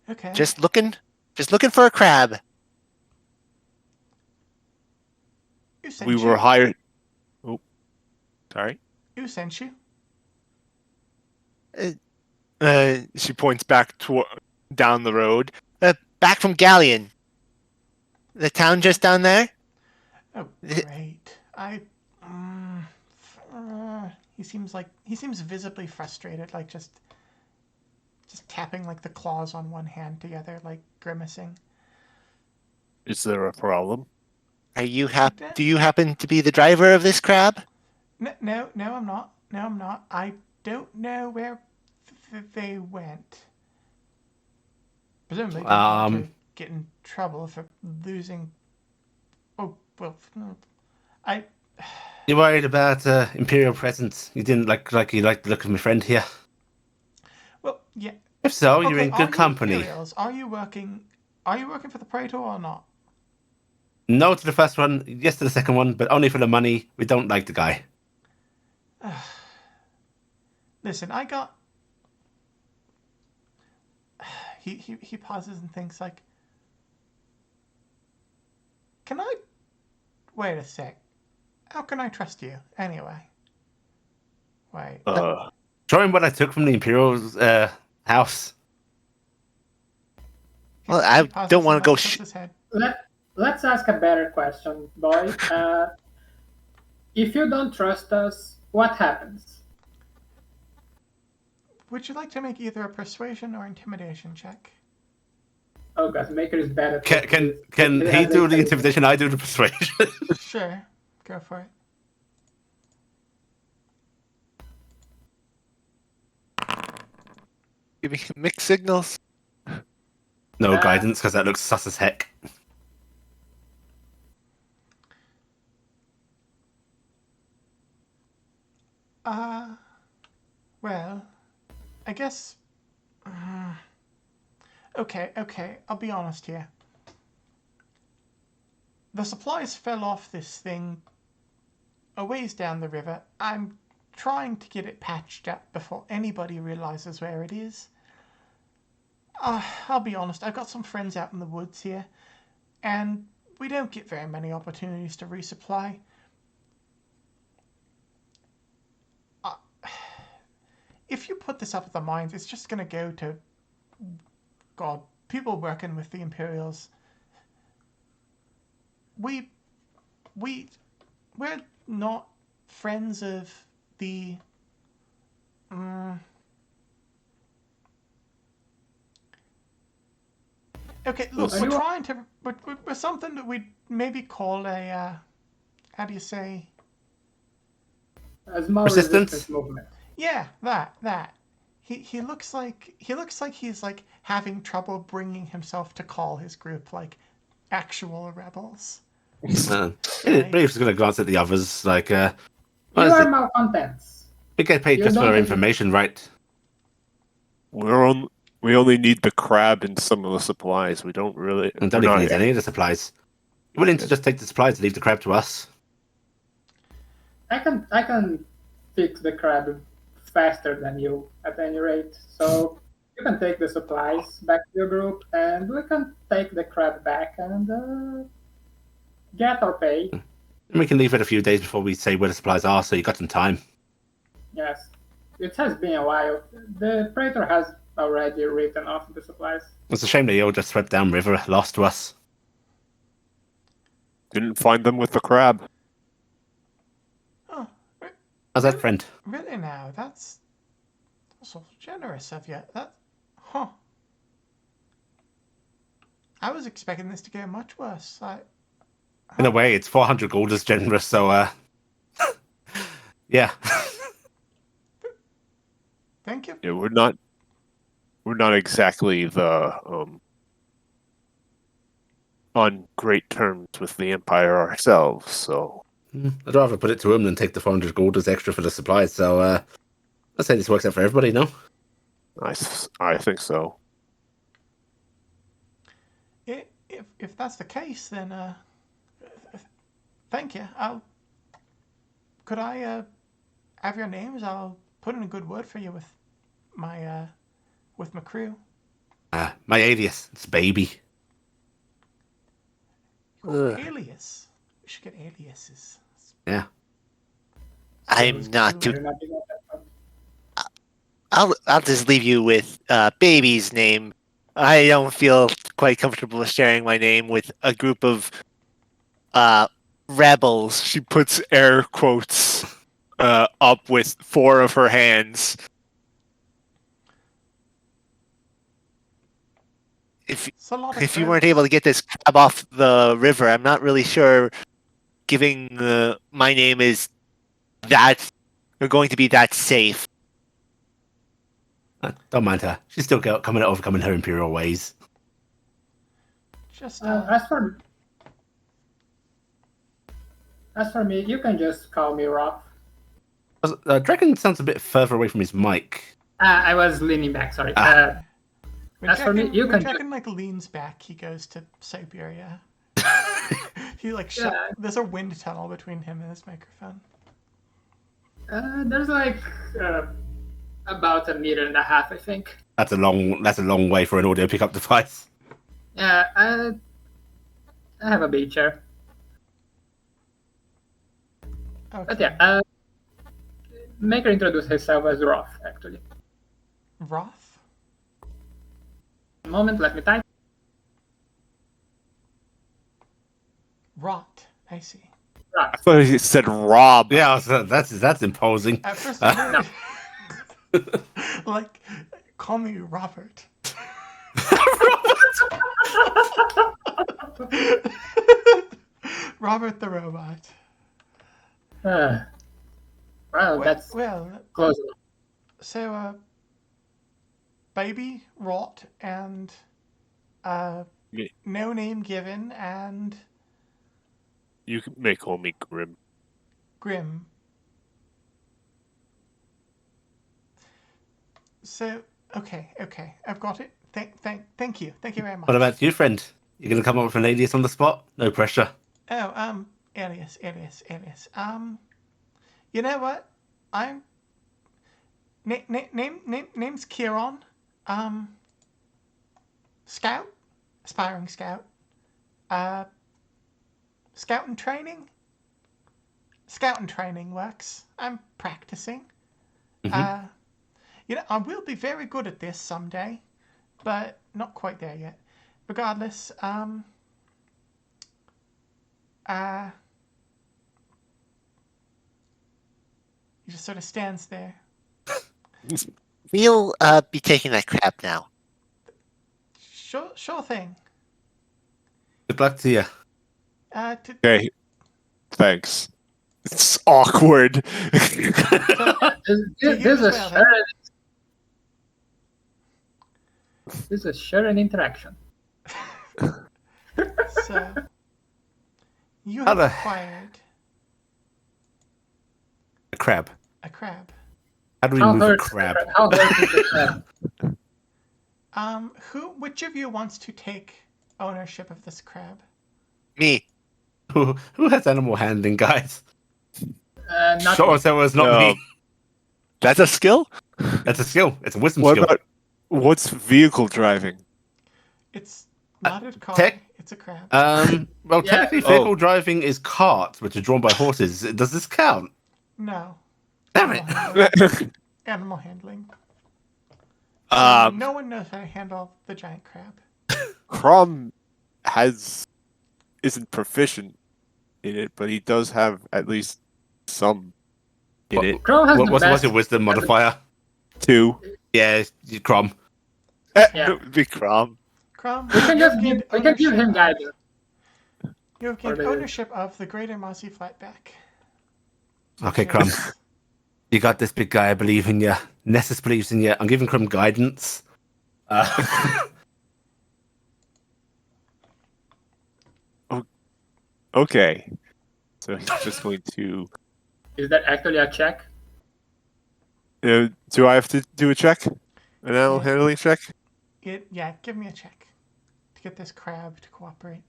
Okay. Just looking for a crab. Who sent We you? were hired. Oh, sorry. Who sent you? She points back down the road. Back from Galleon. The town just down there. Oh, great. He seems visibly frustrated, like just tapping like the claws on one hand together, like grimacing. Is there a problem? Are you Do you happen to be the driver of this crab? No, I'm not. No, I'm not. I don't know where they went. Presumably, didn't want to get in trouble for losing. Oh well, I. You worried about Imperial presence? You didn't like you liked the look of my friend here. Well, yeah. If so, Okay, you're in are good you company. Imperials? Are you working for the Praetor or not? No to the first one, yes to the second one, but only for the money. We don't like the guy. Listen, I got. He pauses and thinks like. Can I? Wait a sec. How can I trust you anyway? Wait. Show him what I took from the Imperial's house. Well, I pauses don't want and, to go. like, tilts his head. Let's ask a better question, boy. If you don't trust us, what happens? Would you like to make either a persuasion or intimidation check? Oh god, Maker is better. Can he do the intimidation? I do the persuasion. Sure, go for it. Giving mixed signals. No guidance, because that looks sus as heck. Well, I guess. Okay, I'll be honest here. The supplies fell off this thing a ways down the river. I'm trying to get it patched up before anybody realizes where it is. I'll be honest, I've got some friends out in the woods here, and we don't get very many opportunities to resupply. If you put this up at the mines, it's just going to go to, God, people working with the Imperials. We're not friends of the. Okay, look, we're trying to. We're something that we'd maybe call a. How do you say? A small Resistance? resistance movement. Yeah, that. He looks like he's like having trouble bringing himself to call his group like actual rebels. Brave's going to glance at the others like, You what is are it? malcontents. We get paid You just don't for our have- information, right? We only need the crab and some of the supplies. We don't really. And don't we're even not- need any of the supplies. You're willing to just take the supplies and leave the crab to us? I can fix the crab faster than you at any rate. So you can take the supplies back to your group, and we can take the crab back and get our pay. And we can leave it a few days before we say where the supplies are, so you got some time. Yes, it has been a while. The praetor has already written off the supplies. It's a shame they all just swept down river, lost to us. Didn't find them with the crab. Oh, How's that, friend? really now? That's so generous of you. Huh. I was expecting this to go much worse. In a way, it's 400 gold is generous, so, yeah. Thank you. Yeah, we're not exactly the on great terms with the Empire ourselves. So I'd rather put it to him than take the 400 gold as extra for the supplies, so, I'd say this works out for everybody, no? I think so. If that's the case, then thank you. Could I have your names? I'll put in a good word for you with my crew. My alias, it's Baby. Alias. We should get aliases. Yeah. I'm not too. You're not doing that. I'll just leave you with baby's name. I don't feel quite comfortable sharing my name with a group of rebels. She puts air quotes up with 4 of her hands. It's a lot of If you crap. weren't able to get this crab off the river, I'm not really sure giving my name is that going to be that safe. Don't mind her. She's still overcoming her imperial ways. Just As for me, you can just call me Rob. Dragon sounds a bit further away from his mic. I was leaning back. Sorry. when as for me, Draken, you when can Draken like leans back, he goes to Siberia. He like Yeah. there's a wind tunnel between him and his microphone. There's like about 1.5 meters, I think. That's a long way for an audio pickup device. Yeah, I have a big chair. Okay. But yeah, Maker introduced himself as Roth, actually. Roth? A moment, let me type. Rot. I see. I Roth. thought he said Rob. Yeah, that's imposing. At first, I heard, like, call me Robert. Robert the robot. Well, that's Well, close enough. so baby, rot, and Yeah. no name given, and You may call me Grim. grim. So okay, I've got it. Thank you very much. What about you, friend? You gonna come up with an alias on the spot? No pressure. Oh, alias. You know what? I'm name's Kieran. Scout, aspiring scout. Uh, scout and training. Scout and training works. I'm practicing. Mhm. I will be very good at this someday, but not quite there yet. Regardless, he just sort of stands there. We'll be taking that crap now. Sure thing. Good luck to you. Okay, thanks. It's awkward. To you as well, then. This is sure an interaction. So, you How have the- acquired A crab. a crab. How do we How move a hurt? crab? How hurt is the crab? Which of you wants to take ownership of this crab? Me. Who has animal handling, guys? Not Sure, so it's not me. That's a skill? That's a skill. It's a wisdom What skill. about what's vehicle driving? It's not a car. tech- It's a crab. Well, Yeah. technically, vehicle driving is carts, which are drawn by horses. Does this count? No. Damn Animal it! handling. Animal handling. No one knows how to handle the giant crab. Crom isn't proficient in it, but he does have at least some in it. Crow has the What's best. your wisdom modifier? 2. Yeah, Crom. Yeah. Big Crom. Crumb, We can you have just gained we can give him ownership- guidance. You have gained Or the- ownership of the Greater Mozzie Flatback. Okay, Which Crom. is- You got this, big guy. I believe in you. Nessus believes in you. I'm giving Crom guidance. Okay. So he's just going to. Is that actually a check? Do I have to do a check? An animal Yeah. handling check? Yeah, give me a check to get this crab to cooperate.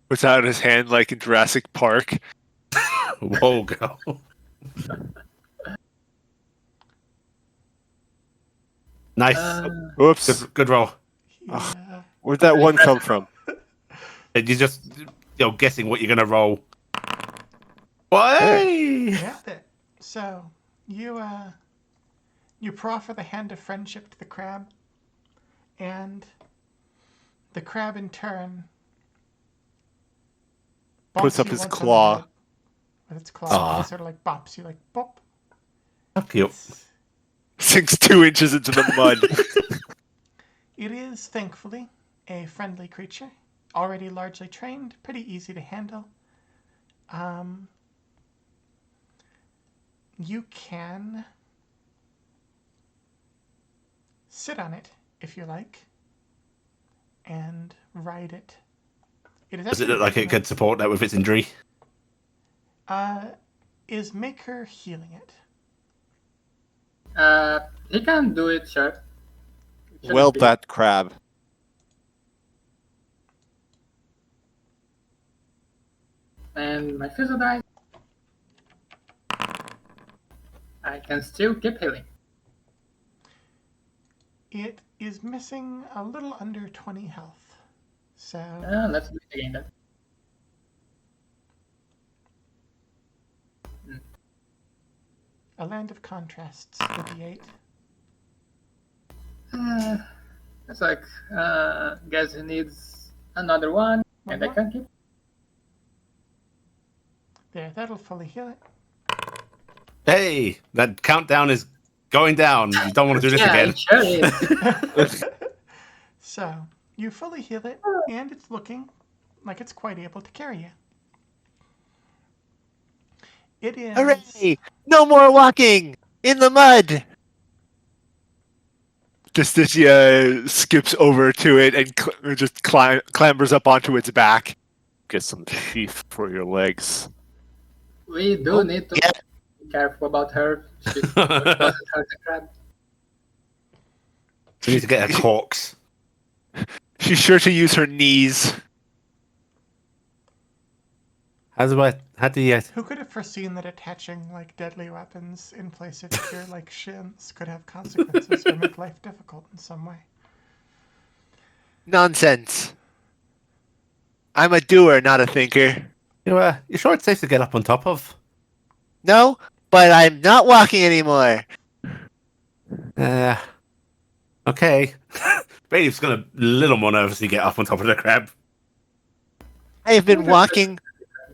Puts out his hand like in Jurassic Park. Whoa, go. Nice. Whoops. Good roll. Yeah. Where'd that one come from? You're just guessing what you're gonna roll. Why? Nailed it. So you proffer the hand of friendship to the crab, and the crab in turn Puts bonks up you his once on the claw. head with its claw. Aw. It sort of like bops you, like bop. Cute. Sinks 2 inches into the mud. It is thankfully a friendly creature, already largely trained, pretty easy to handle. You can sit on it if you like, and ride it. It is Does it actually look like it could support that with its injury? Is Maker healing it? He can do it, sure. Shouldn't Well, be. that crab. And my fizzle die. I can still keep healing. It is missing a little under 20 health. So Let's do it again then. a land of contrasts, the D8. It's like, guess he needs another one, One and I more? can keep. There, that'll fully heal it. Hey, that countdown is going down. You don't want to do this Yeah, again. it sure is. So you fully heal it, and it's looking like it's quite able to carry you. It is. Hooray! No more walking in the mud. Just as he skips over to it and just clambers up onto its back. Get some sheath for your legs. We do need to yeah. be careful about her. She doesn't hurt the crab. We need to get a corks. She's sure to use her knees. How do you? Who could have foreseen that attaching like deadly weapons in place of your like shins could have consequences or make life difficult in some way? Nonsense. I'm a doer, not a thinker. You sure it's safe to get up on top of? No, but I'm not walking anymore. Okay. Bailey's gonna a little more nervously get up on top of the crab. I have been walking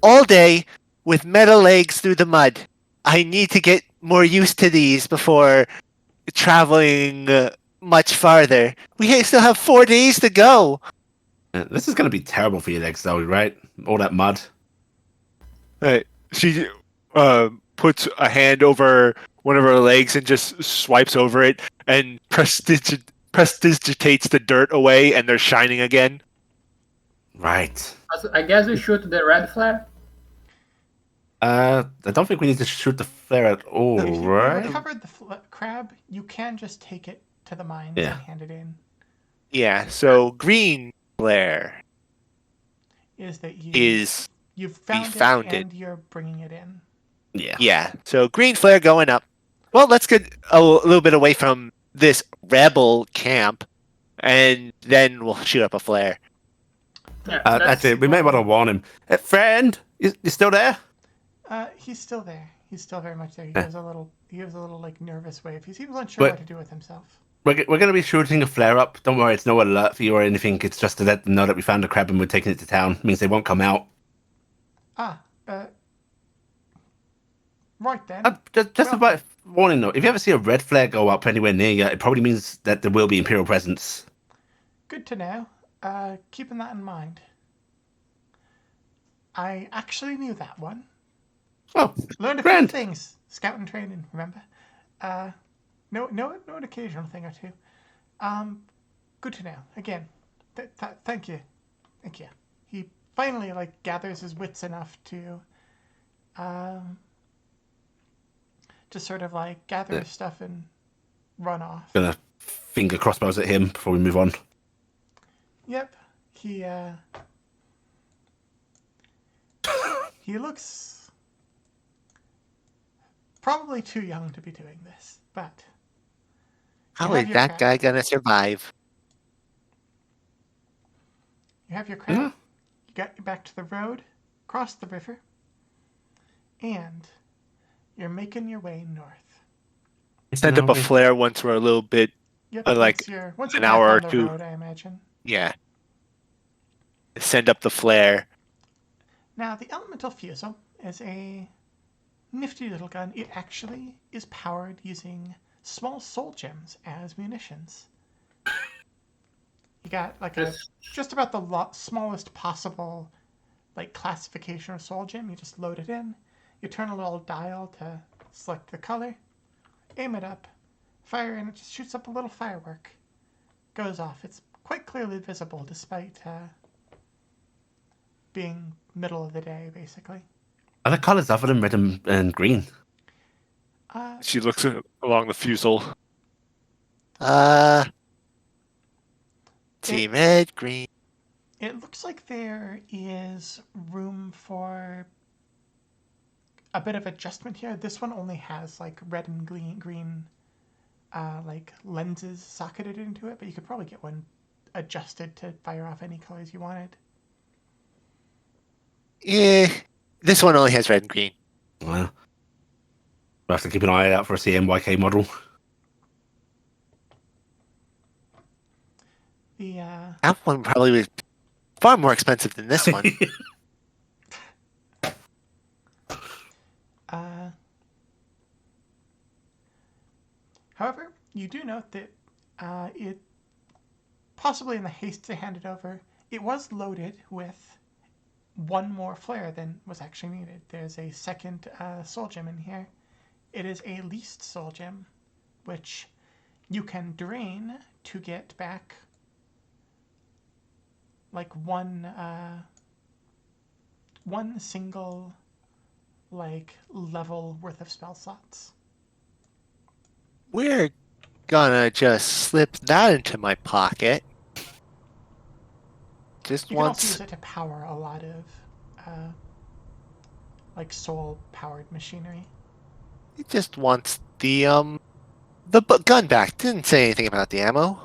all day with metal legs through the mud. I need to get more used to these before traveling much farther. We still have 4 days to go. This is gonna be terrible for your legs, though, right? All that mud. Right. She puts a hand over one of her legs and just swipes over it and prestidigitates the dirt away, and they're shining again. Right. I guess we shoot the red flare. I don't think we need to shoot the flare at all, If you right? recovered the crab, you can just take it to the mines Yeah. and hand it in. Yeah, so green flare Is that is you've found, found it it. and you're bringing it in. Yeah. yeah. So green flare going up. Well, let's get a little bit away from this rebel camp, and then we'll shoot up a flare. Yeah, That's it. We may want to warn him. Friend, you still there? He's still there. He's still very much there. He Yeah. gives a little like nervous wave. He seems unsure But- what to do with himself. We're going to be shooting a flare up. Don't worry, it's no alert for you or anything. It's just to let them know that we found a crab and we're taking it to town. It means they won't come out. Right then. Just Well- about warning though. If you ever see a red flare go up anywhere near you, it probably means that there will be Imperial presence. Good to know. Keeping that in mind. I actually knew that one. Oh, Learned a grand. few things. Scouting training, remember? No, an occasional thing or two. Good to know. Again, thank you. Thank you. He finally like gathers his wits enough to, just sort of like gather his stuff and run off. Gonna finger crossbows at him before we move on. Yep. He looks probably too young to be doing this, but How You have is your that crab. guy gonna survive? you have your crab. Yeah. You got back to the road, cross the river, and you're making your way north. Send up a flare once we're a little bit. Yep. Like once an you're hour back or on the two. road, I imagine. Yeah. Send up the flare. Now, the elemental fusel is a nifty little gun. It actually is powered using small soul gems as munitions. You got like Yes. just about the smallest possible like classification of soul gem. You just load it in. You turn a little dial to select the color, aim it up, fire, and it just shoots up a little firework. Goes off. It's quite clearly visible despite being middle of the day, basically. Are the colours other than red and green? She looks along the fusel. Team red, green. It looks like there is room for a bit of adjustment here. This one only has like red and green like lenses socketed into it, but you could probably get one adjusted to fire off any colors you wanted. Yeah. This one only has red and green. Well, we'll have to keep an eye out for a CMYK model. The That one probably was far more expensive than this one. However, you do note that it, possibly in the haste to hand it over, it was loaded with one more flare than was actually needed. There's a second soul gem in here. It is a least soul gem, which you can drain to get back like one single like level worth of spell slots. We're gonna just slip that into my pocket. Just You can also once. use it to power a lot of like soul-powered machinery. He just wants the gun back. Didn't say anything about the ammo.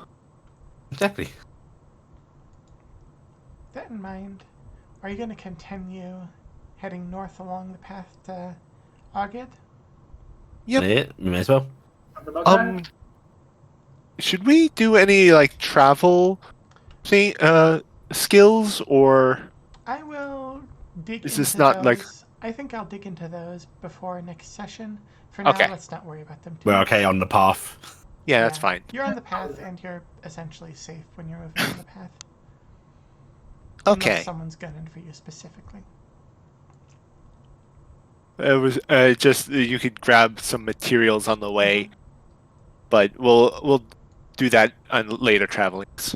Exactly. With that in mind, are you going to continue heading north along the path to Agid? Yep. Yeah, you may as well. About that? Should we do any like travel thing, skills, or I will dig is this into not like those. I think I'll dig into those before next session. For now, okay? let's not worry about them too We're much. okay on the path. Yeah, that's fine. You're on the path, and you're essentially safe when you're moving on the path. Okay. Unless someone's gunning for you specifically. It was just you could grab some materials on the way, but we'll do that on later travelings.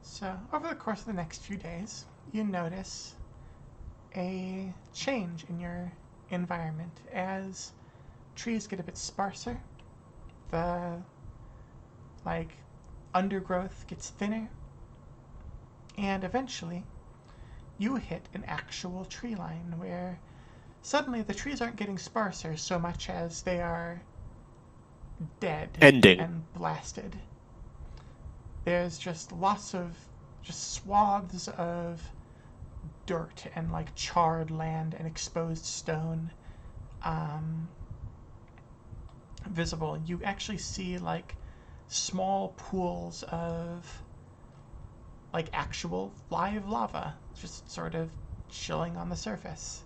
So, over the course of the next few days, you notice a change in your environment as trees get a bit sparser, the like undergrowth gets thinner, and eventually you hit an actual tree line where suddenly the trees aren't getting sparser so much as they are dead Ending. and blasted. There's just lots of just swaths of dirt and like charred land and exposed stone visible. You actually see like small pools of like actual live lava just sort of chilling on the surface,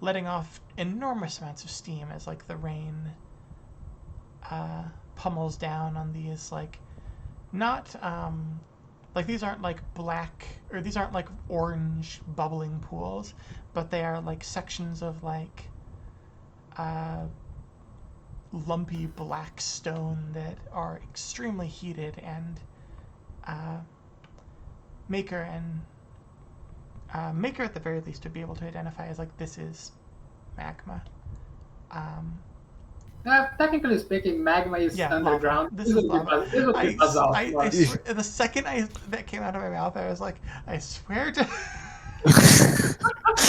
letting off enormous amounts of steam as like the rain pummels down on these like not like these aren't like black or these aren't like orange bubbling pools, but they are like sections of like lumpy black stone that are extremely heated and Maker at the very least would be able to identify as like this is magma. Technically speaking, magma is Yeah, underground. lava. This is lava. This would be basalt. I swear, the second that came out of my mouth, I was like, I swear to.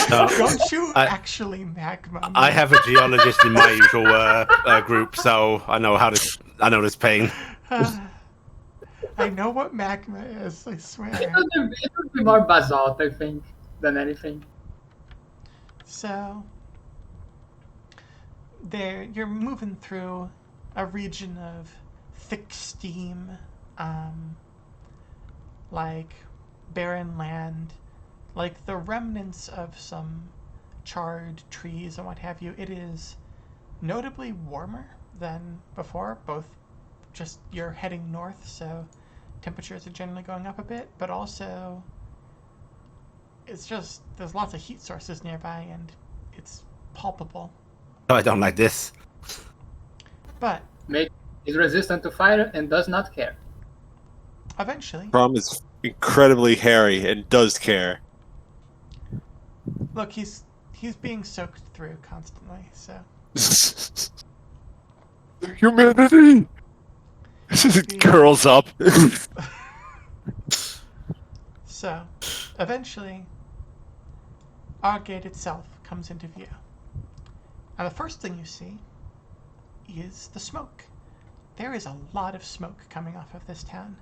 Don't you actually magma? I have a geologist in my usual group, so I know this pain. I know what magma is. I swear. It would be more basalt, I think, than anything. So, you're moving through a region of thick steam, like barren land, like the remnants of some charred trees and what have you. It is notably warmer than before, both just you're heading north, so temperatures are generally going up a bit, but also it's just there's lots of heat sources nearby and it's palpable. Oh, I don't like this. But Make is resistant to fire and does not care. eventually, Prom is incredibly hairy and does care. look, he's being soaked through constantly, so Humanity. It curls up. so eventually Argate itself comes into view. And the first thing you see is the smoke. There is a lot of smoke coming off of this town.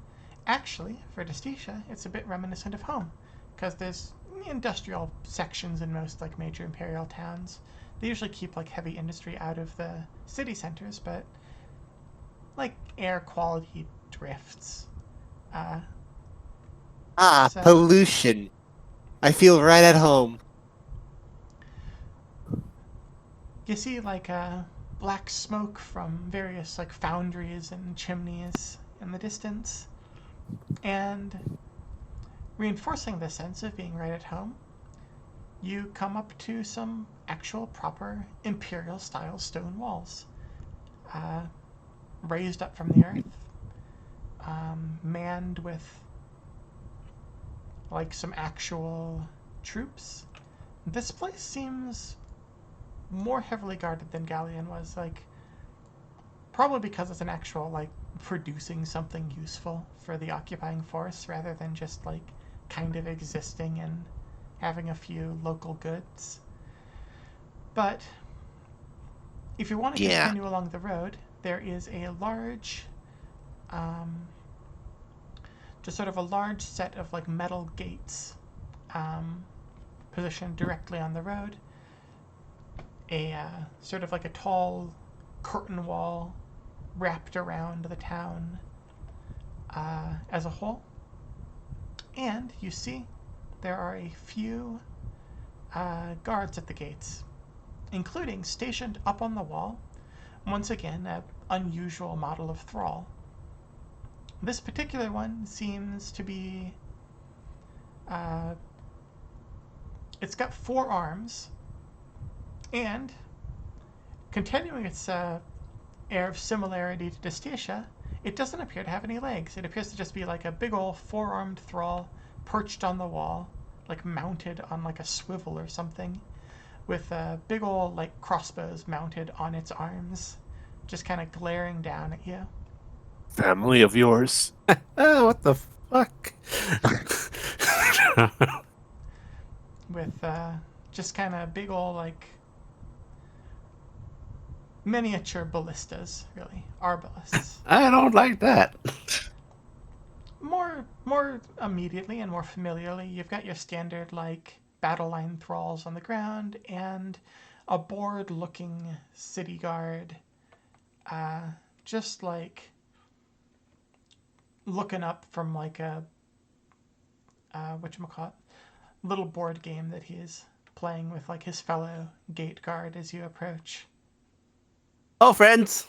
Actually, for Destitia, it's a bit reminiscent of home, because there's industrial sections in most like major imperial towns. They usually keep like heavy industry out of the city centers, but like air quality drifts. So- Pollution. I feel right at home. You see like black smoke from various like foundries and chimneys in the distance, and reinforcing the sense of being right at home, you come up to some actual proper imperial style stone walls, raised up from the earth, manned with like some actual troops. This place seems more heavily guarded than Galleon was, like probably because it's an actual like producing something useful for the occupying force rather than just like kind of existing in having a few local goods. But if you want to Yeah. continue along the road, there is a large, just sort of a large set of like metal gates positioned directly on the road. A sort of like a tall curtain wall wrapped around the town as a whole. And you see there are a few guards at the gates, including stationed up on the wall, once again, an unusual model of thrall. This particular one seems to be... it's got 4 arms, and continuing its air of similarity to Dystacia, it doesn't appear to have any legs. It appears to just be like a big ol' 4-armed thrall perched on the wall, like mounted on like a swivel or something, with big ol' like crossbows mounted on its arms, just kind of glaring down at you. Family of yours. Oh, what the fuck? With just kind of big ol' like miniature ballistas, really, arbalists. I don't like that. More immediately and more familiarly, you've got your standard like battle line thralls on the ground and a bored-looking city guard, just like looking up from like a whatchamacallit, little board game that he's playing with like his fellow gate guard as you approach. Oh, friends.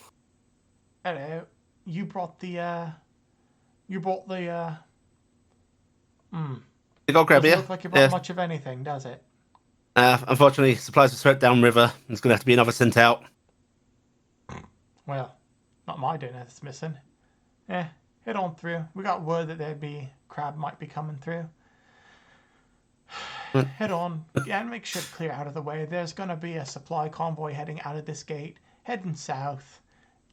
Hello, you brought the you brought the Go grab doesn't you. look like you brought much of anything, does it? Unfortunately, supplies were swept downriver. There's going to have to be another sent out. Well, not my dinner that's missing. Head on through. We got word that there'd be crab might be coming through. Head on. Yeah, and make sure to clear out of the way. There's gonna be a supply convoy heading out of this gate, heading south.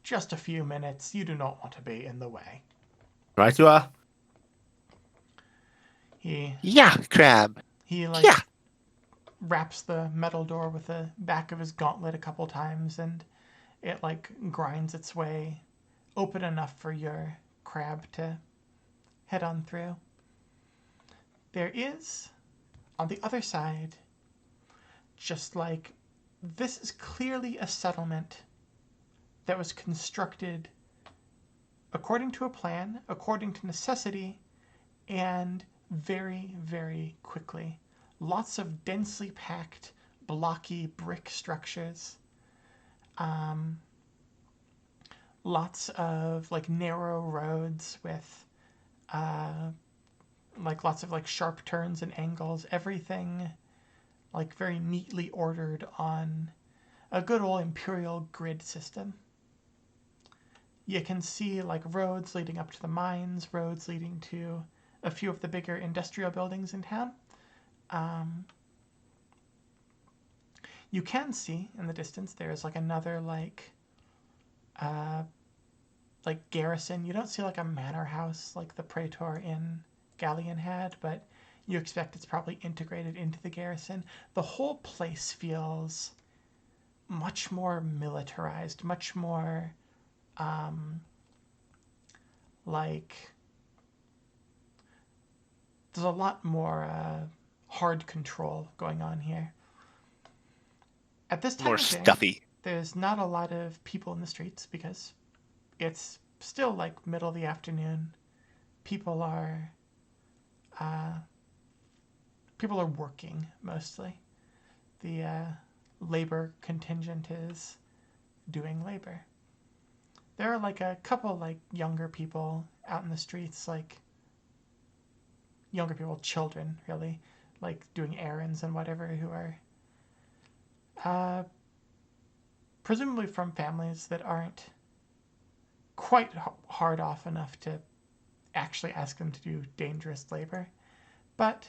Just a few minutes. You do not want to be in the way. Right you are. Yeah, crab. He like Yeah. wraps the metal door with the back of his gauntlet a couple times, and it like grinds its way open enough for your crab to head on through. There is, on the other side, just like, this is clearly a settlement that was constructed according to a plan, according to necessity, and very, very quickly. Lots of densely packed, blocky brick structures. Lots of like narrow roads with like lots of like sharp turns and angles. Everything like very neatly ordered on a good old imperial grid system. You can see like roads leading up to the mines, roads leading to a few of the bigger industrial buildings in town. You can see in the distance there's like another like garrison. You don't see like a manor house like the praetor in Galleon had, but you expect it's probably integrated into the garrison. The whole place feels much more militarized, much more like there's a lot more hard control going on here. At this time More of day, stuffy. there's not a lot of people in the streets because it's still like middle of the afternoon. People are working mostly. The labor contingent is doing labor. There are like a couple like younger people out in the streets, like younger people, children really, like doing errands and whatever, who are presumably from families that aren't quite hard off enough to actually ask them to do dangerous labor. But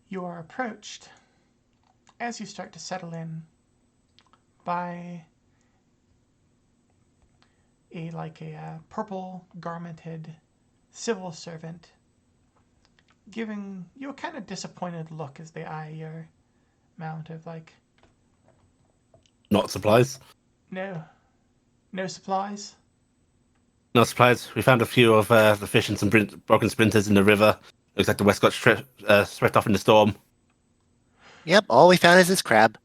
you are approached as you start to settle in by a purple garmented civil servant giving you a kind of disappointed look as they eye your mount of like, Not supplies. no supplies. No supplies. We found a few of the fish and some broken splinters in the river. Looks like the west got swept off in the storm. Yep, all we found is this crab.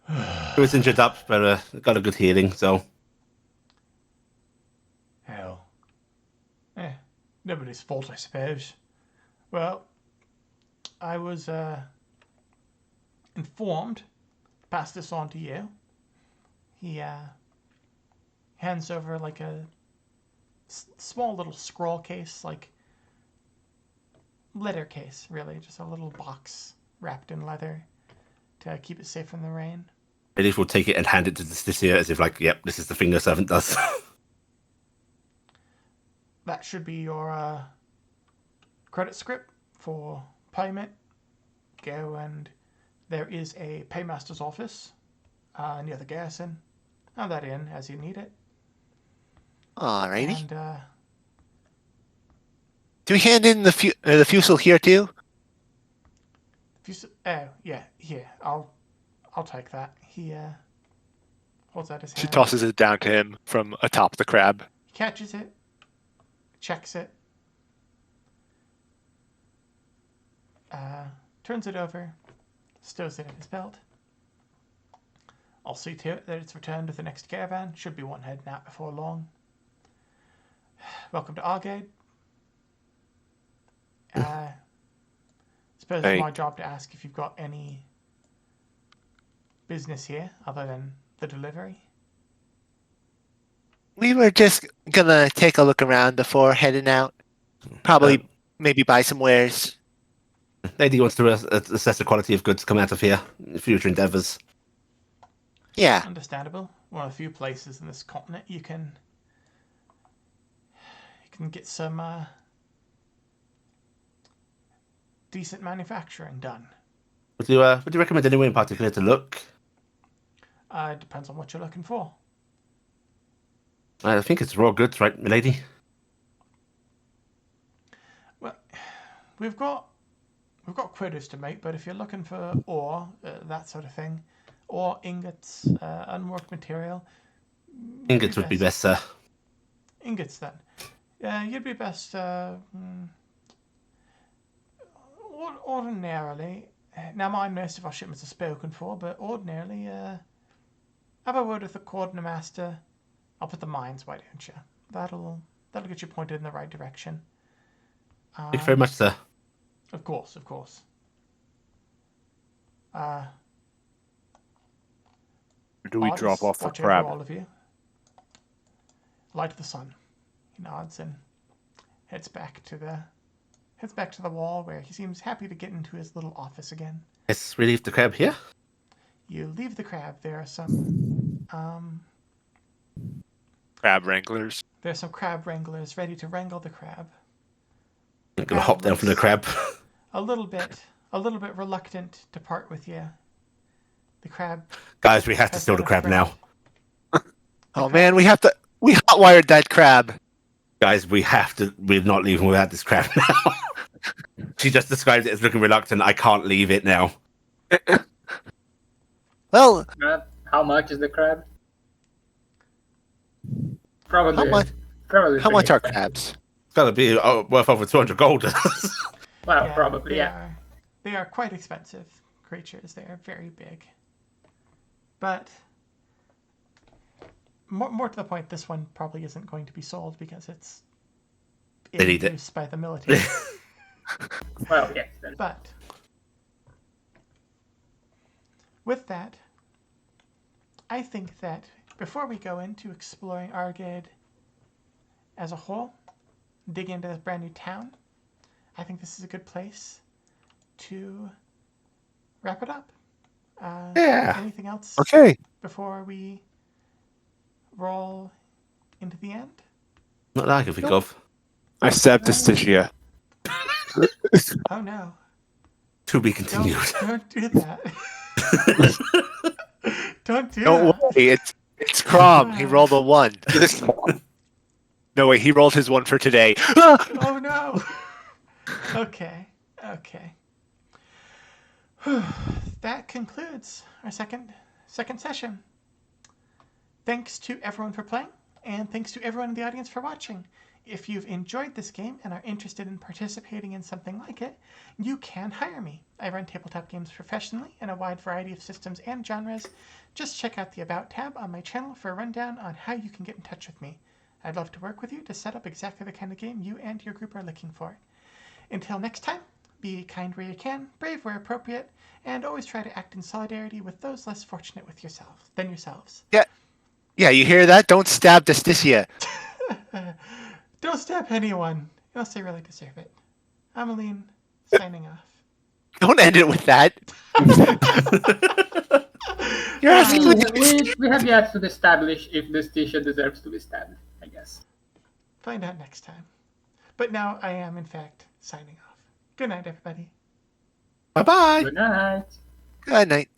It was injured up, but got a good healing, so... Hell. Nobody's fault, I suppose. Well, I was informed, pass this on to you. He hands over like a small little scroll case, like leather case, really, just a little box wrapped in leather to keep it safe from the rain. Elif will take it and hand it to the Stysia as if like, yep, this is the thing the servant does. That should be your credit script for payment. Go and there is a paymaster's office near the garrison. Have that in as you need it. Alrighty. And Do we hand in the fusil here too? oh yeah, here I'll take that. He holds out his She hand. tosses it down to him from atop the crab. He catches it, checks it, turns it over, stows it in his belt. I'll see to it that it's returned to the next caravan. Should be one heading out before long. Welcome to Argade. Suppose Hey. it's my job to ask if you've got any business here other than the delivery. We were just gonna take a look around before heading out. Probably maybe buy some wares. Lady wants to assess the quality of goods come out of here in future endeavours. Yeah. Understandable. One of the few places in this continent you can get some decent manufacturing done. Would you recommend anywhere in particular to look? It depends on what you're looking for. I think it's raw goods, right, milady? Well, we've got quotas to make, but if you're looking for ore, that sort of thing, or ingots, unworked material, Ingots would be best, sir. Ingots, then. You'd be best. Ordinarily, now mind most of our shipments are spoken for, but ordinarily, have a word with the quartermaster. I'll put the mines, why don't you? That'll get you pointed in the right direction. Thank you very much, sir. Of course. Do we Oz, drop off the watch over crab? all of you. Light of the sun. He nods and heads back to the wall where he seems happy to get into his little office again. Let's relieve the crab here. You leave the crab. There are some Crab wranglers. there's some crab wranglers ready to wrangle the crab. I'm gonna hop down from the crab. A little bit reluctant to part with you. The crab. Guys, we have to has steal the been crab now. Oh man, we hotwired that crab. Guys, we're not leaving without this crab now. She just described it as looking reluctant. I can't leave it now. Well, How much is the crab? Probably. how much? Probably. How much pretty are expensive. crabs? It's gotta be worth over 200 gold. Well, probably, yeah. They are quite expensive creatures. They are very big. But more to the point, this one probably isn't going to be sold because it's They need it. used by the military. Well, yes. Then. But with that, I think that before we go into exploring Argade as a whole, dig into this brand new town, I think this is a good place to wrap it up. Yeah. Anything else Okay. before we roll into the end? Not that I can think of. I stabbed the Stygia. Oh no! To be Don't, continued. don't do that. Don't do Don't that. worry, it's Crom. He rolled a 1. No, wait, he rolled his one for today. Oh no. Okay. Okay. That concludes our second session. Thanks to everyone for playing, and thanks to everyone in the audience for watching. If you've enjoyed this game and are interested in participating in something like it, you can hire me. I run tabletop games professionally in a wide variety of systems and genres. Just check out the About tab on my channel for a rundown on how you can get in touch with me. I'd love to work with you to set up exactly the kind of game you and your group are looking for. Until next time, be kind where you can, brave where appropriate, and always try to act in solidarity with those less fortunate than yourselves. Yeah, you hear that? Don't stab Justicia. Don't stab anyone, unless they really deserve it. I'm Aline, signing off. Don't end it with that. You're asking me. We have yet to establish if this Tisha deserves to be stabbed, I guess. Find out next time. But now I am, in fact, signing off. Good night, everybody. Bye-bye. Good night. Good night.